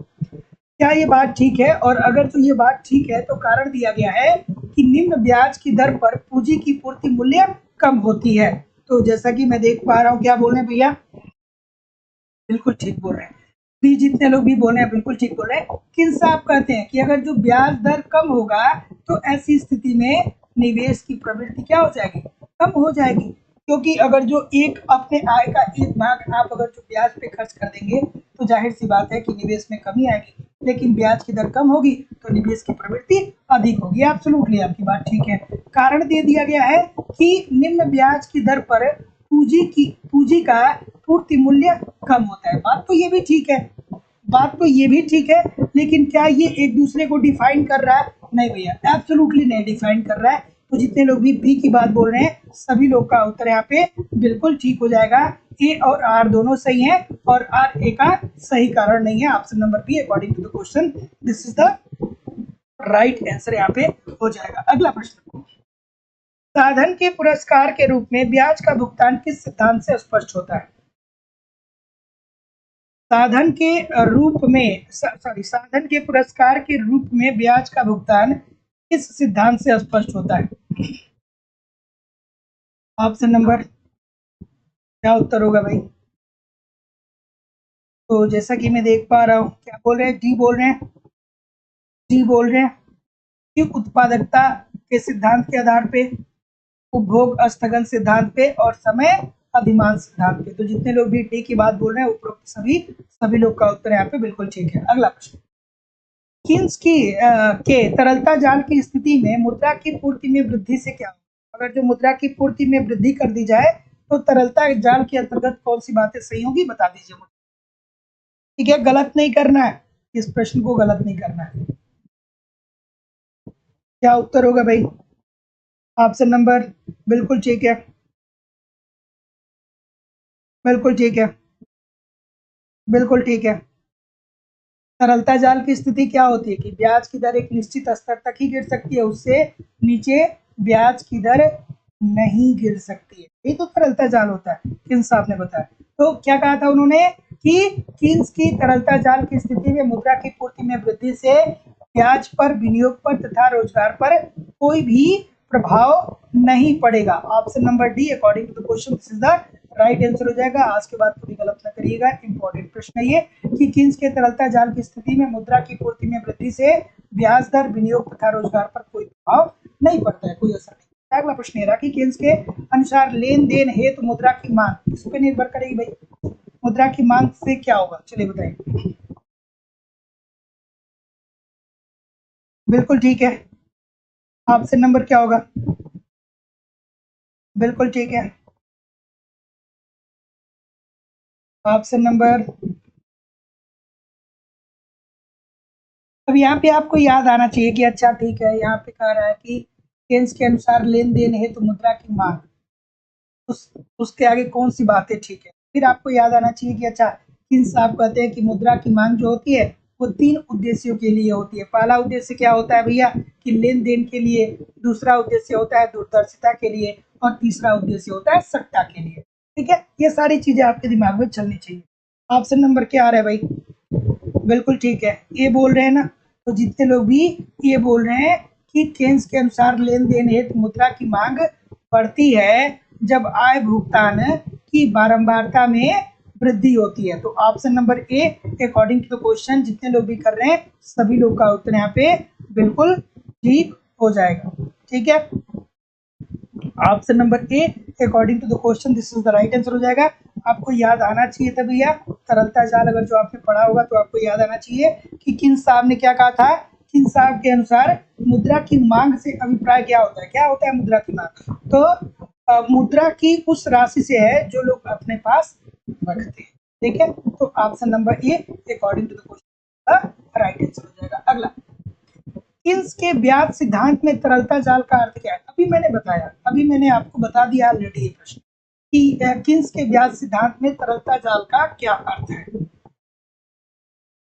A: क्या ये बात ठीक है? और अगर तो ये बात ठीक है तो कारण दिया गया है कि निम्न ब्याज की दर पर पूंजी की पूर्ति मूल्य कम होती है। तो जैसा कि मैं देख पा रहा हूँ, क्या बोल रहे हैं भैया? बिल्कुल ठीक बोल रहे हैं भी, जितने लोग भी बोल रहे हैं बिल्कुल ठीक बोल रहे हैं। किन साहब कहते हैं कि अगर जो ब्याज दर कम होगा तो ऐसी स्थिति में निवेश की प्रवृत्ति क्या हो जाएगी? कम हो जाएगी। क्योंकि अगर जो एक अपने आय का एक भाग आप अगर जो ब्याज पे खर्च कर देंगे तो जाहिर सी बात है कि निवेश में कमी आएगी, लेकिन ब्याज की दर कम होगी तो निवेश की प्रवृत्ति अधिक होगी। एब्सोल्युटली आपकी बात ठीक है। कारण दे दिया गया है कि निम्न ब्याज की दर पर पूंजी का पूर्ति मूल्य कम होता है। बात तो ये भी ठीक है, बात तो ये भी ठीक है, लेकिन क्या ये एक दूसरे को डिफाइन कर रहा है? नहीं भैया, एब्सोल्युटली नहीं डिफाइन कर रहा है। तो जितने लोग भी बी की बात बोल रहे हैं सभी लोग का उत्तर यहाँ पे बिल्कुल ठीक हो जाएगा। ए और आर दोनों सही हैं और आर ए का सही कारण नहीं है। Option number B according to the question this is the right answer यहाँ पे हो जाएगा। अगला प्रश्न, साधन के पुरस्कार के रूप में ब्याज का भुगतान किस सिद्धांत से स्पष्ट होता है? साधन के रूप में साधन के पुरस्कार के रूप में ब्याज का भुगतान किस सिद्धांत से स्पष्ट होता है? ऑप्शन नंबर, क्या उत्तर होगा भाई? तो जैसा कि मैं देख पा रहा हूँ, क्या बोल रहे हैं? डी बोल रहे हैं, डी बोल रहे हैं कि उत्पादकता के सिद्धांत के आधार पे, उपभोग स्थगन सिद्धांत पे और समय अधिमान सिद्धांत पे। तो जितने लोग भी डी की बात बोल रहे हैं उपरोक्त सभी लोग का उत्तर यहाँ पे बिल्कुल ठीक है। अगला प्रश्न, किन्स के तरलता जाल की स्थिति में मुद्रा की पूर्ति में वृद्धि से क्या होगा? अगर जो मुद्रा की पूर्ति में वृद्धि कर दी जाए तो तरलता जाल के अंतर्गत कौन सी बातें सही होंगी, बता दीजिए मुझे। ठीक है, गलत नहीं करना है, इस प्रश्न को गलत नहीं करना है। क्या उत्तर होगा भाई? ऑप्शन नंबर बिल्कुल ठीक है, बिल्कुल ठीक है, बिल्कुल ठीक है। तरलता जाल की स्थिति क्या होती है कि ब्याज की दर एक निश्चित स्तर तक ही गिर सकती है, उससे नीचे ब्याज की दर नहीं गिर सकती है। ये तो तरलता जाल होता है, किन्स साहब ने बताया। तो क्या कहा था उन्होंने कि किन्स की तरलता जाल की स्थिति में मुद्रा की पूर्ति में वृद्धि से ब्याज पर, विनियोग पर तथा रोजगार पर कोई भी प्रभाव नहीं पड़ेगा। Option number D according to the question this is the right answer हो जाएगा। आज के बाद कभी गलत ना करिएगा, इंपॉर्टेंट प्रश्न है ये कि किन्स के तरलता जाल की स्थिति में मुद्रा की पूर्ति में वृद्धि से ब्याज दर, विनियोग तथा रोजगार पर कोई प्रभाव नहीं पड़ता है, कोई असर नहीं। अगला प्रश्न है कि किन्स के अनुसार लेन देन हेतु मुद्रा की मांग किस पे निर्भर करेगी भाई? मुद्रा की मांग से क्या होगा, चलिए बताइए। बिल्कुल ठीक है, ऑप्शन नंबर क्या होगा? बिल्कुल ठीक है, ऑप्शन नंबर, अब यहाँ पे आपको याद आना चाहिए कि अच्छा ठीक है, यहाँ पे कह रहा है कि केन्स के अनुसार लेन देन है तो मुद्रा की मांग, उसके आगे कौन सी बातें ठीक है। फिर आपको याद आना चाहिए कि अच्छा किन्स साहब कहते हैं कि मुद्रा की मांग जो होती है वो 3 उद्देश्यों के लिए होती है। पहला उद्देश्य क्या होता है भैया कि लेन देन के लिए, दूसरा उद्देश्य होता है दूरदर्शिता के लिए और तीसरा उद्देश्य होता है सट्टा के लिए। ठीक है, ये सारी चीजें आपके दिमाग में चलनी चाहिए। ऑप्शन नंबर क्या आ रहा है भाई? बिल्कुल ठीक है, ये बोल रहे हैं ना। तो जितने लोग भी ये बोल रहे हैं कि केन्स के अनुसार लेन देन हेतु मुद्रा की मांग बढ़ती है जब आय भुगतान की बारंबारता में वृद्धि होती है। तो option number A according to the question जितने लोग भी कर रहे हैं सभी लोग का उत्तर यहाँ पे बिल्कुल ठीक हो जाएगा। ठीक है, option number A according to the question this is the right answer हो जाएगा। आपको याद आना चाहिए था भैया, तरलता जाल अगर जो आपने पढ़ा होगा तो आपको याद आना चाहिए कि किन्स साहब ने क्या कहा था किन साहब के अनुसार मुद्रा की मांग से अभिप्राय क्या होता है? क्या होता है मुद्रा की मांग? तो मुद्रा की उस राशि से है जो लोग अपने पास रखते हैं। ठीक है, तो option number A according to the question right answer हो जाएगा। अगला, किन्स के ब्याज सिद्धांत में तरलता जाल का अर्थ क्या है? अभी मैंने आपको बता दिया ऑलरेडी ये प्रश्न कि किन्स के ब्याज सिद्धांत में तरलता जाल का क्या अर्थ है।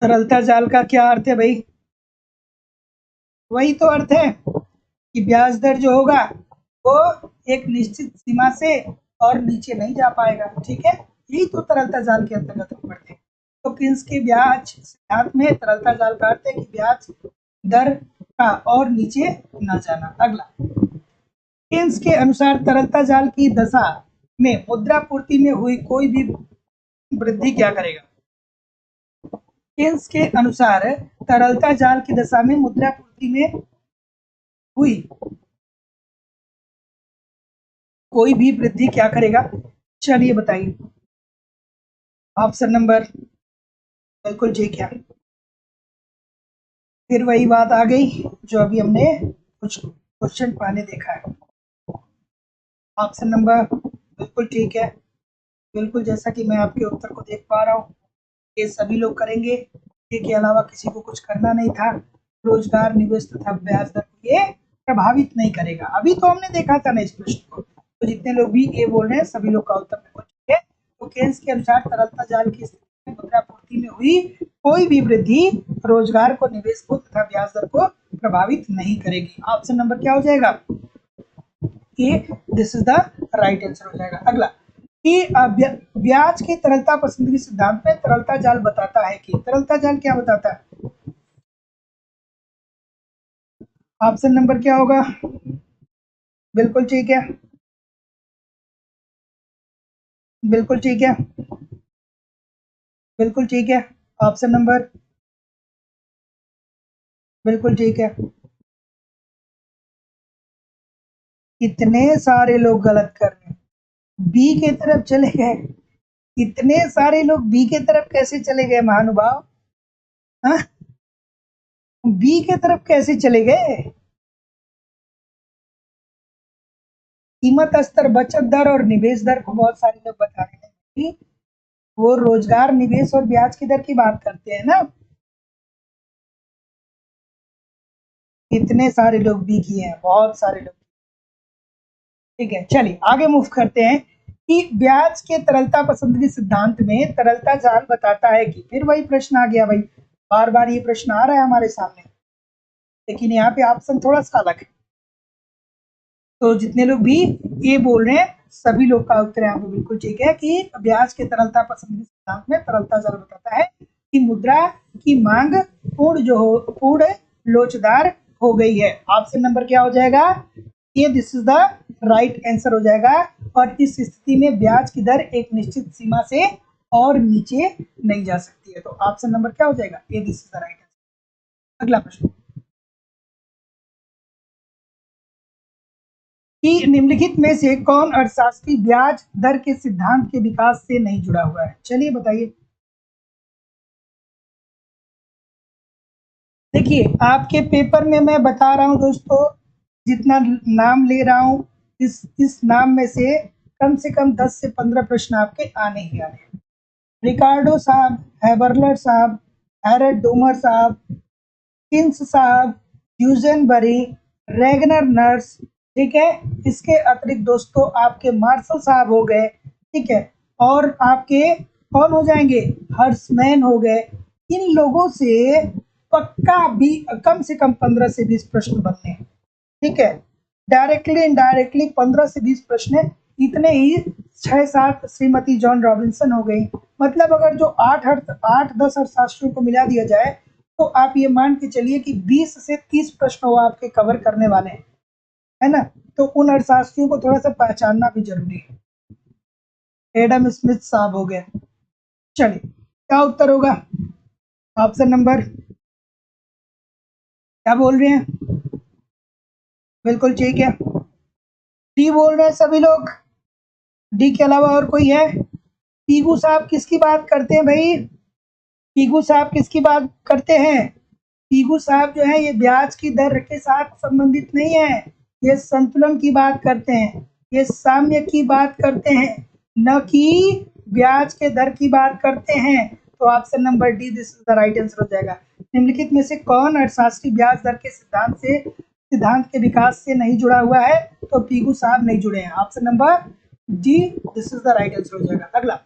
A: तरलता जाल का क्या अर्थ है भाई? वही तो अर्थ है कि ब्याज दर जो होगा वो एक निश्चित सीमा से और नीचे नहीं जा पाएगा। ठीक है, यही तो तरलता जाल के अंतर्गत हम पढ़ते हैं। तो किन्स के ब्याज सिद्धांत में तरलता जाल का अर्थ है कि ब्याज दर का और नीचे न जाना। अगला, किन्स के अनुसार तरलता जाल की दशा में मुद्रा पूर्ति में हुई कोई भी वृद्धि क्या करेगा? किन्स के अनुसार तरलता जाल की दशा में मुद्रा पूर्ति में हुई कोई भी वृद्धि क्या करेगा? चलिए बताइए। ऑप्शन नंबर बिल्कुल ठीक है। फिर वही बात आ गई जो अभी हमने कुछ क्वेश्चन पहले देखा है। ऑप्शन नंबर बिल्कुल ठीक है, बिल्कुल जैसा कि मैं आपके उत्तर को देख पा रहा हूँ, ये सभी लोग करेंगे। इसके अलावा किसी को कुछ करना नहीं था। रोजगार, निवेश तथा ब्याज दर को ये प्रभावित नहीं करेगा। अभी तो हमने देखा था ना इस प्रश्न को। तो जितने लोग भी ये बोल रहे हैं सभी लोग का उत्तर बिल्कुल ठीक है। तो केन्स के अनुसार तरलता जाल की स्थिति में मुद्रा पूर्ति में हुई कोई भी वृद्धि रोजगार को, निवेश को तथा ब्याज दर को प्रभावित नहीं करेगी। ऑप्शन नंबर क्या हो जाएगा? A, this is the right answer हो जाएगा। अगला, कि ब्याज की तरलता पसंदगी सिद्धांत में तरलता जाल बताता है कि तरलता जाल क्या बताता है? ऑप्शन नंबर क्या होगा? बिल्कुल ठीक है, बिल्कुल ठीक है, बिल्कुल ठीक है। ऑप्शन नंबर बिल्कुल ठीक है। इतने सारे लोग गलत कर रहे हैं, बी के तरफ चले गए। इतने सारे लोग बी के तरफ कैसे चले गए महानुभाव? हाँ, बी के तरफ कैसे चले गए? कीमत स्तर, बचत दर और निवेश दर को बहुत सारे लोग बता रहे हैं कि वो रोजगार, निवेश और ब्याज की दर की बात करते हैं ना। इतने सारे लोग बी किए हैं, बहुत सारे लोग। ठीक है, चलिए आगे मूव करते हैं कि ब्याज के तरलता पसंदगी सिद्धांत में तरलता जाल बताता है कि, फिर वही प्रश्न आ गया भाई, बार बार ये प्रश्न आ रहा है हमारे सामने, लेकिन यहाँ पे ऑप्शन थोड़ा सा अलग है। तो जितने लोग भी ये बोल रहे हैं सभी लोग का उत्तर यहाँ पे बिल्कुल ठीक है कि ब्याज के तरलता पसंदगी सिद्धांत में तरलता जाल बताता है कि मुद्रा की मांग पूर्ण लोचदार हो गई है। ऑप्शन नंबर क्या हो जाएगा? ये this is the right answer हो जाएगा। और इस स्थिति में ब्याज की दर एक निश्चित सीमा से और नीचे नहीं जा सकती है। तो ऑप्शन नंबर क्या हो जाएगा? ये this is the right answer. अगला प्रश्न, कि निम्नलिखित में से कौन अर्थशास्त्री ब्याज दर के सिद्धांत के विकास से नहीं जुड़ा हुआ है? चलिए बताइए। देखिए, आपके पेपर में मैं बता रहा हूं दोस्तों, जितना नाम ले रहा हूं, इस नाम में से कम 10 से 15 प्रश्न आपके आने ही आने हैं। रिकार्डो साहब, हैबरलर साहब, हैरड डोमर साहब, किन्स साहब, यूजेनबरी, रेगनर नर्स, ठीक है। इसके अतिरिक्त दोस्तों आपके मार्शल साहब हो गए, ठीक है, और आपके कौन हो जाएंगे? हर्समैन हो गए। इन लोगों से पक्का भी कम से कम 15 से 20 प्रश्न बनने हैं, ठीक है। डायरेक्टली इनडायरेक्टली 15 से 20 प्रश्न, इतने ही 6-7 श्रीमती जॉन रॉबिन्सन हो गई। मतलब अगर जो 8-10 अर्थशास्त्रियों को मिला दिया जाए तो आप ये मान के चलिए कि 20 से 30 प्रश्न वो आपके कवर करने वाले हैं, है ना। तो उन अर्थशास्त्रियों को थोड़ा सा पहचानना भी जरूरी है। एडम स्मिथ साहब हो गए। चलिए, क्या उत्तर होगा? ऑप्शन नंबर क्या बोल रहे हैं? बिल्कुल ठीक है, डी बोल रहे हैं सभी लोग। डी के अलावा और कोई है? पीगू साहब किसकी बात करते हैं भाई? पीगू साहब किसकी बात करते हैं? पीगू साहब जो है ये ब्याज की दर के साथ संबंधित नहीं है, ये संतुलन की बात करते हैं, ये साम्य की बात करते हैं, न कि ब्याज के दर की बात करते हैं। तो option number D this is the right answer हो जाएगा। निम्नलिखित में से कौन अर्थशास्त्री ब्याज दर के सिद्धांत के विकास से नहीं जुड़ा हुआ है? तो पीगू साहब नहीं जुड़े हैं। Option number D this is the right answer हो जाएगा। अगला,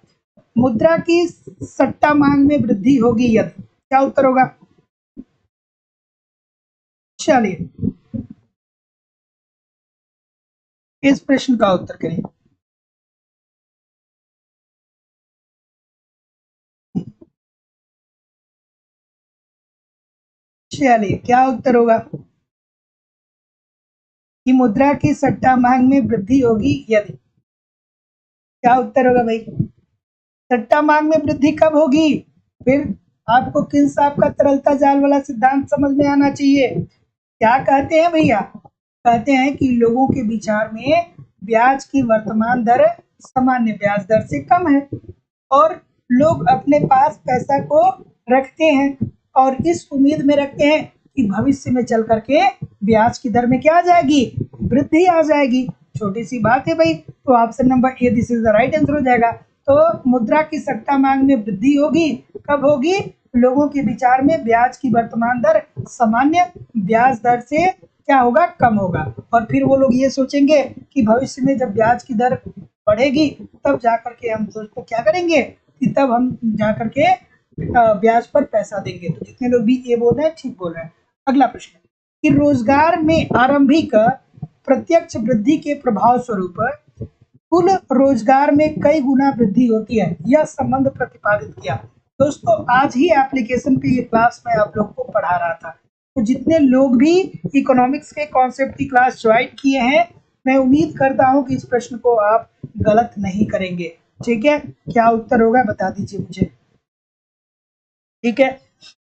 A: मुद्रा की सट्टा मांग में वृद्धि होगी यदि, क्या उत्तर होगा? चलिए इस प्रश्न का उत्तर करें। चलिए क्या उत्तर होगा कि मुद्रा की सट्टा मांग में वृद्धि होगी यदि, क्या उत्तर होगा भाई? सट्टा मांग में वृद्धि कब होगी? फिर आपको किन साहब का तरलता जाल वाला सिद्धांत समझ में आना चाहिए। क्या कहते हैं भैया? कहते हैं कि लोगों के विचार में ब्याज की वर्तमान दर सामान्य ब्याज दर से कम है और लोग अपने पास पैसा को रखते हैं और इस उम्मीद में रखते हैं कि भविष्य में चल करके ब्याज की दर में क्या आ जाएगी? वृद्धि आ जाएगी। छोटी सी बात है भाई। तो option number A this is the right answer हो जाएगा। तो मुद्रा की सट्टा मांग में वृद्धि होगी, कब होगी? लोगों के विचार में ब्याज की वर्तमान दर सामान्य ब्याज दर से क्या होगा? कम होगा। और फिर वो लोग ये सोचेंगे कि भविष्य में जब ब्याज की दर बढ़ेगी तब जाकर के हम दोस्तों क्या करेंगे कि तब हम जाकर के ब्याज पर पैसा देंगे। तो जितने लोग भी ये बोल रहे हैं ठीक बोल रहे हैं। अगला प्रश्न कि रोजगार में आरंभिक प्रत्यक्ष वृद्धि के प्रभाव स्वरूप कुल रोजगार में कई गुना वृद्धि होती है, यह संबंध प्रतिपादित किया। दोस्तों आज ही एप्लीकेशन पे ये क्लास मैं आप लोग को पढ़ा रहा था। तो जितने लोग भी इकोनॉमिक्स के कॉन्सेप्ट की क्लास ज्वाइन किए हैं, मैं उम्मीद करता हूं कि इस प्रश्न को आप गलत नहीं करेंगे। ठीक है, क्या उत्तर होगा बता दीजिए मुझे। ठीक है,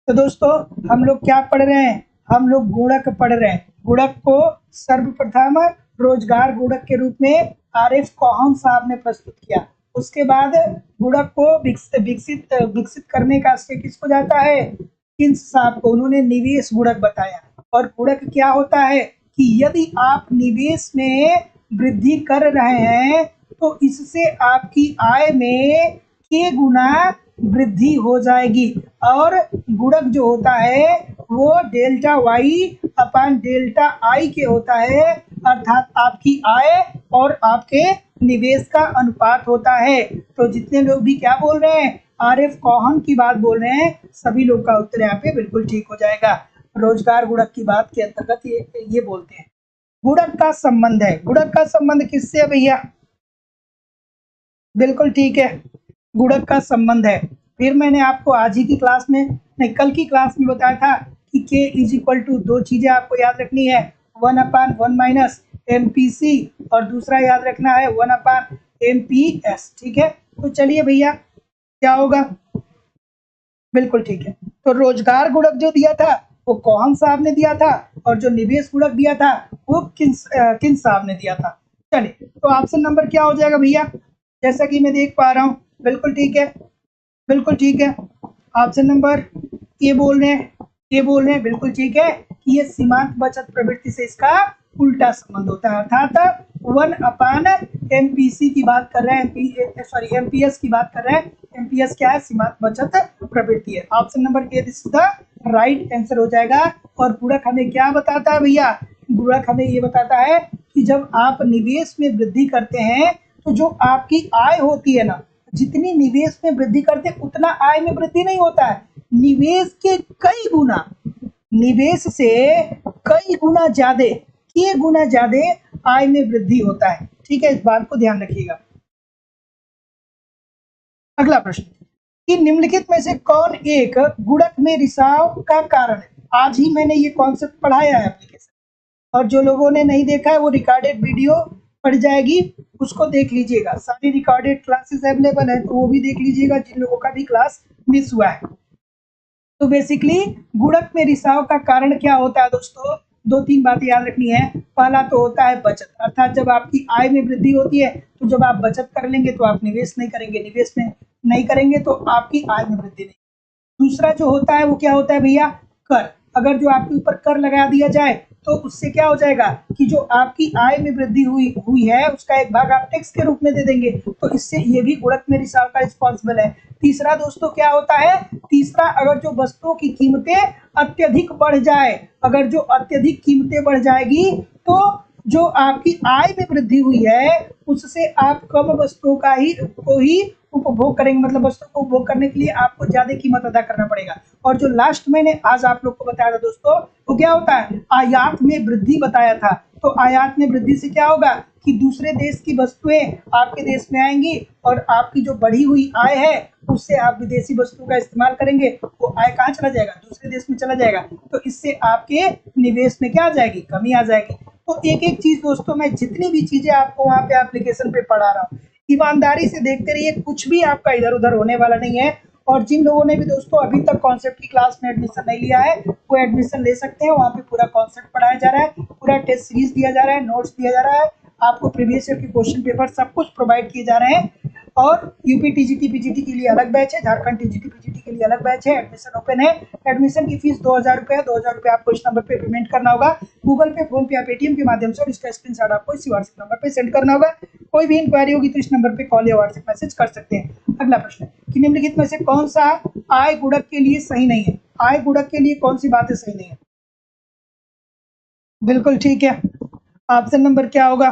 A: तो दोस्तों हम लोग क्या पढ़ रहे हैं? हम लोग गुणक पढ़ रहे हैं। गुणक को सर्वप्रथम रोजगार गुणक के रूप में आर.एफ. कोहन साहब ने प्रस्तुत किया। उसके बाद गुणक को विकसित करने का श्रेय किसको जाता है? किन्स साहब को। उन्होंने निवेश गुणक बताया। और गुणक क्या होता है कि यदि आप निवेश में वृद्धि कर रहे हैं तो इससे आपकी आय में k गुना वृद्धि हो जाएगी। और गुणक जो होता है वो delta Y upon delta I के होता है, अर्थात आपकी आय और आपके निवेश का अनुपात होता है। तो जितने लोग भी क्या बोल रहे हैं? आर.एफ. कोहन की बात बोल रहे हैं, सभी लोग का उत्तर यहाँ पे बिल्कुल ठीक हो जाएगा। रोजगार गुणक की बात के अंतर्गत ये बोलते हैं। गुणक का संबंध है। गुणक का संबंध किससे है भैया? बिल्कुल ठीक है, गुणक का संबंध है। फिर मैंने आपको आज ही की क्लास में नहीं कल की क्लास में बताया था कि k इज इक्वल टू दो चीजें आपको याद रखनी है, 1/1 माइनस MPC और दूसरा याद रखना है 1/MPS। ठीक है, तो चलिए भैया क्या होगा? बिल्कुल ठीक है। तो रोजगार गुणक जो दिया था वो कोहन साहब ने दिया था और जो निवेश गुणक दिया था वो किन्स साहब ने दिया था। चलिए तो ऑप्शन नंबर क्या हो जाएगा भैया? जैसा कि मैं देख पा रहा हूँ बिल्कुल ठीक है, बिल्कुल ठीक है। ऑप्शन नंबर ये बोल रहे हैं बिल्कुल ठीक है कि ये सीमांत बचत प्रवृत्ति से इसका उल्टा संबंध होता है, अर्थात 1/MPC की बात कर रहे हैं, सॉरी MPS की बात कर रहे हैं। MPS क्या है? सीमांत बचत प्रवृत्ति है। Option number A this is the right answer हो जाएगा। और गुणक हमें क्या बताता है भैया? गुणक हमें ये बताता है कि जब आप निवेश में वृद्धि करते हैं तो जो आपकी आय होती है ना, जितनी निवेश में वृद्धि करते हैं उतना आय में वृद्धि नहीं होता है, निवेश के कई गुना, निवेश से कई गुना ज्यादा, k गुना ज्यादा आय में वृद्धि होता है। ठीक है, इस बात को ध्यान रखिएगा। अगला प्रश्न कि निम्नलिखित में से कौन एक गुणक में रिसाव का कारण है? आज ही मैंने ये कॉन्सेप्ट पढ़ाया है एप्लीकेशन, और जो लोगों ने नहीं देखा है वो रिकॉर्डेड वीडियो पड़ जाएगी, उसको देख लीजिएगा। सारी रिकॉर्डेड क्लासेस अवेलेबल है तो वो भी देख लीजिएगा जिन लोगों का भी क्लास मिस हुआ है। तो बेसिकली गुणक में रिसाव का कारण क्या होता है दोस्तों? 2-3 बातें याद रखनी है। पहला तो होता है बचत, अर्थात जब आपकी आय में वृद्धि होती है तो जब आप बचत कर लेंगे तो आप निवेश नहीं करेंगे, निवेश में नहीं करेंगे तो आपकी आय में वृद्धि नहीं। दूसरा जो होता है वो क्या होता है भैया? कर, अगर जो आपके ऊपर कर लगा दिया जाए तो उससे क्या हो जाएगा कि जो आपकी आय में वृद्धि हुई हुई है उसका एक भाग आप टैक्स के रूप में दे देंगे, तो इससे ये भी गुणक में रिसाव का रिस्पॉन्सिबल है। तीसरा दोस्तों क्या होता है, तीसरा अगर जो वस्तुओं की कीमतें अत्यधिक बढ़ जाए, अगर जो अत्यधिक कीमतें बढ़ जाएगी तो जो आपकी आय में वृद्धि हुई है उससे आप कम वस्तुओं का ही उपभोग करेंगे, मतलब वस्तु को उपभोग करने के लिए आपको ज्यादा कीमत अदा करना पड़ेगा। और जो लास्ट मैंने आज आप लोग को बताया था दोस्तों, वो क्या होता है, आयात में वृद्धि बताया था। तो आयात में वृद्धि से क्या होगा कि दूसरे देश की वस्तुएं आपके देश में आएंगी और आपकी जो बढ़ी हुई आय है उससे आप विदेशी वस्तुओं का इस्तेमाल करेंगे, वो आय कहाँ चला जाएगा, दूसरे देश में चला जाएगा। तो इससे आपके निवेश में क्या आ जाएगी, कमी आ जाएगी। तो एक एक चीज दोस्तों, मैं जितनी भी चीजें आपको वहाँ पे एप्लीकेशन पे पढ़ा रहा हूँ, ईमानदारी से देखते रहिए, कुछ भी आपका इधर उधर होने वाला नहीं है। और जिन लोगों ने भी दोस्तों अभी तक कॉन्सेप्ट की क्लास में एडमिशन नहीं लिया है वो एडमिशन ले सकते हैं। वहाँ पे पूरा कॉन्सेप्ट पढ़ाया जा रहा है, पूरा टेस्ट सीरीज दिया जा रहा है, नोट्स दिया जा रहा है, आपको प्रीवियस ईयर के क्वेश्चन पेपर सब कुछ प्रोवाइड किए जा रहे हैं। और यूपी टीजीटी पीजीटी के लिए अलग बैच है, झारखंड टीजीटी पीजीटी के लिए अलग बैच है, एडमिशन ओपन है। एडमिशन की फीस 2000 रुपये है, 2000 रुपये आपको इस नंबर पे पेमेंट करना होगा, गूगल पे, फोन पे या पेटीएम के माध्यम से, और इसका स्क्रीनशॉट आपको इसी व्हाट्सएप नंबर पे सेंड करना होगा। कोई भी इंक्वायरी होगी तो इस नंबर पे कॉल या व्हाट्सएप मैसेज कर सकते हैं। अगला प्रश्न कि निम्नलिखित में से कौन सा आय गुणक के लिए सही नहीं है, आय गुणक के लिए कौन सी बातें सही नहीं है। बिल्कुल ठीक है, ऑप्शन नंबर क्या होगा,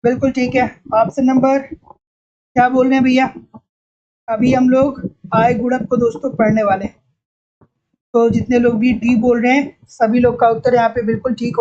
A: बिल्कुल ठीक है, ऑप्शन नंबर क्या बोल रहे हैं भैया, अभी हम लोग आय गुणक को दोस्तों पढ़ने वाले हैं। तो जितने लोग भी डी बोल रहे हैं सभी लोग का उत्तर यहाँ पे बिल्कुल ठीक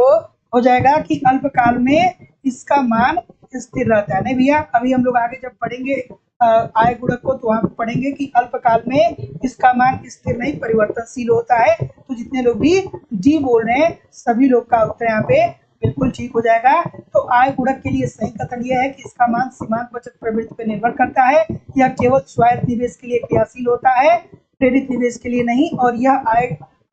A: हो जाएगा कि अल्पकाल में इसका मान स्थिर रहता है। नहीं भैया, अभी हम लोग आगे जब पढ़ेंगे आय गुणक को तो वहाँ पे पढ़ेंगे कि अल्पकाल में इसका मान स्थिर नहीं परिवर्तनशील होता है। तो जितने लोग भी डी बोल रहे हैं सभी लोग का उत्तर यहाँ पे बिल्कुल ठीक हो जाएगा। तो आय गुणक के लिए सही कथन यह है कि इसका मान सीमांत बचत प्रवृत्ति पर निर्भर करता है, यह केवल स्वायत्त निवेश के लिए क्रियाशील होता है, प्रेरित निवेश के लिए नहीं, और यह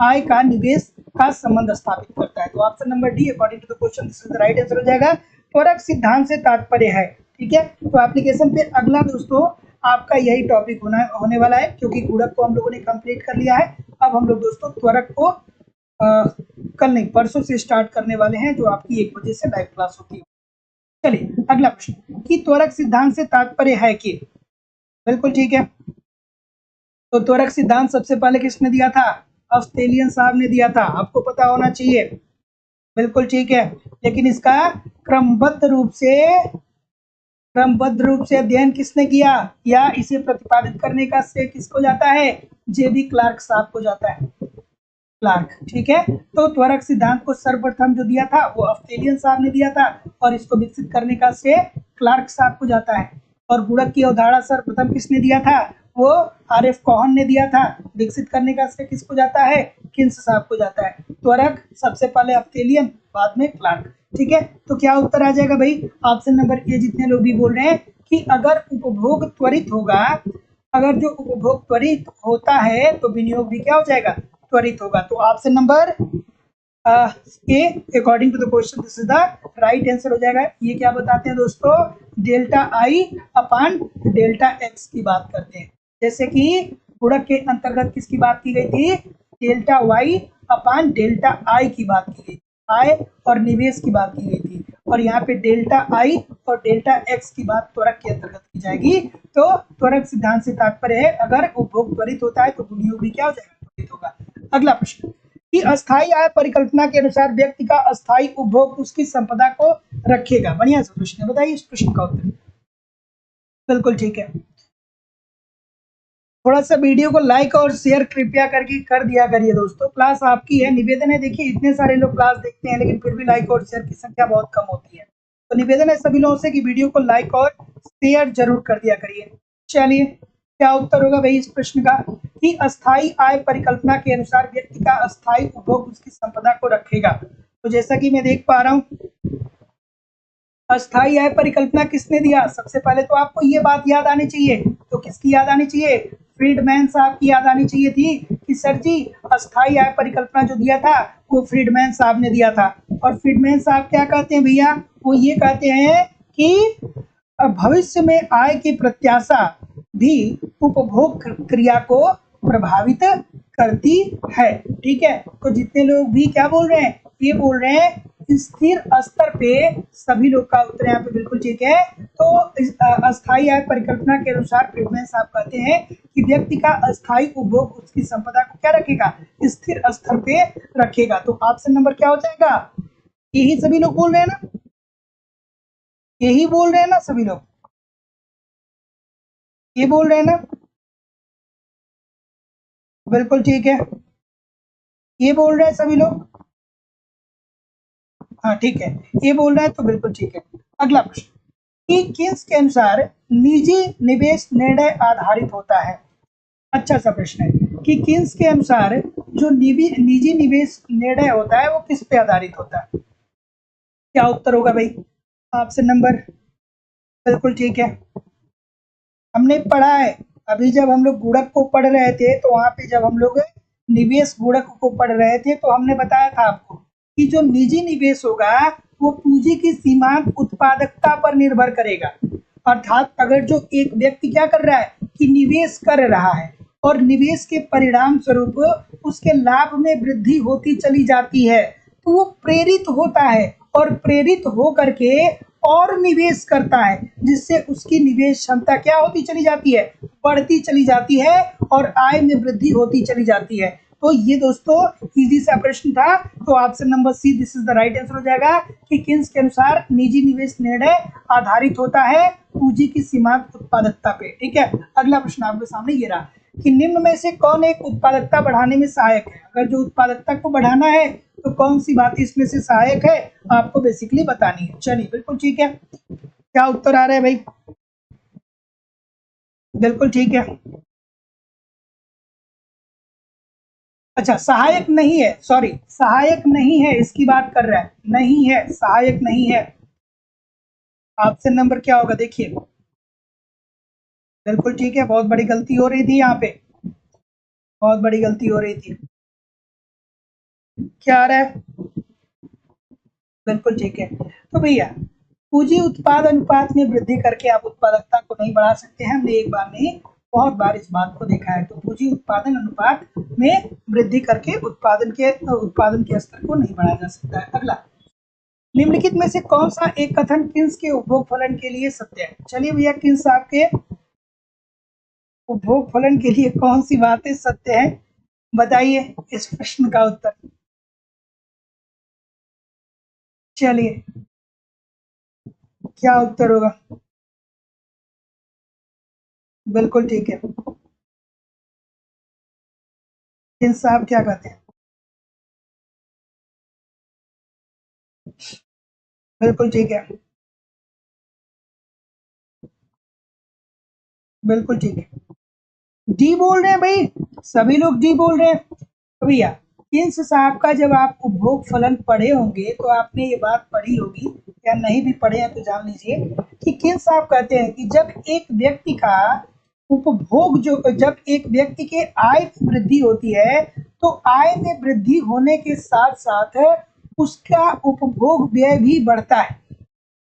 A: आय का निवेश का संबंध स्थापित करता है। तो option number D according to the question this is the right answer हो जाएगा। त्वरक सिद्धांत से तात्पर्य है, ठीक है। तो एप्लीकेशन पे अगला दोस्तों आपका यही टॉपिक होने वाला है, क्योंकि गुणक को हम लोगों ने कंप्लीट कर लिया है। अब हम लोग दोस्तों त्वरक को कल नहीं परसों से स्टार्ट करने वाले हैं, जो आपकी 1 बजे से लाइव क्लास होती है। चलिए अगला प्रश्न कि त्वरक सिद्धांत से तात्पर्य है कि, बिल्कुल ठीक है। तो त्वरक सिद्धांत सबसे पहले किसने दिया था, ऑस्ट्रेलियन साहब ने दिया था, आपको पता होना चाहिए, बिल्कुल ठीक है। लेकिन इसका क्रमबद्ध रूप से अध्ययन किसने किया या इसे प्रतिपादित करने का श्रेय किसको जाता है, जेबी क्लार्क साहब को जाता है, क्लार्क, ठीक है। तो त्वरक सिद्धांत को सर्वप्रथम जो दिया था वो ऑस्ट्रेलियन साहब ने दिया था और इसको विकसित करने का श्रेय क्लार्क साहब को जाता है। और गुणक की अवधारणा सर्वप्रथम किसने दिया था, वो आरएफ कोहन ने दिया था, विकसित करने का श्रेय किसको जाता है, किन्स साहब को जाता है। त्वरक सबसे पहले ऑस्ट्रेलियन बाद में क्लार्क, ठीक है। तो क्या उत्तर आ जाएगा भाई, ऑप्शन नंबर ए जितने लोग भी बोल रहे हैं कि अगर उपभोग त्वरित होगा, अगर जो उपभोग त्वरित होता है तो विनियोग भी क्या हो जाएगा, त्वरित होगा। तो option number A according to the question this is the right answer हो जाएगा। ये क्या बताते हैं दोस्तों, delta I upon delta X की बात करते हैं। जैसे कि गुणक के अंतर्गत किसकी बात की गई थी, delta Y upon delta I की बात की गई, आय और निवेश की बात की गई थी। और यहाँ पे डेल्टा आई और डेल्टा एक्स की बात त्वरक के अंतर्गत की जाएगी। तो त्वरक सिद्धांत से तात्पर्य है अगर उपभोग त्वरित होता है तो विनियोग भी क्या हो जाएगा, त्वरित होगा। अगला प्रश्न कि अस्थायी आय परिकल्पना के अनुसार व्यक्ति का अस्थायी उपभोग उसकी संपदा को रखेगा। बढ़िया सा प्रश्न है, बताइए इस प्रश्न का उत्तर। बिल्कुल ठीक है, थोड़ा सा वीडियो को लाइक और शेयर कृपया करके कर दिया करिए दोस्तों, क्लास आपकी है, निवेदन है। देखिए इतने सारे लोग क्लास देखते हैं लेकिन फिर भी लाइक और शेयर की संख्या बहुत कम होती है, तो निवेदन है सभी लोगों से कि वीडियो को लाइक और शेयर जरूर कर दिया करिए। चलिए क्या उत्तर होगा भाई इस प्रश्न का कि अस्थायी आय परिकल्पना के अनुसार व्यक्ति का अस्थायी उपभोग उसकी संपदा को रखेगा। तो जैसा कि मैं देख पा रहा हूँ अस्थायी आय परिकल्पना किसने दिया, सबसे पहले तो आपको ये बात याद आनी चाहिए, तो किसकी याद आनी चाहिए, फ्रीडमैन साहब की याद आनी चाहिए थी कि सर जी अस्थायी आय परिकल्पना जो दिया था वो फ्रीडमैन साहब ने दिया था। और फ्रीडमैन साहब क्या कहते हैं भैया, वो ये कहते हैं कि भविष्य में आय की प्रत्याशा भी उपभोग क्रिया को प्रभावित करती है। ठीक है, तो जितने लोग भी क्या बोल रहे हैं, ये बोल रहे हैं स्थिर स्तर पे, सभी लोग का उत्तर यहाँ पे बिल्कुल ठीक है। तो अस्थायी आय परिकल्पना के अनुसार फ्रीडमैन साहब कहते हैं कि व्यक्ति का अस्थायी उपभोग उसकी संपदा को क्या रखेगा, स्थिर स्तर पे रखेगा। तो ऑप्शन नंबर क्या हो जाएगा, यही सभी लोग बोल रहे हैं ना, यही बोल रहे हैं ना सभी लोग, ये बोल रहे हैं ना, बिल्कुल ठीक है, ये बोल रहे हैं सभी लोग, हाँ ठीक है, ये बोल रहा है तो बिल्कुल ठीक है। अगला प्रश्न, कि किन्स के अनुसार निजी निवेश निर्णय आधारित होता है। अच्छा सा प्रश्न है कि किन्स के अनुसार जो निजी निवेश निर्णय होता है वो किस पे आधारित होता है। क्या उत्तर होगा भाई, ऑप्शन नंबर, बिल्कुल ठीक है, हमने पढ़ा है। अभी जब हम लोग गुणक को पढ़ रहे थे तो वहां पे जब हम लोग निवेश गुणक को पढ़ रहे थे तो हमने बताया था आपको कि जो निजी निवेश होगा वो पूंजी की सीमांत उत्पादकता पर निर्भर करेगा। अर्थात अगर जो एक व्यक्ति क्या कर रहा है कि निवेश कर रहा है और निवेश के परिणाम स्वरूप उसके लाभ में वृद्धि होती चली जाती है तो वो प्रेरित होता है और प्रेरित हो करके और निवेश करता है, जिससे उसकी निवेश क्षमता क्या होती चली जाती है, बढ़ती चली जाती है और आय में वृद्धि होती चली जाती है। तो ये दोस्तों इजी सा प्रश्न था, तो option number C this is the right answer हो जाएगा कि किन्स के अनुसार निजी निवेश निर्णय आधारित होता है पूंजी की सीमांत उत्पादकता पे। ठीक है, अगला प्रश्न आपके सामने ये रहा कि निम्न में से कौन एक उत्पादकता बढ़ाने में सहायक है। अगर जो उत्पादकता को बढ़ाना है तो कौन सी बात इसमें से सहायक है आपको बेसिकली बतानी है। चलिए बिल्कुल ठीक है, क्या उत्तर आ रहा है भाई, बिल्कुल ठीक है। अच्छा सहायक नहीं है, सॉरी सहायक नहीं है इसकी बात कर रहा है, नहीं है सहायक नहीं है। ऑप्शन नंबर क्या होगा देखिए, बिल्कुल ठीक है, बहुत बड़ी गलती हो रही थी यहाँ पे, बहुत बड़ी गलती हो रही थी। क्या आ रहा है, बिल्कुल ठीक है। तो भैया पूंजी उत्पाद अनुपात में वृद्धि करके आप उत्पादकता को नहीं बढ़ा सकते हैं, हमने एक बार नहीं बहुत बार इस बात को देखा है। तो पूंजी उत्पादन अनुपात में वृद्धि करके उत्पादन के स्तर को नहीं बढ़ाया जा सकता है। अगला, निम्नलिखित में से कौन सा एक कथन किन्स के उपभोग फलन के लिए सत्य है। चलिए भैया किन्स आपके उपभोग फलन के लिए कौन सी बातें सत्य है, बताइए इस प्रश्न का उत्तर। चलिए क्या उत्तर होगा, बिल्कुल ठीक है, किन्स साहब क्या कहते हैं, बिल्कुल ठीक है, बिल्कुल ठीक है, डी बोल रहे हैं भाई, सभी लोग डी बोल रहे हैं। तो भैया किन्स साहब का जब आप उपभोग फलन पढ़े होंगे तो आपने ये बात पढ़ी होगी, या नहीं भी पढ़े हैं तो जान लीजिए कि किन्स साहब कहते हैं कि जब एक व्यक्ति का उपभोग जो जब एक व्यक्ति के आय में वृद्धि होती है तो आय में वृद्धि होने के साथ साथ उसका उपभोग व्यय भी बढ़ता है,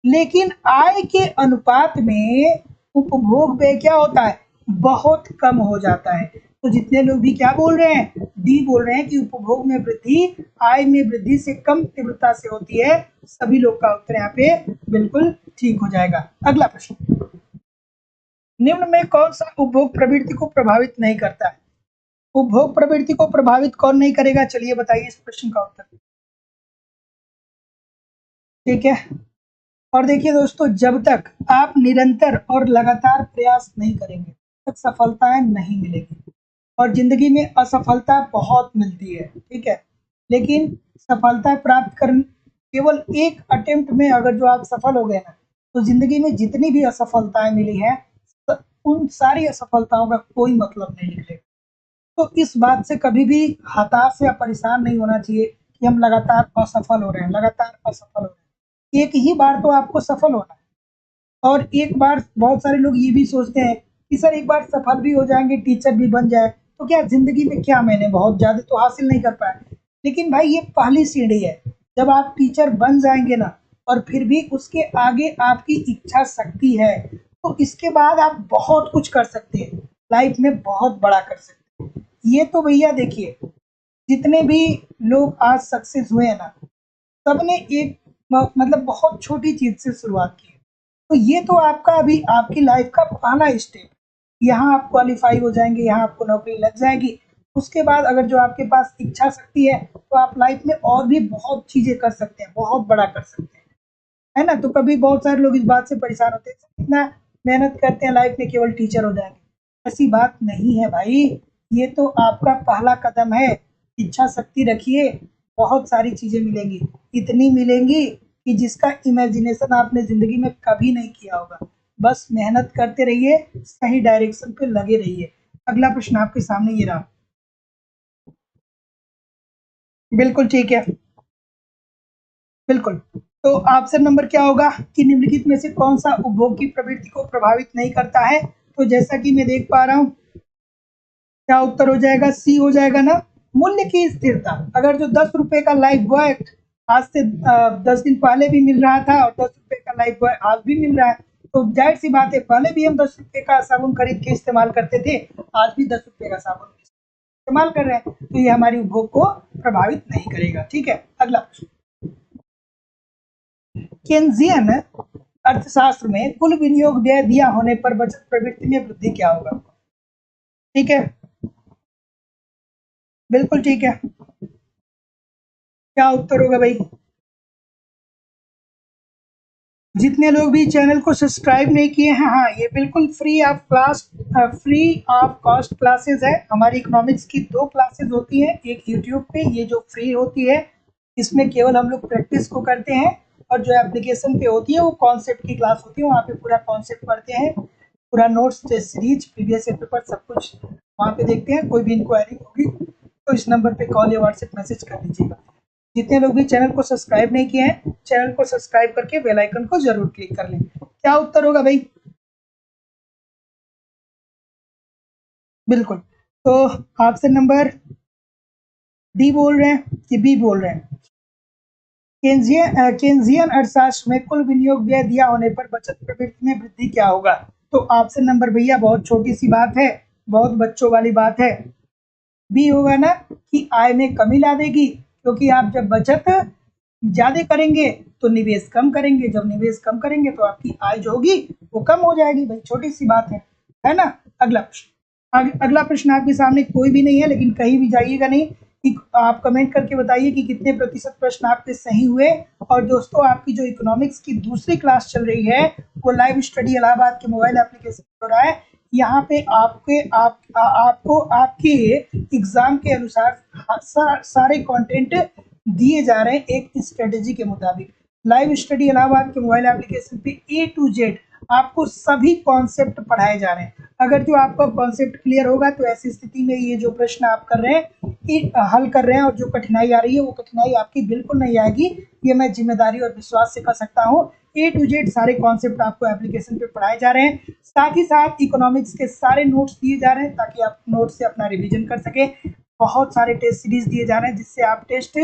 A: लेकिन आय के अनुपात में उपभोग व्यय क्या होता है, बहुत कम हो जाता है। तो जितने लोग भी क्या बोल रहे हैं, डी बोल रहे हैं कि उपभोग में वृद्धि आय में वृद्धि से कम तीव्रता से होती है, सभी लोग का उत्तर यहाँ पे बिल्कुल ठीक हो जाएगा। अगला प्रश्न, निम्न में कौन सा उपभोग प्रवृत्ति को प्रभावित नहीं करता है। उपभोग प्रवृत्ति को प्रभावित कौन नहीं करेगा, चलिए बताइए इस प्रश्न का उत्तर। ठीक है, और देखिए दोस्तों जब तक आप निरंतर और लगातार प्रयास नहीं करेंगे तब तक सफलताएं नहीं मिलेगी, और जिंदगी में असफलता बहुत मिलती है, ठीक है, लेकिन सफलता प्राप्त कर केवल एक अटेम्प्ट में अगर जो आप सफल हो गए ना तो जिंदगी में जितनी भी असफलताएं मिली हैं उन सारी असफलताओं का कोई मतलब नहीं निकलेगा। तो इस बात से कभी भी हताश या परेशान नहीं होना चाहिए कि हम लगातार असफल हो रहे हैं, लगातार असफल हो रहे हैं। एक ही बार तो आपको सफल होना है, और एक बार बहुत सारे लोग ये भी सोचते हैं कि सर एक बार सफल भी हो जाएंगे, टीचर भी बन जाए तो क्या जिंदगी में क्या मैंने बहुत ज़्यादा तो हासिल नहीं कर पाया। लेकिन भाई ये पहली सीढ़ी है, जब आप टीचर बन जाएंगे ना और फिर भी उसके आगे आपकी इच्छा शक्ति है तो इसके बाद आप बहुत कुछ कर सकते हैं, लाइफ में बहुत बड़ा कर सकते हैं। ये तो भैया देखिए, जितने भी लोग आज सक्सेस हुए हैं ना, सबने एक मतलब बहुत छोटी चीज से शुरुआत की है। तो ये तो आपका अभी आपकी लाइफ का पहला स्टेप, यहाँ आप क्वालिफाई हो जाएंगे, यहाँ आपको नौकरी लग जाएगी। उसके बाद अगर जो आपके पास इच्छा शक्ति है तो आप लाइफ में और भी बहुत चीजें कर सकते हैं, बहुत बड़ा कर सकते हैं, है ना। तो कभी बहुत सारे लोग इस बात से परेशान होते हैं, इतना मेहनत करते हैं लाइफ में केवल टीचर हो जाएंगे। ऐसी बात नहीं है भाई, ये तो आपका पहला कदम है। इच्छा शक्ति रखिए, बहुत सारी चीजें मिलेंगी, इतनी मिलेंगी कि जिसका इमेजिनेशन आपने जिंदगी में कभी नहीं किया होगा। बस मेहनत करते रहिए, सही डायरेक्शन पे लगे रहिए। अगला प्रश्न आपके सामने ये रहा। बिल्कुल ठीक है, बिल्कुल। तो ऑप्शन नंबर क्या होगा कि निम्नलिखित में से कौन सा उपभोग की प्रवृत्ति को प्रभावित नहीं करता है? तो जैसा कि मैं देख पा रहा हूँ, क्या उत्तर हो जाएगा? सी हो जाएगा ना। मूल्य की स्थिरता। अगर जो 10 रुपए का लाइफ बॉय आज से 10 दिन पहले भी मिल रहा था और 10 रुपए का लाइफ बॉय आज भी मिल रहा है, तो जाहिर सी बात है, पहले भी हम 10 रुपए का साबुन खरीद के इस्तेमाल करते थे, आज भी 10 रुपए का साबुन इस्तेमाल कर रहे हैं, तो ये हमारी उपभोग को प्रभावित नहीं करेगा। ठीक है, अगला प्रश्न। केन्जियन अर्थशास्त्र में कुल विनियोग व्यय दिया होने पर बचत प्रवृत्ति में वृद्धि क्या होगा? ठीक है, बिल्कुल ठीक है। क्या उत्तर होगा भाई? जितने लोग भी चैनल को सब्सक्राइब नहीं किए हैं, हाँ, ये बिल्कुल फ्री ऑफ कॉस्ट क्लासेस है। हमारी इकोनॉमिक्स की 2 क्लासेस होती हैं, एक यूट्यूब पे, ये जो फ्री होती है, इसमें केवल हम लोग प्रैक्टिस को करते हैं, और जो एप्लीकेशन पे होती है वो कॉन्सेप्ट की क्लास होती है, वहाँ पे पूरा कॉन्सेप्ट पढ़ते हैं, पूरा notes, test series, previous year paper सब कुछ वहाँ पे देखते हैं। कोई भी इंक्वायरी होगी तो इस नंबर पे कॉल या व्हाट्सएप मैसेज कर दीजिएगा। जितने लोग भी चैनल को सब्सक्राइब नहीं किए हैं, चैनल को सब्सक्राइब करके बेल आइकन को जरूर क्लिक कर लें। क्या उत्तर होगा भाई? बिल्कुल। तो ऑप्शन नंबर डी बोल रहे हैं कि बी बोल रहे हैं? केन्जियन अर्थशास्त्र में कुल विनियोग व्यय दिया होने पर बचत प्रवृत्ति में वृद्धि क्या होगा? तो ऑप्शन नंबर भैया बहुत छोटी सी बात है, बहुत बच्चों वाली बात है। बी होगा ना कि आय में कमी ला देगी, क्योंकि आप जब बचत ज्यादा करेंगे तो निवेश कम करेंगे, जब निवेश कम करेंगे तो आपकी आय जो होगी वो कम हो जाएगी। भाई छोटी सी बात है ना। अगला प्रश्न। अगला प्रश्न आपके सामने कोई भी नहीं है, लेकिन कहीं भी जाइएगा नहीं, कि आप कमेंट करके बताइए कि कितने प्रतिशत प्रश्न आपके सही हुए। और दोस्तों, आपकी जो इकोनॉमिक्स की दूसरी क्लास चल रही है वो लाइव स्टडी इलाहाबाद के मोबाइल एप्लीकेशन हो रहा है। यहाँ पे आपको आपके एग्जाम के अनुसार सारे कंटेंट दिए जा रहे हैं एक स्ट्रेटेजी के मुताबिक। लाइव स्टडी इलाहाबाद के मोबाइल एप्लीकेशन पे A to Z आपको सभी कॉन्सेप्ट पढ़ाए जा रहे हैं। अगर जो आपका कॉन्सेप्ट क्लियर होगा तो ऐसी स्थिति में ये जो प्रश्न आप कर रहे हैं, हल कर रहे हैं, और जो कठिनाई आ रही है वो कठिनाई आपकी बिल्कुल नहीं आएगी। ये मैं जिम्मेदारी और विश्वास से कर सकता हूँ। A to Z सारे कॉन्सेप्ट आपको एप्लीकेशन पे पढ़ाए जा रहे हैं। साथ ही साथ इकोनॉमिक्स के सारे नोट्स दिए जा रहे हैं, ताकि आप नोट्स से अपना रिविजन कर सके। बहुत सारे टेस्ट सीरीज दिए जा रहे हैं, जिससे आप टेस्ट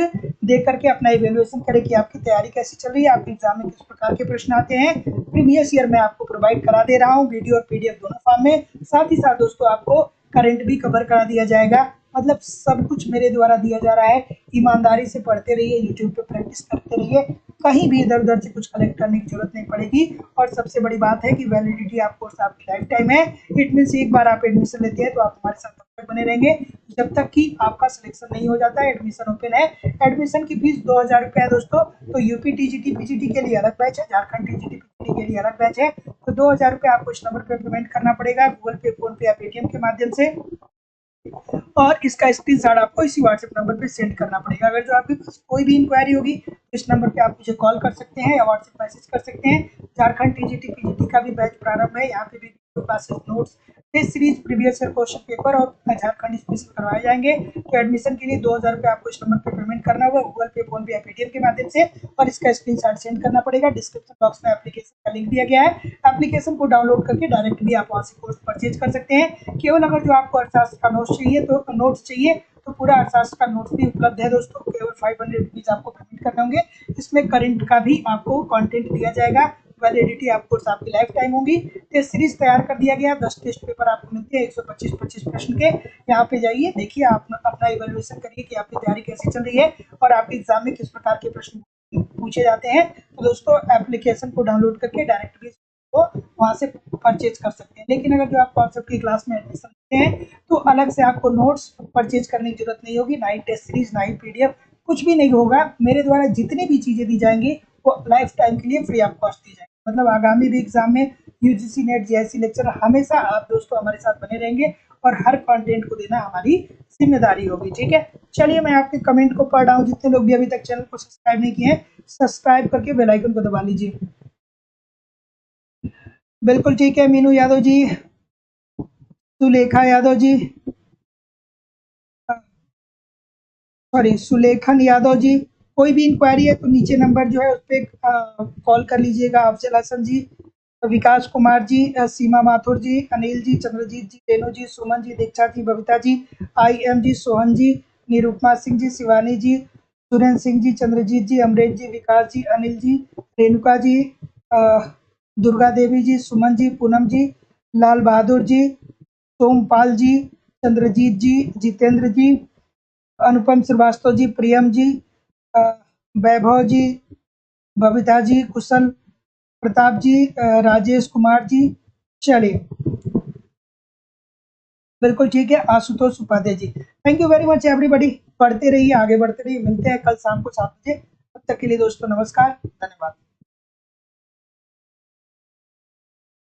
A: दे करके अपना इवेल्युएशन करें कि आपकी तैयारी कैसी चल रही है, आपके एग्जाम में किस प्रकार के प्रश्न आते हैं। प्रीवियस ईयर में आपको प्रोवाइड करा दे रहा हूँ, वीडियो और पीडीएफ दोनों फॉर्म में। साथ ही साथ दोस्तों आपको करंट भी कवर करा दिया जाएगा। मतलब सब कुछ मेरे द्वारा दिया जा रहा है। ईमानदारी से पढ़ते रहिए, यूट्यूब पे प्रैक्टिस करते रहिए, कहीं भी इधर उधर से कुछ कलेक्ट करने की जरूरत नहीं पड़ेगी। और सबसे बड़ी बात है कि वैलिडिटी ऑफ कोर्स आपकी लाइफ टाइम है। इट मीन्स एक बार आप एडमिशन लेते हैं तो आप हमारे साथ तब तक बने रहेंगे जब तक कि आपका सिलेक्शन नहीं हो जाता है। एडमिशन ओपन है। एडमिशन की फीस 2000 रुपये है दोस्तों। तो यूपी टीजीटी पीजीटी के लिए अलग बैच है, झारखंड टीजीटी पीजीटी के लिए अलग बैच है। तो 2000 रुपये आपको इस नंबर पर पेमेंट करना पड़ेगा, गूगल पे, फोन पे या पेटीएम के माध्यम से। और इसका स्क्रीनशॉट आपको इसी व्हाट्सएप नंबर पे सेंड करना पड़ेगा। अगर जो आपके पास कोई भी इंक्वायरी होगी तो इस नंबर पे आप मुझे कॉल कर सकते हैं या व्हाट्सएप मैसेज कर सकते हैं। झारखंड टीजीटी पीजीटी का भी बैच प्रारंभ है। यहाँ पे भी classes, notes, test series, previous year question paper और झारखंड स्पेशल करवाए जाएंगे। तो एडमिशन के लिए 2000 रुपये आपको इस नंबर पे पेमेंट करना होगा, गूगल पे, फोन पे या पेटीएम के माध्यम से। और इसका स्क्रीनशॉट सेंड करना पड़ेगा। डिस्क्रिप्शन बॉक्स में एप्लीकेशन का लिंक दिया गया है। एप्लीकेशन को डाउनलोड करके डायरेक्ट भी आप वहाँ से कोर्स परचेज कर सकते हैं। केवल अगर जो आपको अर्थशास्त्र का नोट्स चाहिए तो पूरा अर्थशास्त्र का नोट्स भी उपलब्ध है दोस्तों। केवल 500 रुपीज आपको पेमेंट करने होंगे। इसमें करंट का भी आपको कंटेंट दिया जाएगा, वैलिडिटी ऑफ कोर्स आपकी लाइफ टाइम होगी। टेस्ट सीरीज तैयार कर दिया गया, 10 टेस्ट पेपर आपको मिलते हैं 125 प्रश्न के। यहाँ पे जाइए, देखिए, आप अपना इवेल्युएशन करिए कि आपकी तैयारी कैसी चल रही है और आपके एग्जाम में किस प्रकार के प्रश्न पूछे जाते हैं। तो दोस्तों, एप्लीकेशन को डाउनलोड करके डायरेक्टली को वहाँ से परचेज कर सकते हैं। लेकिन अगर जो आप कॉन्सेप्ट की क्लास में एडमिशन लेते हैं तो अलग से आपको नोट्स परचेज करने की जरूरत नहीं होगी, ना ही टेस्ट सीरीज, ना ही पीडीएफ, कुछ भी नहीं होगा। मेरे द्वारा जितनी भी चीजें दी जाएंगी वो लाइफ टाइम के लिए फ्री ऑफ कॉस्ट दी जाएंगी। मतलब आगामी भी एग्जाम में यूजीसी नेट जेआईसी लेक्चर हमेशा आप दोस्तों हमारे साथ बने रहेंगे और हर कंटेंट को देना हमारी जिम्मेदारी होगी। ठीक है, चलिए मैं आपके कमेंट को पढ़ रहा हूँ। जितने लोग भी अभी तक चैनल को सब्सक्राइब नहीं किए हैं, सब्सक्राइब करके बेल आइकन को दबा लीजिए। बिल्कुल ठीक है, मीनू यादव जी, सुलेखा यादव जी, सॉरी सुलेखन यादव जी, कोई भी इंक्वायरी है तो नीचे नंबर जो है उस पर कॉल कर लीजिएगा। अफजल हसन जी, विकास कुमार जी, सीमा माथुर जी, अनिल जी, चंद्रजीत जी, रेणु जी, सुमन जी, दीक्षा जी, बबीता जी, IM जी, सोहन जी, निरुपमा सिंह जी, शिवानी जी, सुरेंद्र सिंह जी, चंद्रजीत जी, अमरेश जी, विकास जी, अनिल जी, रेणुका जी, दुर्गा देवी जी, सुमन जी, पूनम जी, लाल बहादुर जी, सोमपाल जी, चंद्रजीत जी, जितेंद्र जी, अनुपम श्रीवास्तव जी, प्रियम जी, वैभव जी, बबीता जी, कुशल प्रताप जी, राजेश कुमार जी। चलिए, बिल्कुल ठीक है, Ashutosh Upadhyay ji. Thank you very much everybody. पढ़ते रहिए, आगे बढ़ते रहिए, मिलते हैं कल शाम को 7 बजे। तब तक के लिए दोस्तों नमस्कार, धन्यवाद।